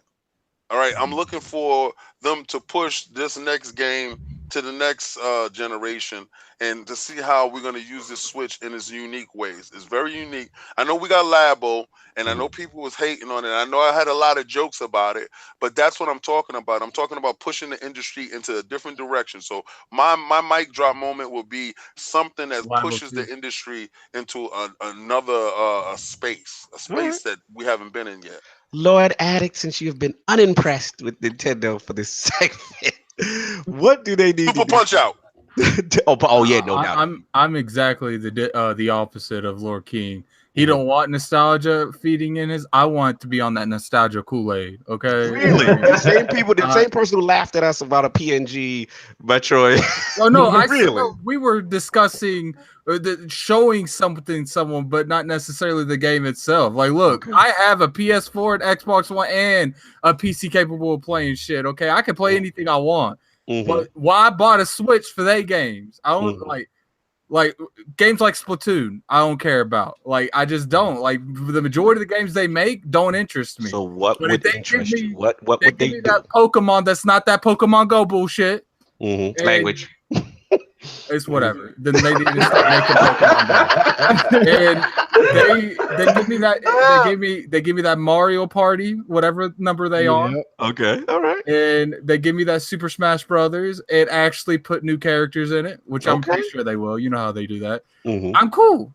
Speaker 7: All right. I'm looking for them to push this next game to the next generation and to see how we're going to use this Switch in its unique ways. It's very unique. I know we got Labo, and I know people was hating on it. I know I had a lot of jokes about it, but that's what I'm talking about. I'm talking about pushing the industry into a different direction. So my mic drop moment will be something that pushes the industry into another space that we haven't been in yet.
Speaker 1: Lord Addict, since you have been unimpressed with Nintendo for this segment, what do they need
Speaker 7: Super Punch Out.
Speaker 1: oh yeah, no doubt.
Speaker 5: I'm exactly the opposite of Lord King. He don't want nostalgia feeding in his. I want to be on that nostalgia Kool-Aid. Okay.
Speaker 1: Really? The same people, the same person who laughed at us about a PNG Metroid.
Speaker 5: Oh no,
Speaker 1: Really?
Speaker 5: We were discussing showing someone, but not necessarily the game itself. Like, look, I have a PS4, an Xbox One, and a PC capable of playing shit. Okay, I can play anything I want. But why I bought a Switch for they games? I don't like games like Splatoon. I don't care about. Like, I just don't like the majority of the games they make don't interest me.
Speaker 1: So what would interest you? What would they do?
Speaker 5: That Pokemon that's not that Pokemon Go bullshit.
Speaker 1: Language.
Speaker 5: It's whatever. Then they need to start making Pokemon Go. And they give me that. They give me that Mario Party, whatever number they are.
Speaker 1: Okay, all right.
Speaker 5: And they give me that Super Smash Brothers and actually put new characters in it, which I'm pretty sure they will. You know how they do that. I'm cool.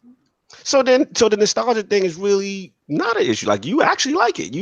Speaker 1: So the nostalgia thing is really not an issue. Like, you actually like it.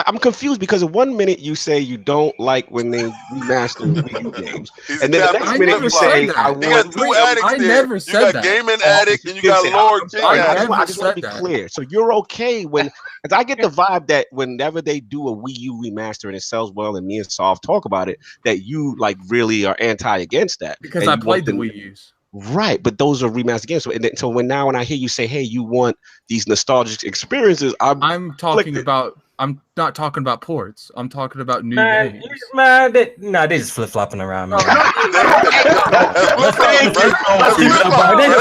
Speaker 1: I'm confused because in 1 minute you say you don't like when they remaster Wii U games, and then the next minute you say I want.
Speaker 7: I never said that. You got Gaming Addict and you got Lord King.
Speaker 1: I just want to be clear. So you're okay when, because I get the vibe that whenever they do a Wii U remaster and it sells well, and me and Solve talk about it, that you like really are anti against that
Speaker 5: because I played the Wii U's.
Speaker 1: Right, but those are remastered games. So when I hear you say, "Hey, you want these nostalgic experiences,"
Speaker 5: I'm talking about. I'm not talking about ports. I'm talking about new games.
Speaker 8: They just flip flopping around. Man.
Speaker 7: They just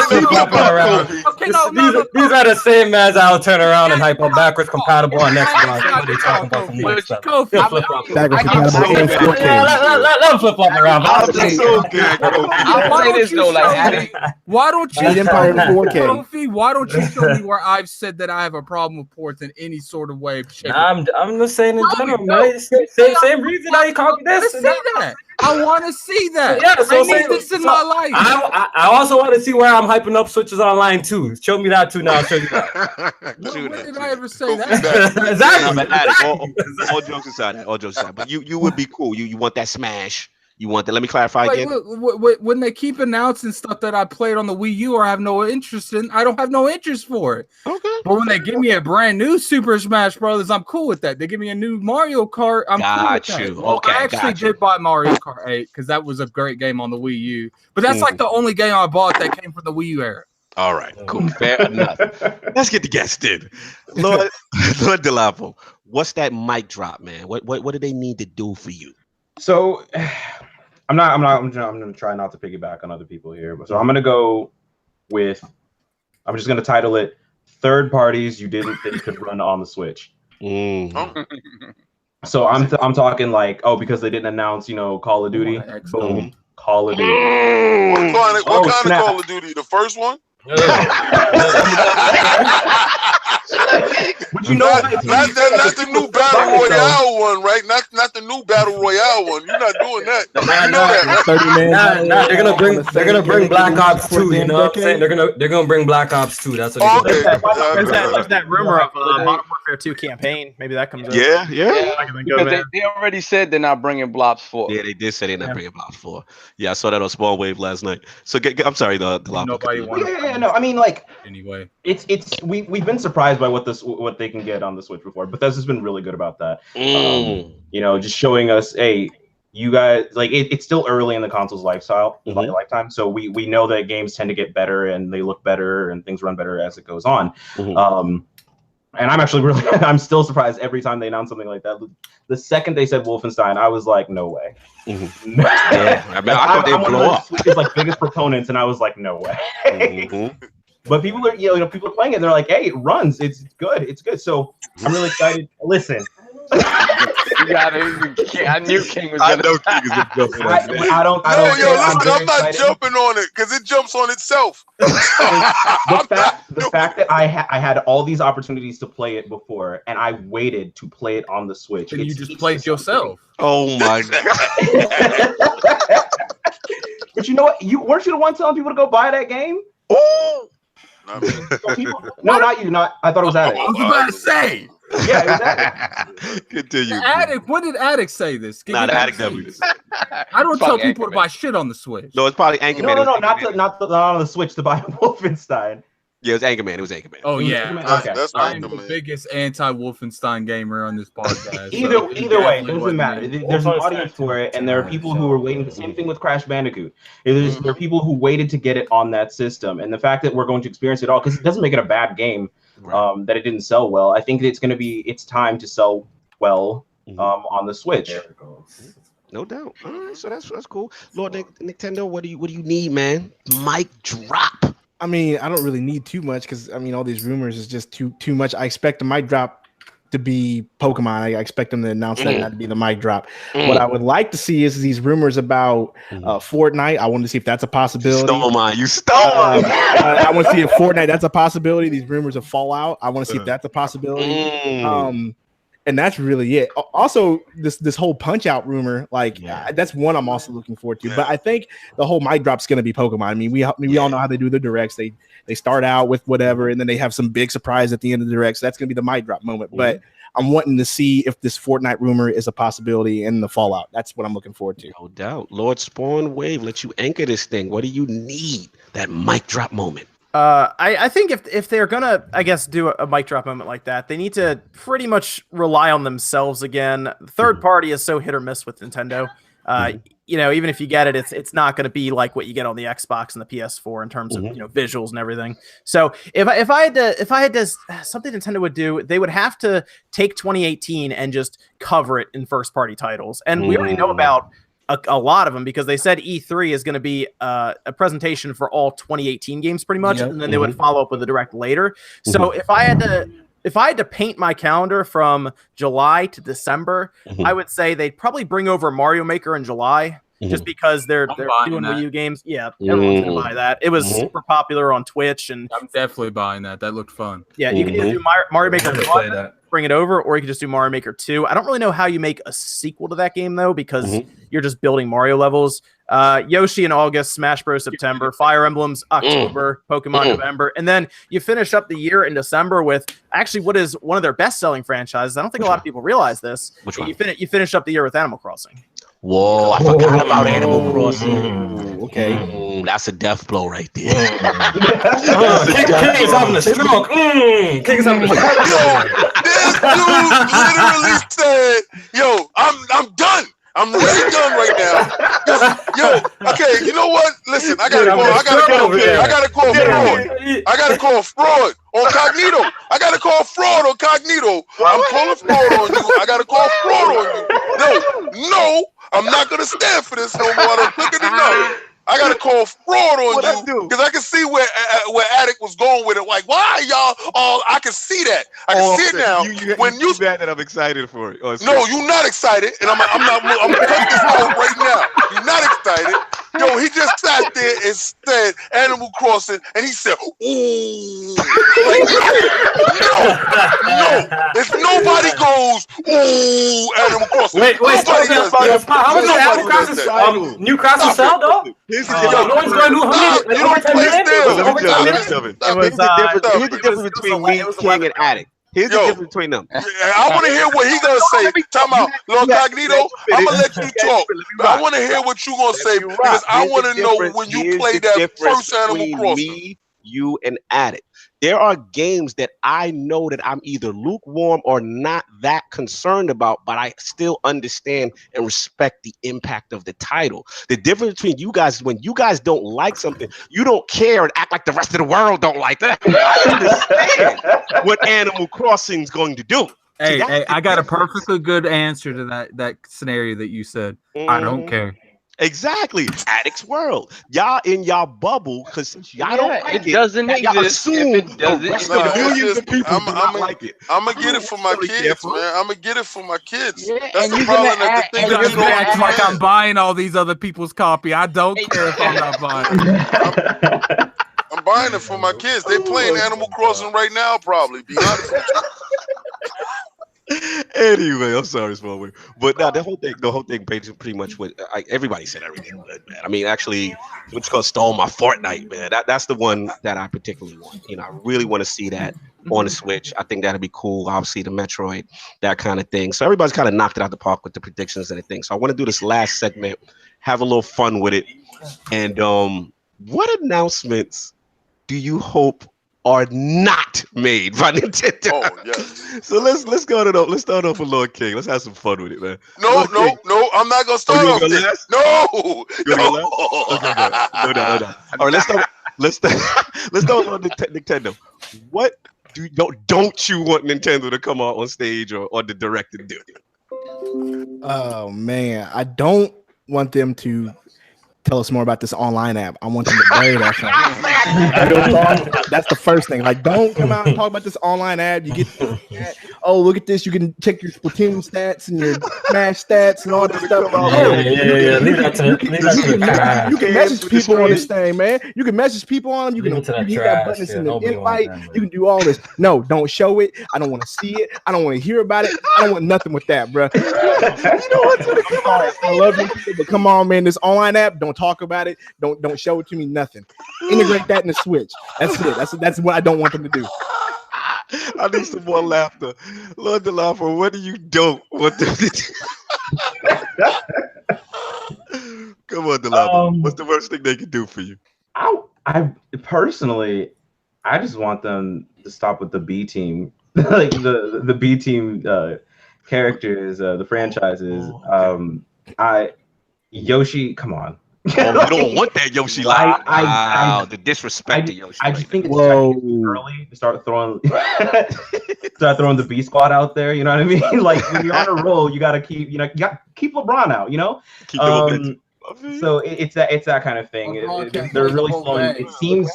Speaker 8: flip flopping around. These are the same as I'll turn around and hype up backwards compatible on Xbox. What are they talking about from Kofi?
Speaker 9: Backwards compatible.
Speaker 8: Let them flip flop around.
Speaker 6: I'll say this though, like,
Speaker 5: why don't you
Speaker 9: Empire 4K?
Speaker 5: Kofi, why don't you show me where I've said that I have a problem with ports in any sort of way?
Speaker 8: I'm just saying in general, man. Same reason how you call me this.
Speaker 5: I want to see that.
Speaker 8: Yeah, so
Speaker 5: I need this in my life.
Speaker 8: I also want to see where I'm hyping up Switches online too. Show me that too now. I'll show you that.
Speaker 5: When did I ever say that?
Speaker 1: Exactly. All jokes aside, but you would be cool. You want that Smash. You want that? Let me clarify again.
Speaker 5: Look, when they keep announcing stuff that I played on the Wii U or have no interest in, I don't have no interest for it.
Speaker 1: Okay.
Speaker 5: But when they give me a brand new Super Smash Brothers, I'm cool with that. They give me a new Mario Kart, I'm cool with that.
Speaker 1: Okay,
Speaker 5: I actually did buy Mario Kart 8 because that was a great game on the Wii U. But that's like the only game I bought that came from the Wii U era.
Speaker 1: All right, cool. Fair enough. Let's get the guest in. Lord Dolapo, what's that mic drop, man? What do they need to do for you?
Speaker 4: So I'm gonna try not to piggyback on other people here, but so I'm gonna go with, I'm just gonna title it "Third Parties You Didn't Think Could Run on the Switch." So I'm talking like, because they didn't announce, Call of Duty. Boom, Call of Duty.
Speaker 7: What kind of Call of Duty? The first one?
Speaker 4: But
Speaker 7: not the new Battle Royale one, right? Not the new Battle Royale one. You're not doing that. You know that, right?
Speaker 8: They're gonna bring Black Ops 2. You know what I'm saying? They're gonna bring Black Ops 2. That's what.
Speaker 2: There's that rumor of Modern Warfare 2 campaign. Maybe that comes.
Speaker 1: Yeah.
Speaker 6: Because they already said they're not bringing Blobs 4.
Speaker 1: Yeah, they did say they're not bringing Blobs 4. Yeah, I saw that on SpawnWave last night. So I'm sorry, the
Speaker 5: nobody wanted.
Speaker 4: No, I mean, like,
Speaker 5: anyway,
Speaker 4: we've been surprised by what they can get on the Switch before, but Bethesda's been really good about that. Just showing us, hey, you guys, like, it's still early in the console's lifetime, so we know that games tend to get better and they look better and things run better as it goes on. And I'm still surprised every time they announce something like that. The second they said Wolfenstein, I was like, no way.
Speaker 1: Yeah, I thought they'd blow up.
Speaker 4: Switch's like biggest proponents, and I was like, no way. But people are, people are playing it. And they're like, hey, it runs. It's good. So I'm really excited. Listen.
Speaker 6: You got it. I knew King was going to.
Speaker 7: I'm not jumping on it because it jumps on itself.
Speaker 4: The fact that I had all these opportunities to play it before, and I waited to play it on the Switch.
Speaker 5: And you just played yourself.
Speaker 1: Oh my god!
Speaker 4: But you know what? Weren't you the one telling people to go buy that game?
Speaker 1: Oh.
Speaker 7: Not me.
Speaker 4: No, not you. Not. I thought it was Addict.
Speaker 5: I was about to say.
Speaker 4: Yeah, it was Addict.
Speaker 1: Continue.
Speaker 5: Addict. When did Addict say this?
Speaker 1: Not Addict W.
Speaker 5: I don't tell people to buy shit on the Switch.
Speaker 1: No, it's probably Anchorman.
Speaker 4: No, not on the Switch to buy Wolfenstein.
Speaker 1: Yeah, it was Anchorman. It was Anchorman.
Speaker 5: Oh yeah,
Speaker 4: Okay.
Speaker 7: That's
Speaker 5: I'm
Speaker 7: not
Speaker 5: the
Speaker 7: the
Speaker 5: biggest anti-Wolfenstein gamer on this podcast.
Speaker 4: Either way,
Speaker 5: definitely
Speaker 4: it doesn't
Speaker 5: wasn't
Speaker 4: matter.
Speaker 5: me.
Speaker 4: There's an audience for it, and there are people who are waiting. The same thing with Crash Bandicoot. There are people who waited to get it on that system, and the fact that we're going to experience it all, because it doesn't make it a bad game, that it didn't sell well. I think it's time to sell well on the Switch.
Speaker 1: No doubt. All right, so that's cool. Lord Nicktendo, what do you need, man? Mic drop.
Speaker 9: I mean, I don't really need too much because I mean, all these rumors is just too much. I expect the mic drop to be Pokemon. I expect them to announce that not to be the mic drop. What I would like to see is these rumors about Fortnite. I want to see if that's a possibility.
Speaker 1: You stole mine.
Speaker 9: I want to see if Fortnite that's a possibility. These rumors of Fallout. I want to see if that's a possibility. And that's really it. Also, this whole Punch-Out rumor, that's one I'm also looking forward to. But I think the whole mic drop's gonna be Pokemon. I mean, we all know how they do the directs. They start out with whatever, and then they have some big surprise at the end of the direct. So that's gonna be the mic drop moment. But I'm wanting to see if this Fortnite rumor is a possibility in the Fallout. That's what I'm looking forward to.
Speaker 1: No doubt. Lord SpawnWave, let you anchor this thing. What do you need? That mic drop moment.
Speaker 2: I think if they're gonna, I guess, do a mic drop moment like that, they need to pretty much rely on themselves again. Third party is so hit or miss with Nintendo. Even if you get it, it's not going to be like what you get on the Xbox and the PS4 in terms of visuals and everything. So if I had to something Nintendo would do, they would have to take 2018 and just cover it in first party titles. And we already know about a lot of them because they said E3 is going to be a presentation for all 2018 games pretty much, and then they would follow up with a direct later. So if I had to paint my calendar from July to December, I would say they'd probably bring over Mario Maker in July. Just because they're doing Wii U games. Yeah, everyone's gonna buy that. It was super popular on Twitch, and
Speaker 5: I'm definitely buying that. That looked fun.
Speaker 2: Yeah, you can either do Mario Maker 1, bring it over, or you can just do Mario Maker 2. I don't really know how you make a sequel to that game though, because you're just building Mario levels. Yoshi in August, Smash Bros. September, Fire Emblems October, Pokemon November, and then you finish up the year in December with actually what is one of their best-selling franchises. I don't think a lot of people realize this.
Speaker 1: Which one?
Speaker 2: You finish up the year with Animal Crossing.
Speaker 1: Whoa, I forgot about Animal Crossing. Okay. That's a death blow right there.
Speaker 7: King is having a stroke. King is having a stroke. Yo, this dude literally said, yo, I'm done. I'm really done right now. Yo, okay, you know what? Listen, I gotta call fraud on Cognito. I gotta call fraud on Cognito. I'm calling fraud on you. I gotta call fraud on you. No, I'm not gonna stand for this no more. I don't think enough. I gotta call fraud on you because I can see where Addict was going with it. Like, why y'all all? I can see that. I can see it now. When you
Speaker 1: that I'm excited for it.
Speaker 7: No, you're not excited, and I'm gonna cut this off right now. You're not excited. Yo, he just sat there and said Animal Crossing, and he said, "Ooh." Like, no. If nobody goes, "Ooh," Animal Crossing.
Speaker 8: Wait. How much is Animal Crossing? New Crossing sell though?
Speaker 1: Here's the difference between me, King, and Addict. Here's the difference between them.
Speaker 7: I want to hear what he gonna say. Time out, Lord Cognito. I'm gonna let you talk. I want to hear what you gonna say because I want to know when you played that first Animal Crossing.
Speaker 1: Me, you, and Addict. There are games that I know that I'm either lukewarm or not that concerned about, but I still understand and respect the impact of the title. The difference between you guys is when you guys don't like something, you don't care and act like the rest of the world don't like that. I understand what Animal Crossing is going to do.
Speaker 5: Hey, I got a perfectly good answer to that scenario that you said. I don't care.
Speaker 1: Exactly. Addict's world. Y'all in y'all bubble because y'all don't like it.
Speaker 6: Doesn't
Speaker 1: y'all assume
Speaker 7: millions
Speaker 1: of people do not like it.
Speaker 7: I'm gonna get it for my kids, man. I'm gonna get it for my kids.
Speaker 6: Yeah,
Speaker 7: that's the problem. That's the thing.
Speaker 5: You guys act like I'm buying all these other people's copy. I don't care if I'm not buying it.
Speaker 7: I'm buying it for my kids. They playing Animal Crossing right now, probably. Be honest with you.
Speaker 1: Anyway, I'm sorry, SpawnWave. But now the whole thing pretty much what everybody said everything good, man. I mean, actually, what's called Stole My Fortnite, man. That's the one that I particularly want. You know, I really want to see that on the Switch. I think that'd be cool. Obviously, the Metroid, that kind of thing. So everybody's kind of knocked it out the park with the predictions and everything. So I want to do this last segment, have a little fun with it. And what announcements do you hope are not made by Nintendo?
Speaker 7: Oh, yes.
Speaker 1: So let's start off with Lord King. Let's have some fun with it, man.
Speaker 7: No, I'm not gonna start off this. No.
Speaker 1: No. All right, let's start on Nintendo. What don't you want Nintendo to come out on stage or on the direct and do?
Speaker 9: Oh man, I don't want them to tell us more about this online app. I want them to bury that thing. That's the first thing. Like, don't come out and talk about this online app. You get, oh, look at this. You can check your Splatoon stats and your Smash stats and all that stuff.
Speaker 8: Yeah. Leave that to
Speaker 9: you can message people on this thing, man. You can message people on them. You can hit that button in the invite. You can do all this. No, don't show it. I don't want to see it. I don't want to hear about it. I don't want nothing with that, bro. You know what's I love you, but come on, man. This online app, don't talk about it. Don't show it to me. Nothing. Integrate that in the Switch. That's it. That's what I don't want them to do.
Speaker 1: I need some more laughter. Lord Dolapo, what do you don't want them to do? Come on, Dolapo. What's the worst thing they can do for you?
Speaker 4: I personally, I just want them to stop with the B team, like the B team characters, the franchises. Yoshi, come on.
Speaker 1: You don't want that Yoshi line. The disrespect to Yoshi.
Speaker 4: I just think it's too early to start throwing the B squad out there. You know what I mean? Like, when you're on a roll, you gotta keep LeBron out. You know. So it's that kind of thing. They're really slowing. It seems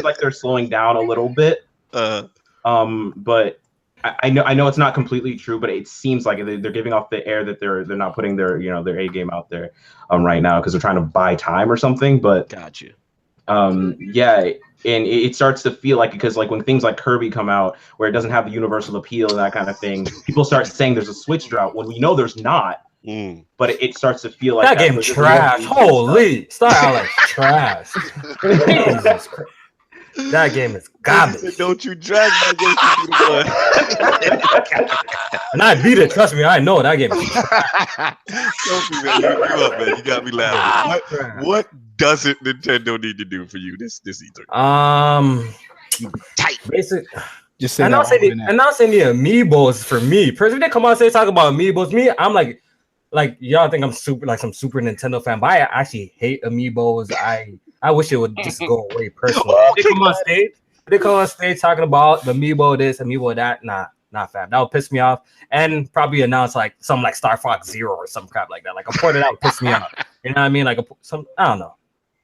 Speaker 4: like they're slowing down a little bit. But I know it's not completely true, but it seems like they're giving off the air that they're not putting their A game out there right now because they're trying to buy time or something. But
Speaker 1: gotcha.
Speaker 4: Yeah, and it starts to feel like, because like when things like Kirby come out where it doesn't have the universal appeal and that kind of thing, people start saying there's a Switch drought when we know there's not. But it starts to feel like
Speaker 8: that game trash. Holy, start out like trash. Jesus Christ. That game is garbage.
Speaker 1: Don't you drag my game to
Speaker 8: And I beat it. Trust me, I know that game.
Speaker 1: Kofi, man, you up, man. You got me laughing. What doesn't Nintendo need to do for you this E3?
Speaker 8: Tight. Basic.
Speaker 9: Just say
Speaker 8: I'm not saying the amiibos for me. Personally, they come out and say talk about amiibos. Me, I'm like y'all think I'm some super Nintendo fan, but I actually hate amiibos. I wish it would just go away personally. They come on stage talking about the amiibo this, amiibo that. Not fan. That would piss me off. And probably announce like something like Star Fox Zero or some crap like that. Like a port that would piss me off. You know what I mean? Like I don't know.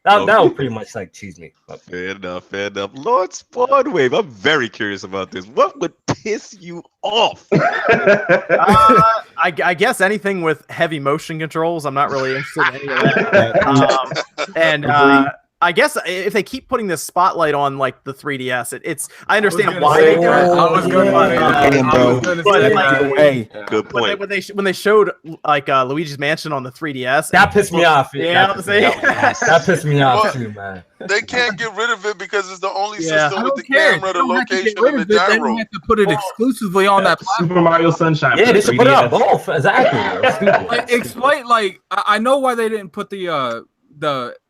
Speaker 8: That would pretty much like cheese me.
Speaker 1: Fair enough. Lord SpawnWave, I'm very curious about this. What would piss you off?
Speaker 2: I guess anything with heavy motion controls. I'm not really interested in any of that. I guess if they keep putting this spotlight on like the 3DS, I understand why they do it.
Speaker 5: I was going to
Speaker 1: good point.
Speaker 2: When they showed like Luigi's Mansion on the 3DS,
Speaker 8: that pissed me off.
Speaker 2: Yeah,
Speaker 8: that pissed me off too, man.
Speaker 7: They can't get rid of it because it's the only system with the camera, the location, and the gyro.
Speaker 5: They have to put it exclusively on that platform.
Speaker 4: Super Mario Sunshine.
Speaker 8: Yeah, they should put it on both. Exactly.
Speaker 5: Explain, like, I know why they didn't put the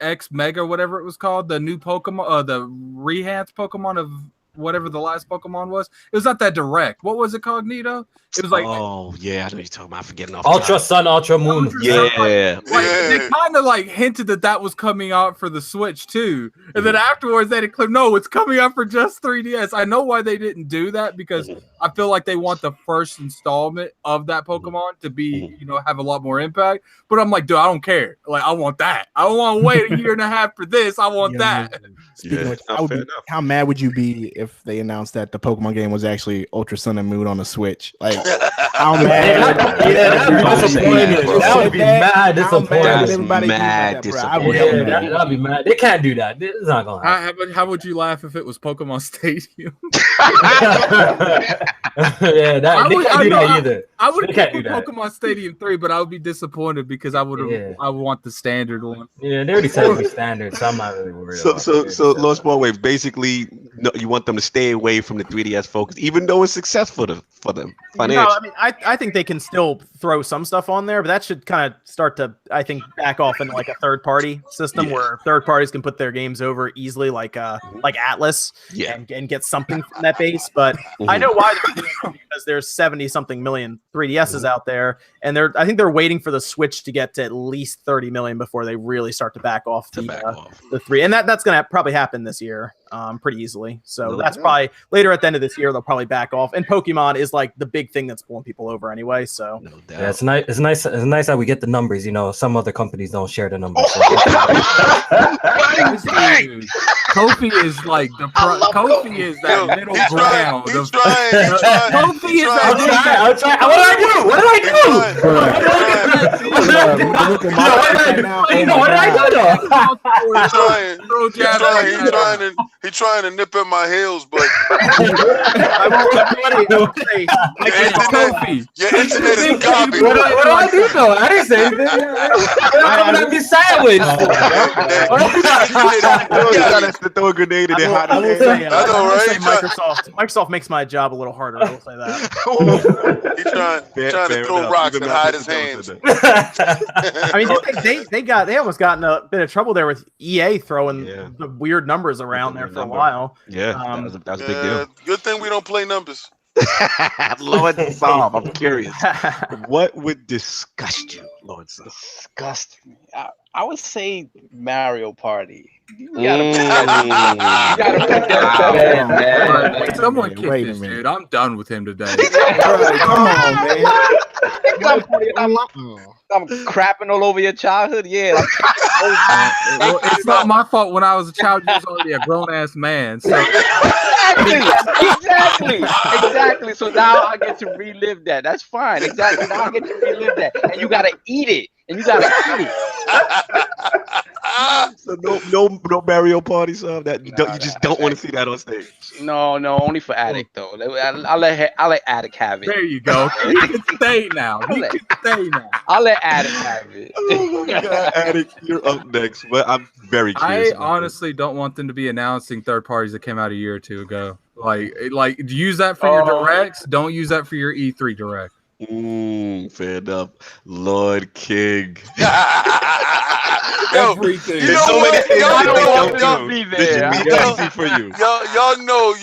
Speaker 5: X Mega, whatever it was called, the new Pokemon, the re-enhanced Pokemon of whatever the last Pokemon was. It was not that direct. What was it called, Nito? It was like,
Speaker 1: oh yeah, I know you're talking about. Forgetting off.
Speaker 8: Ultra Sun, Ultra Moon.
Speaker 1: Yeah.
Speaker 5: They kind of like hinted that was coming out for the Switch too, and then afterwards they declared, no, it's coming out for just 3DS. I know why they didn't do that, because I feel like they want the first installment of that Pokemon to be, have a lot more impact. But I'm like, dude, I don't care. Like, I want that. I don't want to wait a year and a half for this. I want that.
Speaker 9: Speaking of which, how mad would you be if they announced that the Pokemon game was actually Ultra Sun and Moon on the Switch. Like, how mad?
Speaker 8: That would be mad disappointing.
Speaker 1: Mad
Speaker 8: disappointing. That'd be mad. They can't do that. It's not gonna happen.
Speaker 5: How would you laugh if it was Pokemon Stadium?
Speaker 8: Yeah, they can't do that either.
Speaker 5: I would get Pokemon Stadium 3, but I would be disappointed because I would want the standard one.
Speaker 8: Yeah, they already said it was standard, so I'm not really worried.
Speaker 1: So Lord SpawnWave, basically, you want them to stay away from the 3DS Focus, even though it's successful for them financially.
Speaker 2: No, I mean, I think they can still throw some stuff on there, but that should kind of start to, I think, back off into like a third-party system where third parties can put their games over easily, like Atlas, and get something from that base. But I know why they're doing it, because there's 70-something million 3DSs out there, and I think they're waiting for the Switch to get to at least 30 million before they really start to back off the 3, and that's going to probably happen this year, pretty easily. So that's probably later at the end of this year they'll probably back off. And Pokemon is like the big thing that's pulling people over anyway. So
Speaker 8: yeah, it's nice. It's nice that we get the numbers. You know, some other companies don't share the numbers.
Speaker 5: Kofi is like Kofi is that middle ground. Kofi is that.
Speaker 8: I'll try. What did I do? What did I do? What did I do?
Speaker 7: He's trying to nip at my heels, but your internet is garbage.
Speaker 8: What do I do though? I didn't say anything. I'm gonna be sideways.
Speaker 1: To throw a grenade in there.
Speaker 2: I will say Microsoft makes my job a little harder. I will say that.
Speaker 7: He's trying to throw rocks and hide his hands.
Speaker 2: I mean, they almost got in a bit of trouble there with EA throwing the weird numbers around there for a while.
Speaker 1: Yeah, that was a big deal.
Speaker 7: Good thing we don't play numbers.
Speaker 1: Lord Sob, I'm curious. What would disgust you, Lord Sob?
Speaker 6: Disgust me. I would say Mario Party. You
Speaker 5: gotta put someone kick this dude. I'm done with him today.
Speaker 9: Come on, man.
Speaker 6: I'm crapping all over your childhood. Yeah.
Speaker 5: It's not my fault. When I was a child, you was already a grown ass man. So
Speaker 6: Exactly. So now I get to relive that. That's fine. Exactly. Now I get to relive that. And you gotta eat it.
Speaker 1: So no Mario Party song that you just don't want to see that on stage.
Speaker 6: No, only for Addict though. I'll let Addict have it.
Speaker 5: There you go. He can stay now.
Speaker 6: I'll let Addict have it.
Speaker 1: Oh my God, Addict, you're up next. But I'm very curious.
Speaker 5: I honestly don't want them to be announcing third parties that came out a year or two ago. Like use that for your directs. Don't use that for your E3 direct.
Speaker 1: Fair enough. Lord King.
Speaker 5: Everything.
Speaker 7: You know
Speaker 1: so many things
Speaker 6: y'all
Speaker 1: don't do. This should be easy for you.
Speaker 7: Y'all know,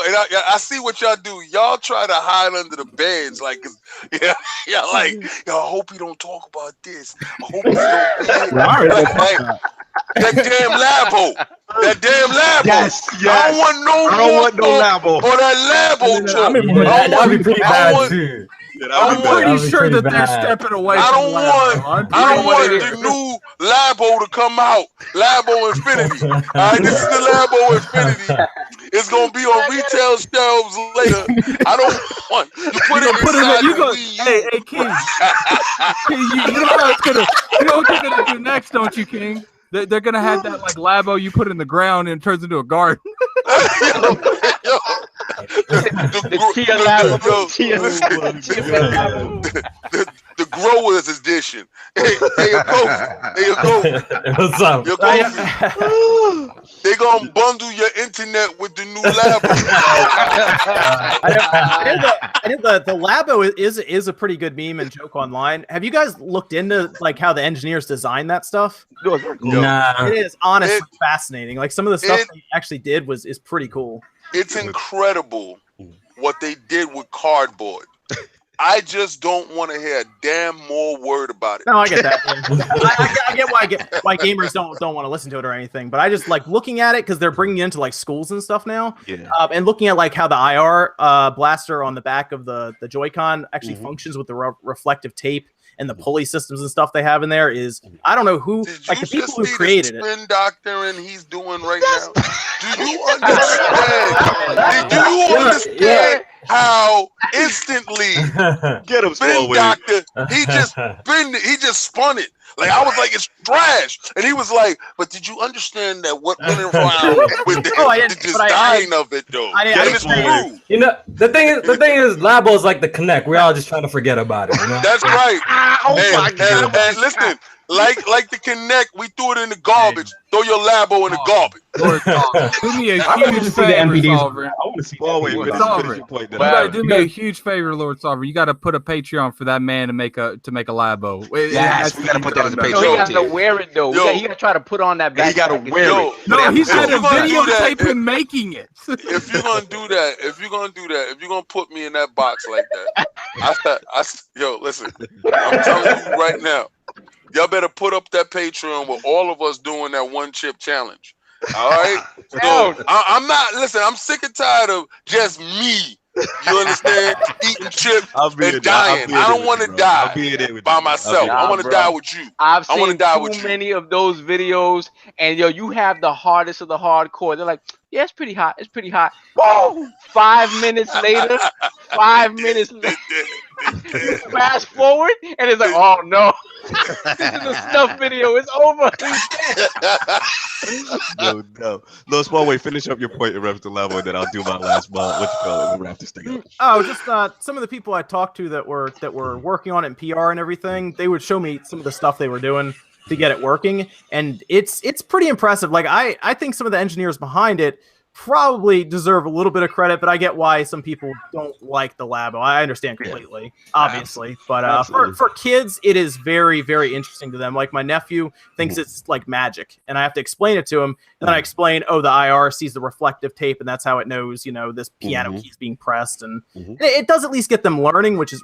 Speaker 7: and I see what y'all do. Y'all try to hide under the beds, like, I hope you don't talk about this. I hope you don't. That damn Labo.
Speaker 1: Yes.
Speaker 7: I don't want no Labo. Or that Labo truck.
Speaker 8: That'd be pretty bad too.
Speaker 5: I'm pretty sure that they're stepping away.
Speaker 7: I don't want the new Labo to come out. Labo Infinity. All right, this is the Labo Infinity. It's gonna be on retail shelves later. I don't want you put it inside the Wii U.
Speaker 5: Hey, King. You know what they're gonna do next, don't you, King? They're gonna have that like Labo you put in the ground and it turns into a garden.
Speaker 7: The growers edition. Hey, Kofi.
Speaker 8: What's up?
Speaker 7: They gonna bundle your internet with the new Labo.
Speaker 2: I think the Labo is a pretty good meme and joke online. Have you guys looked into like how the engineers designed that stuff?
Speaker 8: Nah.
Speaker 2: It is honestly fascinating. Like some of the stuff they actually did is pretty cool.
Speaker 7: It's incredible what they did with cardboard. I just don't want to hear a damn more word about it.
Speaker 2: No, I get that. I get why gamers don't want to listen to it or anything. But I just like looking at it because they're bringing it into like schools and stuff now.
Speaker 1: Yeah.
Speaker 2: And looking at like how the IR blaster on the back of the Joy-Con actually functions with the reflective tape and the pulley systems and stuff they have in there is I don't know who like the people who created it.
Speaker 7: Spin doctor and he's doing right now. Do you understand? understand how instantly
Speaker 1: Get him,
Speaker 7: Spin
Speaker 1: SpawnWave.
Speaker 7: Doctor, he just spun it. Like I was like, it's trash, and he was like, "But did you understand that what went around with the design of it, though? And it's true."
Speaker 8: You know, the thing is, Labo's like the Connect. We're all just trying to forget about it. You know?
Speaker 7: That's right.
Speaker 1: my God.
Speaker 7: And listen, like the Connect, we threw it in the garbage. Throw your Labo in the garbage.
Speaker 5: Do me a huge favor, Sovereign.
Speaker 4: I want to see
Speaker 1: SpawnWave,
Speaker 5: You gotta do me a huge favor, Lord Sovereign. You gotta put a Patreon for that man to make a Labo.
Speaker 1: Yes, we gotta put that as a
Speaker 6: No, he
Speaker 1: Patreon.
Speaker 6: got to wear it though.
Speaker 7: Yo.
Speaker 6: He got to try to put on that backpack.
Speaker 1: He gotta wear it.
Speaker 5: No, he's
Speaker 7: If
Speaker 5: had a
Speaker 7: you're gonna do that,
Speaker 5: videotape him making it.
Speaker 7: If you're gonna do that, if you're gonna put me in that box like that, yo, listen, I'm telling you right now, y'all better put up that Patreon with all of us doing that one chip challenge. All right. So I'm not. Listen, I'm sick and tired of just me. You understand? Eating chips and dying. I don't want to die by myself. I want to die with you.
Speaker 6: I've seen too many of those videos, and yo, you have the hardest of the hardcore. They're like, yeah, it's pretty hot. It's pretty hot. Whoa! 5 minutes later, 5 minutes later, fast forward, and it's like, oh no, this is a stuff video. It's over.
Speaker 1: No. SpawnWave, finish up your point in reference to Labo, and then I'll do my last ball. What you call it? We'll wrap this thing up.
Speaker 2: Oh, just some of the people I talked to that were working on it in PR and everything. They would show me some of the stuff they were doing to get it working, and it's pretty impressive. Like I think some of the engineers behind it probably deserve a little bit of credit, but I get why some people don't like the Labo. I understand completely, obviously. But for kids, it is very, very interesting to them. Like my nephew thinks it's like magic, and I have to explain it to him. And then I explain, the IR sees the reflective tape, and that's how it knows, this piano key is being pressed, and it does at least get them learning, which is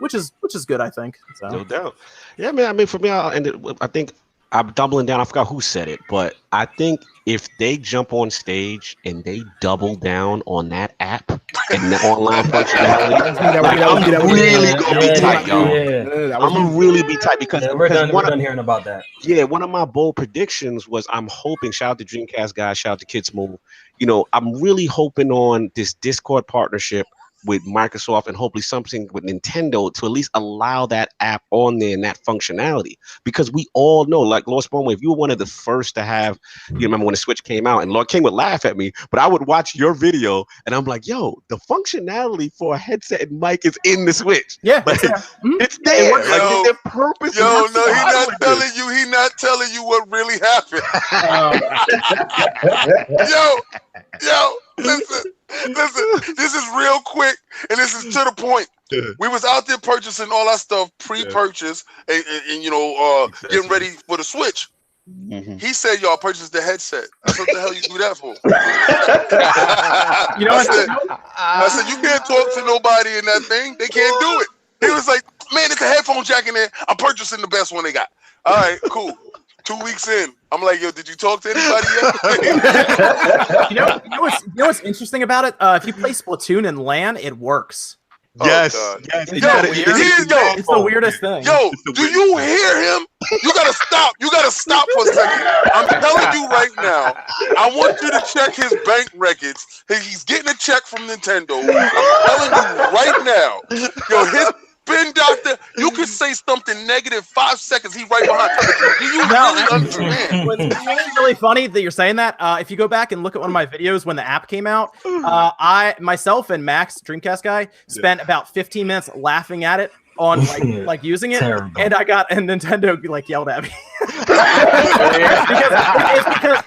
Speaker 2: good, I think. So.
Speaker 1: No doubt. Yeah, man. I mean, for me, I think I'm doubling down. I forgot who said it, but I think if they jump on stage and they double down on that app and the online functionality, I'm really gonna be tight, y'all. I'm gonna really be tight because
Speaker 8: we're done hearing about that.
Speaker 1: Yeah, one of my bold predictions was I'm hoping. Shout out to Dreamcast guys. Shout out to Kids Move. I'm really hoping on this Discord partnership with Microsoft and hopefully something with Nintendo to at least allow that app on there and that functionality, because we all know, like Lord SpawnWave, you were one of the first to have, you remember when the Switch came out, and Lord King would laugh at me, but I would watch your video and I'm like, yo, the functionality for a headset and mic is in the Switch.
Speaker 2: Yeah.
Speaker 1: Like, it's there. Like, their purpose.
Speaker 7: He not telling you what really happened. Yo, listen, this is real quick, and this is to the point. We was out there purchasing all our stuff pre-purchase and getting ready for the Switch. He said, y'all purchased the headset. I said, what the hell you do that for? I said, you can't talk to nobody in that thing. They can't do it. He was like, man, it's a headphone jack in there. I'm purchasing the best one they got. All right, cool. 2 weeks in, I'm like, yo, did you talk to anybody yet?
Speaker 2: You know what's interesting about it? If you play Splatoon and LAN, it works.
Speaker 1: Yes.
Speaker 2: It's the weirdest thing.
Speaker 7: Yo, do you hear him? You gotta stop. You gotta stop for a second. I'm telling you right now. I want you to check his bank records. He's getting a check from Nintendo. I'm telling you right now. Yo, his Spin Doctor, you could say something negative 5 seconds. He right behind. Do you really understand?
Speaker 2: It's actually really funny that you're saying that. If you go back and look at one of my videos when the app came out, myself and Max, Dreamcast guy, spent about 15 minutes laughing at it on like using it. Terrible. And Nintendo yelled at me.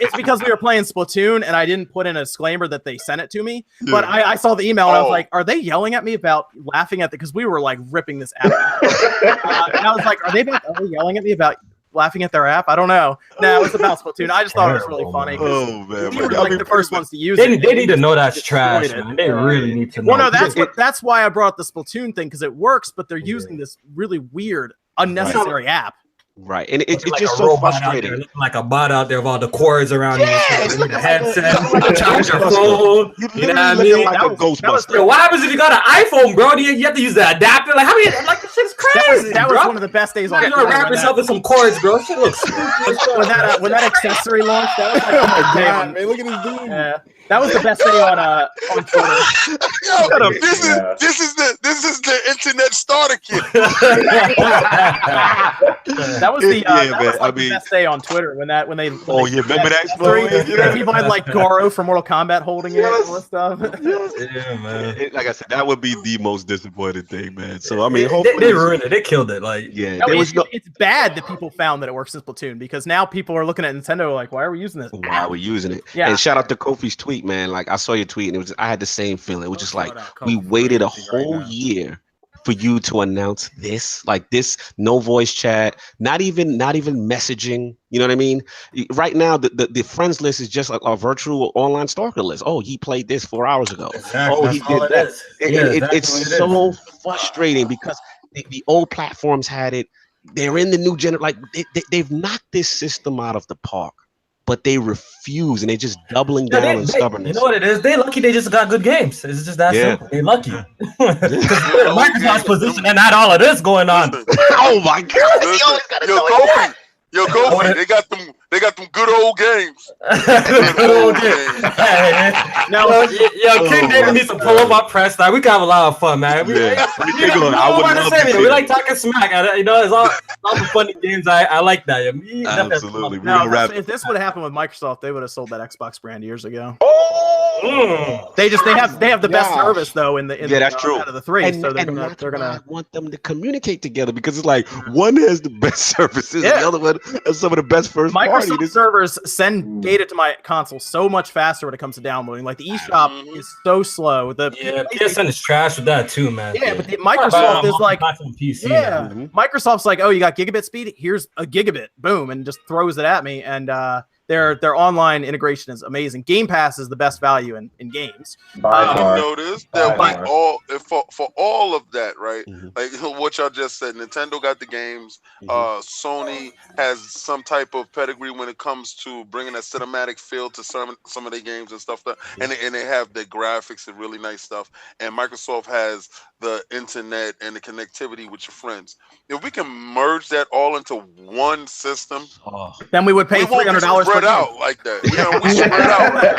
Speaker 2: it's because we were playing Splatoon and I didn't put in a disclaimer that they sent it to me. But I saw the email and I was like, are they yelling at me about laughing at it? Because we were ripping this app. And I was like, are they yelling at me about laughing at their app? I don't know. No, it was about Splatoon. I just thought it was really funny.
Speaker 1: Oh man,
Speaker 2: we were the first ones to use
Speaker 8: it.
Speaker 2: They
Speaker 8: need to know that's trash, man. They really need to know.
Speaker 2: Well, no, that's why I brought up the Splatoon thing, because it works, but they're using this really weird, unnecessary app.
Speaker 1: Right, and it's just so frustrating.
Speaker 8: Looking like a bot out there with all the cords around you, the headset, charge your phone. You know what I mean?
Speaker 1: Like a Ghostbuster.
Speaker 8: Yo, what happens if you got an iPhone, bro? You have to use the adapter. Like, how many? Like, this shit's crazy.
Speaker 2: That was one of the best days on.
Speaker 8: You gotta wrap yourself in some cords, bro. Shit looks stupid.
Speaker 2: when that accessory launched, that was
Speaker 9: oh my god, man! Look at this dude.
Speaker 2: Yeah. That was the best day on Twitter.
Speaker 7: Yo, this is the internet starter kit.
Speaker 2: That was the best day on Twitter when they
Speaker 1: remember that?
Speaker 2: People had like Goro from Mortal Kombat holding it and all that stuff.
Speaker 3: Yeah, man.
Speaker 1: Like I said, that would be the most disappointing thing, man. So I mean,
Speaker 8: they ruined it. They killed it. Like,
Speaker 2: it's bad that people found that it works in Splatoon because now people are looking at Nintendo like, why are we using this?
Speaker 1: Why are we using it?
Speaker 2: Yeah.
Speaker 1: And shout out to Kofi's tweet, man. Like I saw your tweet, and I had the same feeling. It was just like we waited a whole year for you to announce this, like this, no voice chat, not even messaging. You know what I mean? Right now, the friends list is just like a virtual online stalker list. Oh, he played this 4 hours ago.
Speaker 8: Exactly.
Speaker 1: Oh, he did that. It's so frustrating because the old platforms had it. They're in the new like they've knocked this system out of the park, but they refuse and they're just doubling down on stubbornness.
Speaker 8: You know what it is? They're lucky they just got good games. It's just that simple. They're lucky. Microsoft's position and not all of this going on.
Speaker 1: Oh my God!
Speaker 7: Yo, Kofi, they got them good old games.
Speaker 8: Now, King David needs to pull up our press. We can have a lot of fun, man. We like talking smack. You know, it's all the funny games. I like that.
Speaker 1: Absolutely.
Speaker 2: If this would have happened with Microsoft, they would have sold that Xbox brand years ago. They have the best service though
Speaker 1: that's true.
Speaker 2: Out of the three.
Speaker 1: And,
Speaker 2: so they're gonna
Speaker 1: want them to communicate together because it's like one has the best services, and the other one has some of the best first party.
Speaker 2: Microsoft servers send data to my console so much faster when it comes to downloading. Like the eShop is so slow.
Speaker 8: PSN is trash with that too, man.
Speaker 2: Yeah, but Microsoft is like PC, Microsoft's like, oh, you got gigabit speed? Here's a gigabit, boom, and just throws it at me. And their online integration is amazing. Game Pass is the best value in games.
Speaker 7: You notice that for all of that, right? Like what y'all just said, Nintendo got the games. Sony has some type of pedigree when it comes to bringing a cinematic feel to some of their games and stuff. And they have the graphics and really nice stuff. And Microsoft has the internet and the connectivity with your friends. If we can merge that all into one system,
Speaker 2: then we would pay $300
Speaker 7: spread out like that. We spread out right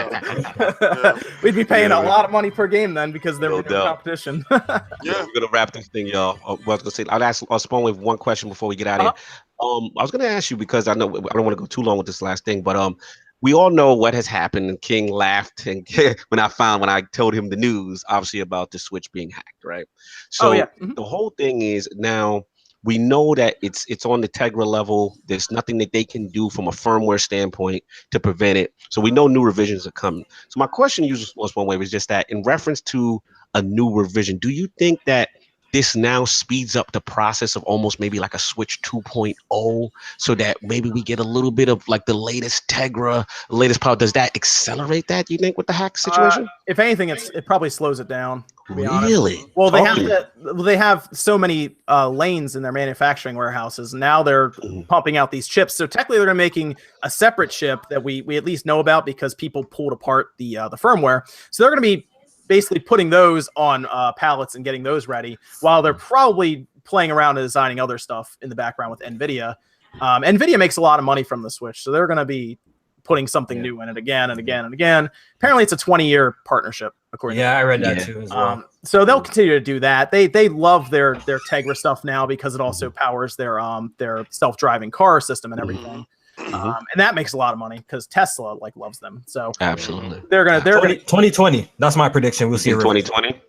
Speaker 7: now.
Speaker 2: We'd be paying a lot of money per game then because there would be competition.
Speaker 1: We're gonna wrap this thing, y'all. I'll ask SpawnWave one question before we get out of here. I was gonna ask you because I know I don't want to go too long with this last thing, but we all know what has happened. And King laughed and when I told him the news, obviously about the Switch being hacked, right? So the whole thing is now we know that it's on the Tegra level. There's nothing that they can do from a firmware standpoint to prevent it. So we know new revisions are coming. So my question to you, SpawnWave, is just that in reference to a new revision, do you think that this now speeds up the process of almost maybe like a Switch 2.0 so that maybe we get a little bit of like the latest Tegra, latest power? Does that accelerate that, you think, with the hack situation?
Speaker 2: If anything, it probably slows it down.
Speaker 1: Really?
Speaker 2: Well, they have so many lanes in their manufacturing warehouses. Now they're pumping out these chips. So technically they're making a separate chip that we at least know about because people pulled apart the firmware. So they're going to be basically putting those on pallets and getting those ready while they're probably playing around and designing other stuff in the background with NVIDIA. NVIDIA makes a lot of money from the Switch, so they're going to be putting something new in it again and again and again. Apparently, it's a 20-year partnership, according to
Speaker 8: I read that too as well.
Speaker 2: So they'll continue to do that. They love their Tegra stuff now because it also powers their self-driving car system and everything. And that makes a lot of money because Tesla loves them. So
Speaker 1: absolutely,
Speaker 2: they're gonna
Speaker 8: 2020. That's my prediction. We'll see
Speaker 1: 2020.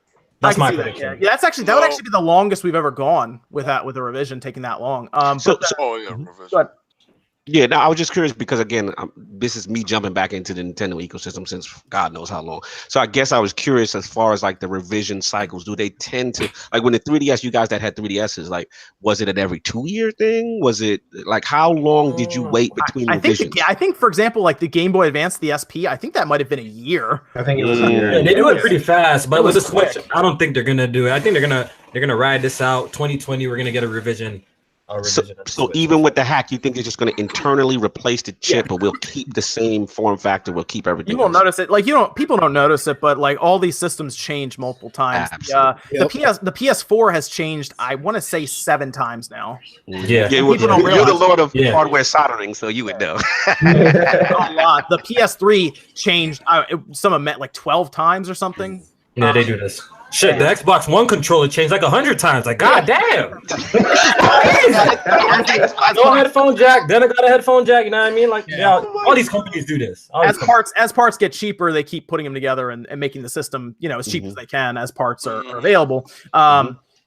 Speaker 8: That's my prediction.
Speaker 2: Yeah, that would actually be the longest we've ever gone with a revision taking that long.
Speaker 7: Revision.
Speaker 1: Yeah, no, I was just curious because again, this is me jumping back into the Nintendo ecosystem since God knows how long. So I guess I was curious as far as like the revision cycles. Do they tend to like when the 3DS? You guys that had 3DSs, like was it an every 2-year thing? Was it like how long did you wait between revisions?
Speaker 2: I think for example, like the Game Boy Advance, the SP, I think that might have been a year.
Speaker 9: I think it was a year.
Speaker 8: Yeah, they do it pretty fast, but with the Switch, I don't think they're gonna do it. I think they're gonna ride this out. 2020, we're gonna get a revision.
Speaker 1: So even with the hack, you think they're just going to internally replace the chip, but we'll keep the same form factor. We'll keep everything.
Speaker 2: You won't notice it. Like people don't notice it, but like all these systems change multiple times. The PS4 has changed. I want to say 7 times now.
Speaker 1: Yeah, you're the lord of hardware soldering, so you would know.
Speaker 2: A lot. The PS3 changed. Some met like 12 times or something.
Speaker 8: Yeah, they do this. Shit, the Xbox One controller changed like 100 times. Like, goddamn. No headphone jack. Then I got a headphone jack. You know what I mean? Like, all these companies do this.
Speaker 2: As parts get cheaper, they keep putting them together and making the system, as cheap as they can as parts are available.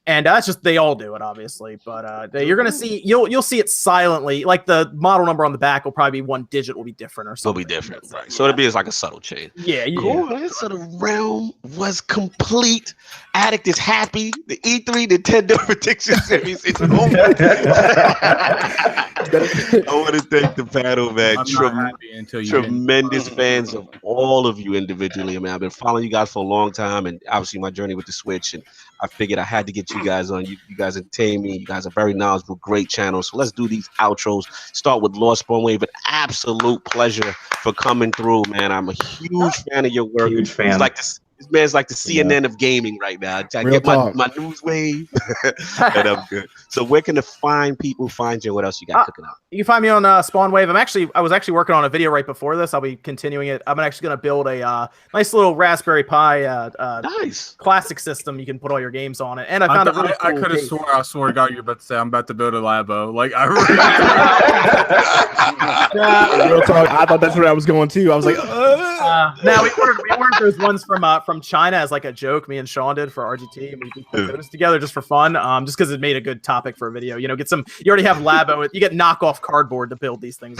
Speaker 2: And that's just, they all do it, obviously. But you're gonna see, you'll see it silently. Like the model number on the back will probably be 1 digit will be different or something.
Speaker 1: It'll be different, right? So it'll be like a subtle change.
Speaker 2: Yeah,
Speaker 1: cool. So the realm was complete. Addict is happy. The E3 Nicktendo Prediction Series is over. I want to thank the panel, man. Tremendous fans of all of you individually. I mean, I've been following you guys for a long time, and obviously my journey with the Switch, and I figured I had to get you guys on. You guys entertain me. You guys are very knowledgeable, great channel. So let's do these outros. Start with Lord SpawnWave. An absolute pleasure for coming through, man. I'm a huge fan of your work.
Speaker 4: Huge fan.
Speaker 1: This man's like the CNN of gaming right now. I get my news wave, and I'm good. So where can the fine people find you? What else you got cooking up?
Speaker 2: You can find me on SpawnWave. I was actually working on a video right before this. I'll be continuing it. I'm actually going to build a nice little Raspberry Pi
Speaker 1: nice
Speaker 2: classic system. You can put all your games on it. And I found
Speaker 5: I could have I swore to God you're about to say I'm about to build a Labo. Like
Speaker 9: real talk. I thought that's where I was going too. I was like,
Speaker 2: now we ordered those ones from China as like a joke. Me and Sean did for RGT, and we put those together just for fun. Just because it made a good topic for a video. You already have Labo. You get knockoff cardboard to build these things.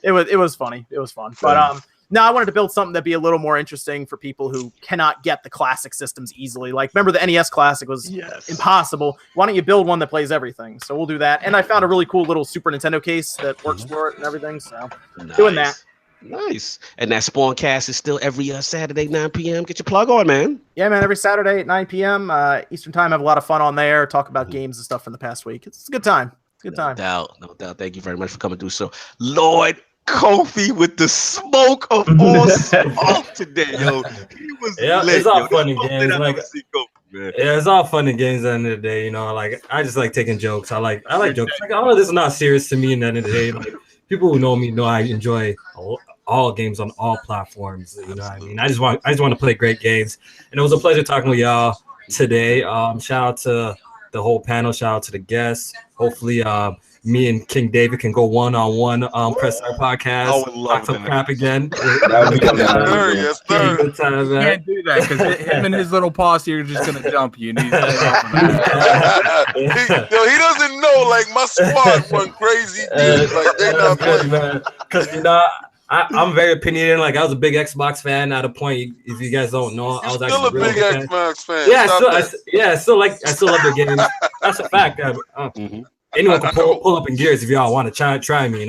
Speaker 2: It was funny. It was fun. But no, I wanted to build something that'd be a little more interesting for people who cannot get the classic systems easily. Like, remember the NES Classic was impossible. Why don't you build one that plays everything? So we'll do that. And I found a really cool little Super Nintendo case that works for it and everything. So doing that.
Speaker 1: Nice. And that Spawncast is still every Saturday, 9 p.m. Get your plug on, man.
Speaker 2: Yeah, man. Every Saturday at 9 p.m. Eastern time. Have a lot of fun on there. Talk about games and stuff from the past week. It's a good time. No
Speaker 1: doubt. Thank you very much for coming through. So, Lord Kofi with the smoke of all smoke today, yo. He was lit,
Speaker 8: it's all fun and games. It's all fun and games at the end of the day, Like, I just like taking jokes. I like jokes. Like, this is not serious to me at the end of the day. Like, people who know me know I enjoy all games on all platforms. You know what I mean? I just want to play great games. And it was a pleasure talking with y'all today. Shout out to the whole panel. Shout out to the guests. Hopefully, me and King David can go one-on-one Press Start podcast.
Speaker 1: I would love
Speaker 8: some crap again.
Speaker 7: Yes, sir.
Speaker 5: You can't do that because him and his little posse are just gonna jump you.
Speaker 7: He doesn't know. Like, my squad went crazy. Like, they not playing.
Speaker 8: Because I'm very opinionated. Like, I was a big Xbox fan at a point. If you guys don't know, I was
Speaker 7: still a big Xbox fan.
Speaker 8: Yeah, I still love the game. That's a fact. Anyone can pull up in gears if y'all want to try me.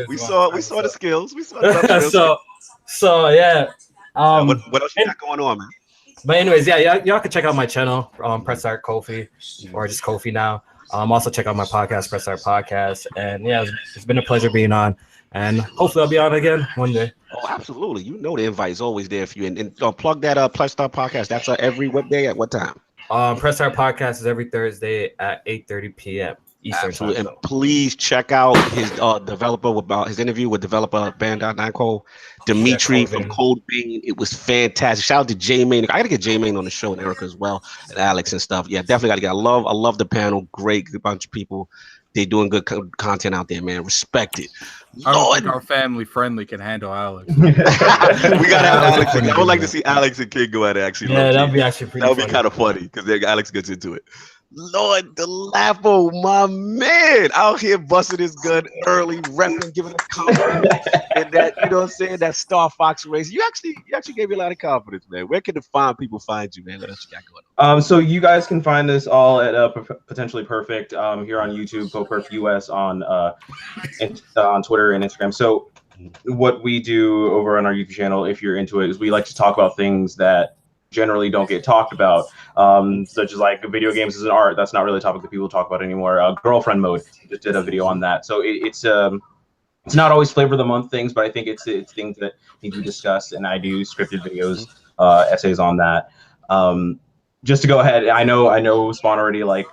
Speaker 1: We saw the skills. We saw the skills.
Speaker 8: So yeah.
Speaker 1: What else you got going on, man?
Speaker 8: But anyways, y'all can check out my channel, Press Start Kofi, or just Kofi now. Also check out my podcast, Press Start Podcast. And yeah, it's been a pleasure being on. And hopefully I'll be on again one day.
Speaker 1: Oh, absolutely. The invite is always there for you. And plug that Press Start Podcast. That's every what day at what time?
Speaker 8: Press Start Podcast is every Thursday at 8:30 p.m. Eastern time.
Speaker 1: And please check out his his interview with developer Bandai Dimitri from Cold Bean. It was fantastic. Shout out to J Main. I gotta get J Main on the show and Erica as well, and Alex and stuff. Yeah, definitely gotta get. I love the panel. Great bunch of people. They're doing good content out there, man. Respect it.
Speaker 5: I don't think our family friendly can handle Alex.
Speaker 1: We gotta have Alex. I would like to see Alex and Kid go at it. Actually,
Speaker 8: that'd be actually pretty.
Speaker 1: That'd be kind of funny because Alex gets into it. Lord Dolapo, my man, out here busting his gun early, repping, giving a compliment, and that, you know what I'm saying, that Star Fox race. You actually gave me a lot of confidence, man. Where can the fine people find you, man? What else you got going
Speaker 4: on? So you guys can find this all at Potentially Perfect here on YouTube, PoPerf US on Twitter and Instagram. So what we do over on our YouTube channel, if you're into it, is we like to talk about things that generally don't get talked about, such as like video games as an art. That's not really a topic that people talk about anymore. Girlfriend mode, just did a video on that. So it's not always flavor of the month things, but I think it's things that need to be discussed, and I do scripted videos, essays on that. Just to go ahead, I know Spawn already like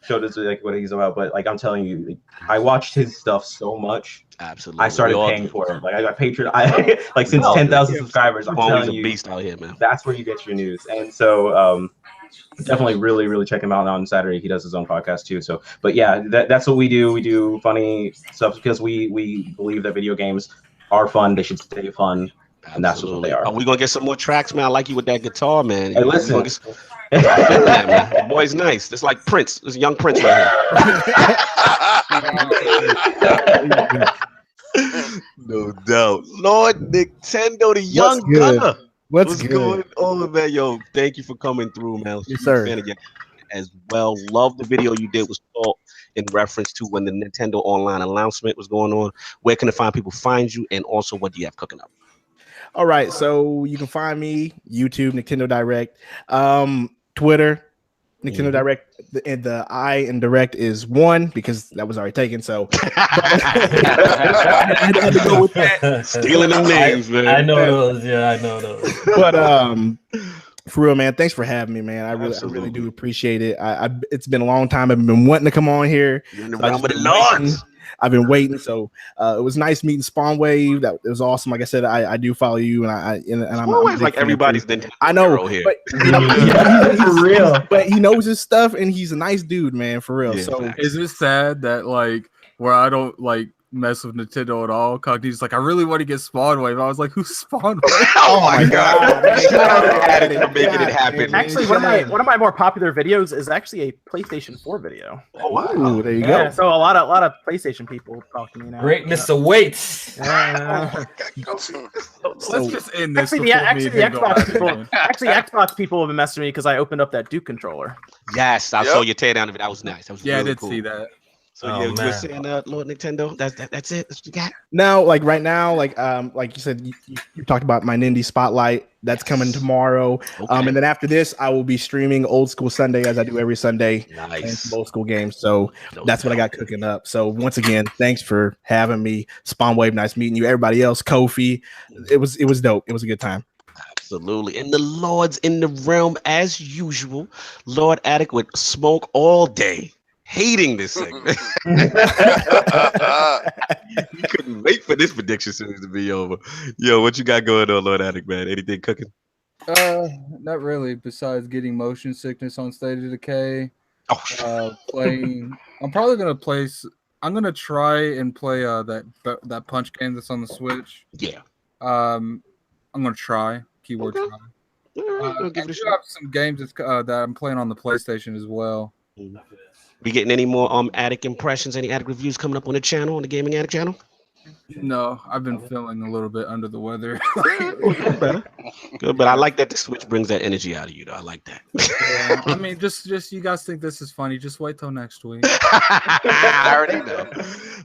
Speaker 4: showed us like what he's about, but like I'm telling you, like, I watched his stuff so much.
Speaker 1: Absolutely,
Speaker 4: I started paying for it. Like I got Patreon. I like since 10,000 subscribers. I'm telling you,
Speaker 1: beast out here, man.
Speaker 4: That's where you get your news. And so definitely really check him out on Saturday. He does his own podcast too. So, but yeah, that's what we do. We do funny stuff because we believe that video games are fun. They should stay fun. And that's what they are.
Speaker 1: Are we gonna get some more tracks, man? I like you with that guitar, man.
Speaker 4: Hey, listen.
Speaker 1: The boy's nice. It's like Prince. It's young Prince right here. No doubt. Lord Nicktendo, the young gunner. What's going on, man? Yo, thank you for coming through, man.
Speaker 9: Yes, sir.
Speaker 1: As well. Love the video you did with Salt in reference to when the Nintendo Online announcement was going on. Where can the people find you, and also what do you have cooking up?
Speaker 9: All right, so you can find me YouTube, Nicktendo Direct, Twitter, Nicktendo Direct, and the I in Direct is 1 because that was already taken. So I had to go with that.
Speaker 1: Stealing them names, man.
Speaker 8: I know those. Yeah, I know those.
Speaker 9: But for real, man, thanks for having me, man. I really do appreciate it. It's been a long time. I've been wanting to come on here.
Speaker 1: You're in the realm of the Lords.
Speaker 9: I've been waiting, so it was nice meeting SpawnWave. It was awesome. Like I said, I do follow you, and I'm
Speaker 1: like everybody's.
Speaker 9: I know,
Speaker 1: here.
Speaker 9: But he's for real. But he knows his stuff, and he's a nice dude, man, for real.
Speaker 1: Yeah,
Speaker 9: so
Speaker 5: is it sad that like where I don't like mess with Nintendo at all? Cognity's like, I really want to get SpawnWave. I was like, who's SpawnWave?
Speaker 1: Oh my god! Making it happen.
Speaker 2: Actually, one of my more popular videos is actually a PlayStation 4 video.
Speaker 1: Oh wow!
Speaker 9: There you
Speaker 2: Yeah,
Speaker 9: go.
Speaker 2: so a lot of PlayStation people talk to me now.
Speaker 8: Greatness awaits.
Speaker 5: Let's just end this.
Speaker 2: Actually, the Xbox people have been messing with me because I opened up that Duke controller.
Speaker 1: Yes, I saw your teardown of it. That was nice. That was
Speaker 5: Yeah,
Speaker 1: really
Speaker 5: I did
Speaker 1: cool.
Speaker 5: see that.
Speaker 1: So you were saying, Lord Nicktendo, that's it. That's what you got.
Speaker 9: Now, like right now, like you said, you talked about my Nindy Spotlight. That's coming tomorrow.
Speaker 1: Okay.
Speaker 9: And then after this, I will be streaming Old School Sunday as I do every Sunday.
Speaker 1: Nice.
Speaker 9: Old school games. So that's what I got cooking up. So once again, thanks for having me. SpawnWave, nice meeting you. Everybody else, Kofi. It was dope. It was a good time.
Speaker 1: Absolutely. And the Lords in the realm as usual. Lord Addict would smoke all day. Hating this segment. You couldn't wait for this prediction series to be over. Yo, what you got going on, Lord Addict, man? Anything cooking?
Speaker 5: Not really. Besides getting motion sickness on State of Decay, playing. I'm probably gonna play. I'm gonna try and play that punch game that's on the Switch.
Speaker 1: Yeah.
Speaker 5: I'm gonna try. Keyword try. I do have some games that I'm playing on the PlayStation as well.
Speaker 1: We getting any more Addict impressions, any Addict reviews coming up on the channel, on the Gaming Addict channel?
Speaker 5: No, I've been feeling a little bit under the weather.
Speaker 1: Good, but I like that the Switch brings that energy out of you, though. I like that.
Speaker 5: Yeah, I mean, just you guys think this is funny? Just wait till next week.
Speaker 1: I already know.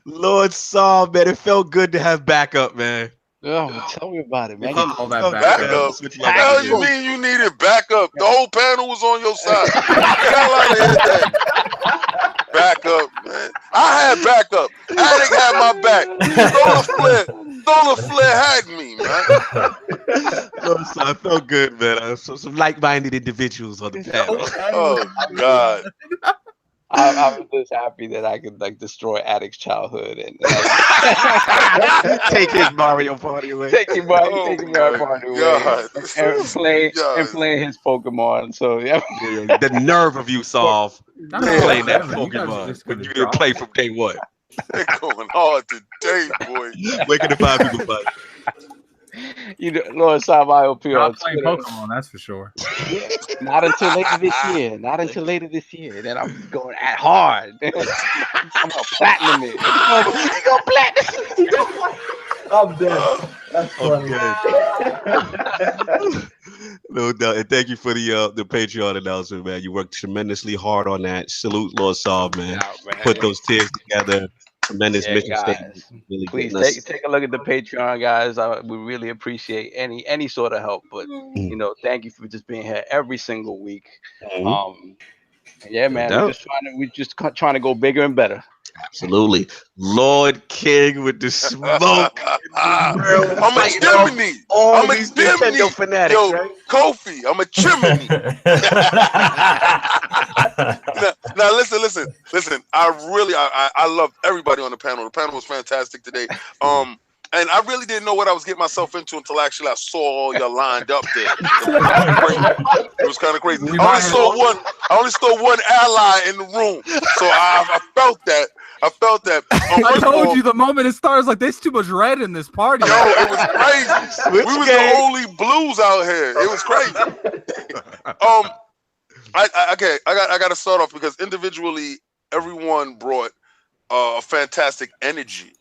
Speaker 1: Lord Saul, man, it felt good to have backup, man.
Speaker 6: Oh, tell me about it, man.
Speaker 5: All that
Speaker 7: Backup? Hell, you mean you needed backup? The whole panel was on your side. Backup, man. I had backup. Addict had my back. Solar Flare had me, man.
Speaker 1: So I felt good, man. I saw some like-minded individuals on the panel.
Speaker 7: Oh, God.
Speaker 6: I'm just happy that I could like destroy Addict's childhood and
Speaker 1: take his Mario Party away.
Speaker 6: take his Mario Party away and play his Pokemon. So yeah,
Speaker 1: the nerve of you, Solve, playing that Pokemon, but you didn't play from day one.
Speaker 7: They're going hard today, boy.
Speaker 1: Where can the 5 people find
Speaker 6: you know, LordSovILP on
Speaker 5: playing Pokemon, that's for sure.
Speaker 6: Yeah, not until later this year. Then I'm going at hard. I'm gonna platinum it. You gonna platinum?
Speaker 8: I'm dead. That's funny.
Speaker 1: No doubt. And thank you for the Patreon announcement, man. You worked tremendously hard on that. Salute, Lord Solve, man. Put those tears together. tremendous mission statement.
Speaker 6: Really please take a look at the Patreon, guys. We really appreciate any sort of help. But thank you for just being here every single week. Yeah, man, we're just trying to go bigger and better.
Speaker 1: Absolutely. Lord King with the smoke.
Speaker 7: I'm a chimney. I'm a Nintendo
Speaker 1: fanatics,
Speaker 7: yo,
Speaker 1: right?
Speaker 7: Kofi, I'm a chimney. now listen. I love everybody on the panel. The panel was fantastic today. And I really didn't know what I was getting myself into until actually I saw all y'all lined up there. It was kind of crazy. I only saw one ally in the room, so I felt that. I
Speaker 5: told you the moment it starts, like there's too much red in this party.
Speaker 7: Yo, it was crazy. We was the only blues out here. It was crazy. I got to start off because individually, everyone brought a fantastic energy.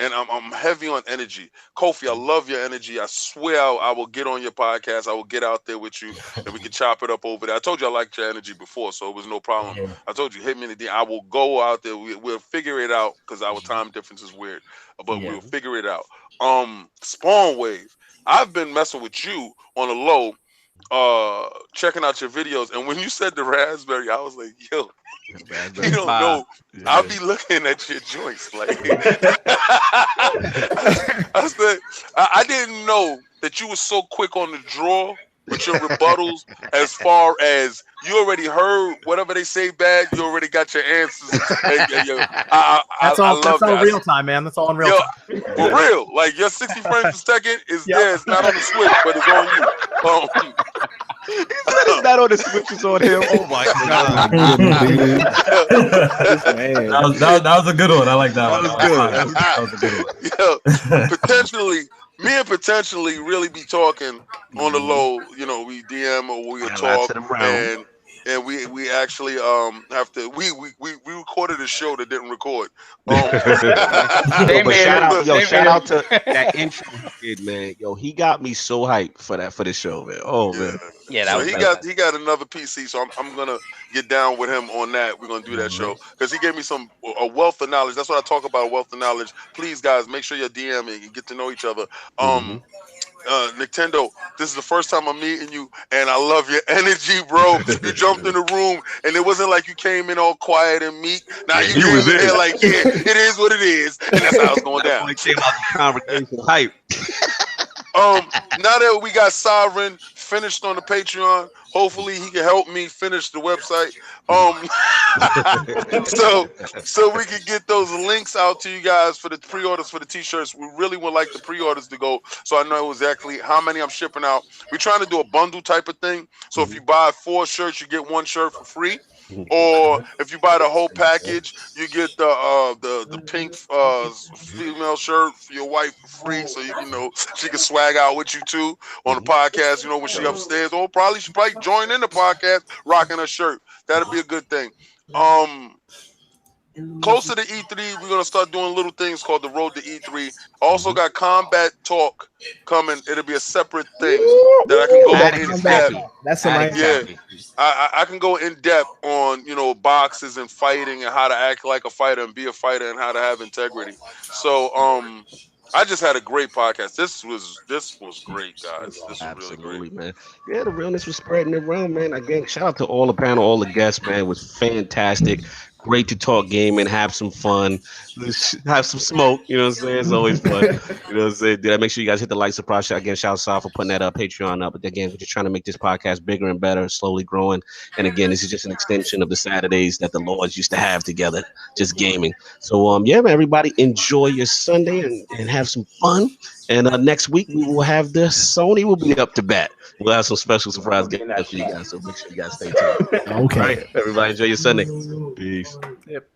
Speaker 7: And I'm heavy on energy. Kofi, I love your energy. I swear I will get on your podcast. I will get out there with you and we can chop it up over there. I told you I liked your energy before, so it was no problem. I told you, hit me in the DM. I will go out there. We'll figure it out because our time difference is weird, but we'll figure it out. SpawnWave, I've been messing with you on a low, checking out your videos. And when you said the raspberry, I was like, yo, you don't know. I'll be looking at your joints like I said. I didn't know that you were so quick on the draw with your rebuttals. As far as you already heard whatever they say bad, you already got your answers.
Speaker 2: That's all real time, man. That's all in real time.
Speaker 7: For real, like your 60 frames per second is there. It's not on the Switch, but it's on you.
Speaker 1: He said it's not on the Switch, it's on him. Oh my god.
Speaker 3: That was a good one. I like that one.
Speaker 1: That was
Speaker 3: a good one.
Speaker 7: Yeah, potentially really be talking on the low. We DM or we talk, and we actually have to. We recorded a show that didn't record.
Speaker 1: Shout out to that intro kid, man. Yo, he got me so hyped for the show, man. Oh man.
Speaker 6: Yeah,
Speaker 7: so he got another PC, so I'm gonna get down with him on that. We're gonna do that show because he gave me a wealth of knowledge. That's what I talk about, a wealth of knowledge. Please, guys, make sure you're DMing and get to know each other. Nicktendo, this is the first time I'm meeting you, and I love your energy, bro. You jumped in the room, and it wasn't like you came in all quiet and meek. Now you came in there like, yeah, it is what it is, and that's how it's going down.
Speaker 1: Like came out the conversation hype.
Speaker 7: Now that we got Sovereign finished on the Patreon, hopefully he can help me finish the website. So we can get those links out to you guys for the pre-orders for the t-shirts. We really would like the pre-orders to go, so I know exactly how many I'm shipping out. We're trying to do a bundle type of thing. So if you buy 4 shirts, you get 1 shirt for free. Or if you buy the whole package, you get the pink female shirt for your wife for free, so she can swag out with you too on the podcast. When she upstairs, or she probably join in the podcast rocking her shirt. That'd be a good thing. Close to the E3, we're gonna start doing little things called the Road to E3. Also got combat talk coming. It'll be a separate thing that I can go in depth.
Speaker 9: That's a nice
Speaker 7: I can go in depth on boxes and fighting and how to act like a fighter and be a fighter and how to have integrity. So I just had a great podcast. This was great, guys. This was really great,
Speaker 1: man. Yeah, the realness was spreading around, man. Again, shout out to all the panel, all the guests, man. It was fantastic. Great to talk gaming, have some fun, have some smoke. You know what I'm saying? It's always fun. You know what I'm saying? Did I make sure you guys hit the like, subscribe? Again, shout out Sal for putting that Patreon up. But again, we're just trying to make this podcast bigger and better, slowly growing. And again, this is just an extension of the Saturdays that the Lords used to have together, just gaming. So yeah, man, everybody enjoy your Sunday and have some fun. And next week we will have Sony will be up to bat. We'll have some special surprise games for you guys. So make sure you guys stay tuned.
Speaker 9: Okay.
Speaker 1: All right, everybody enjoy your Sunday. Peace.
Speaker 2: Yep.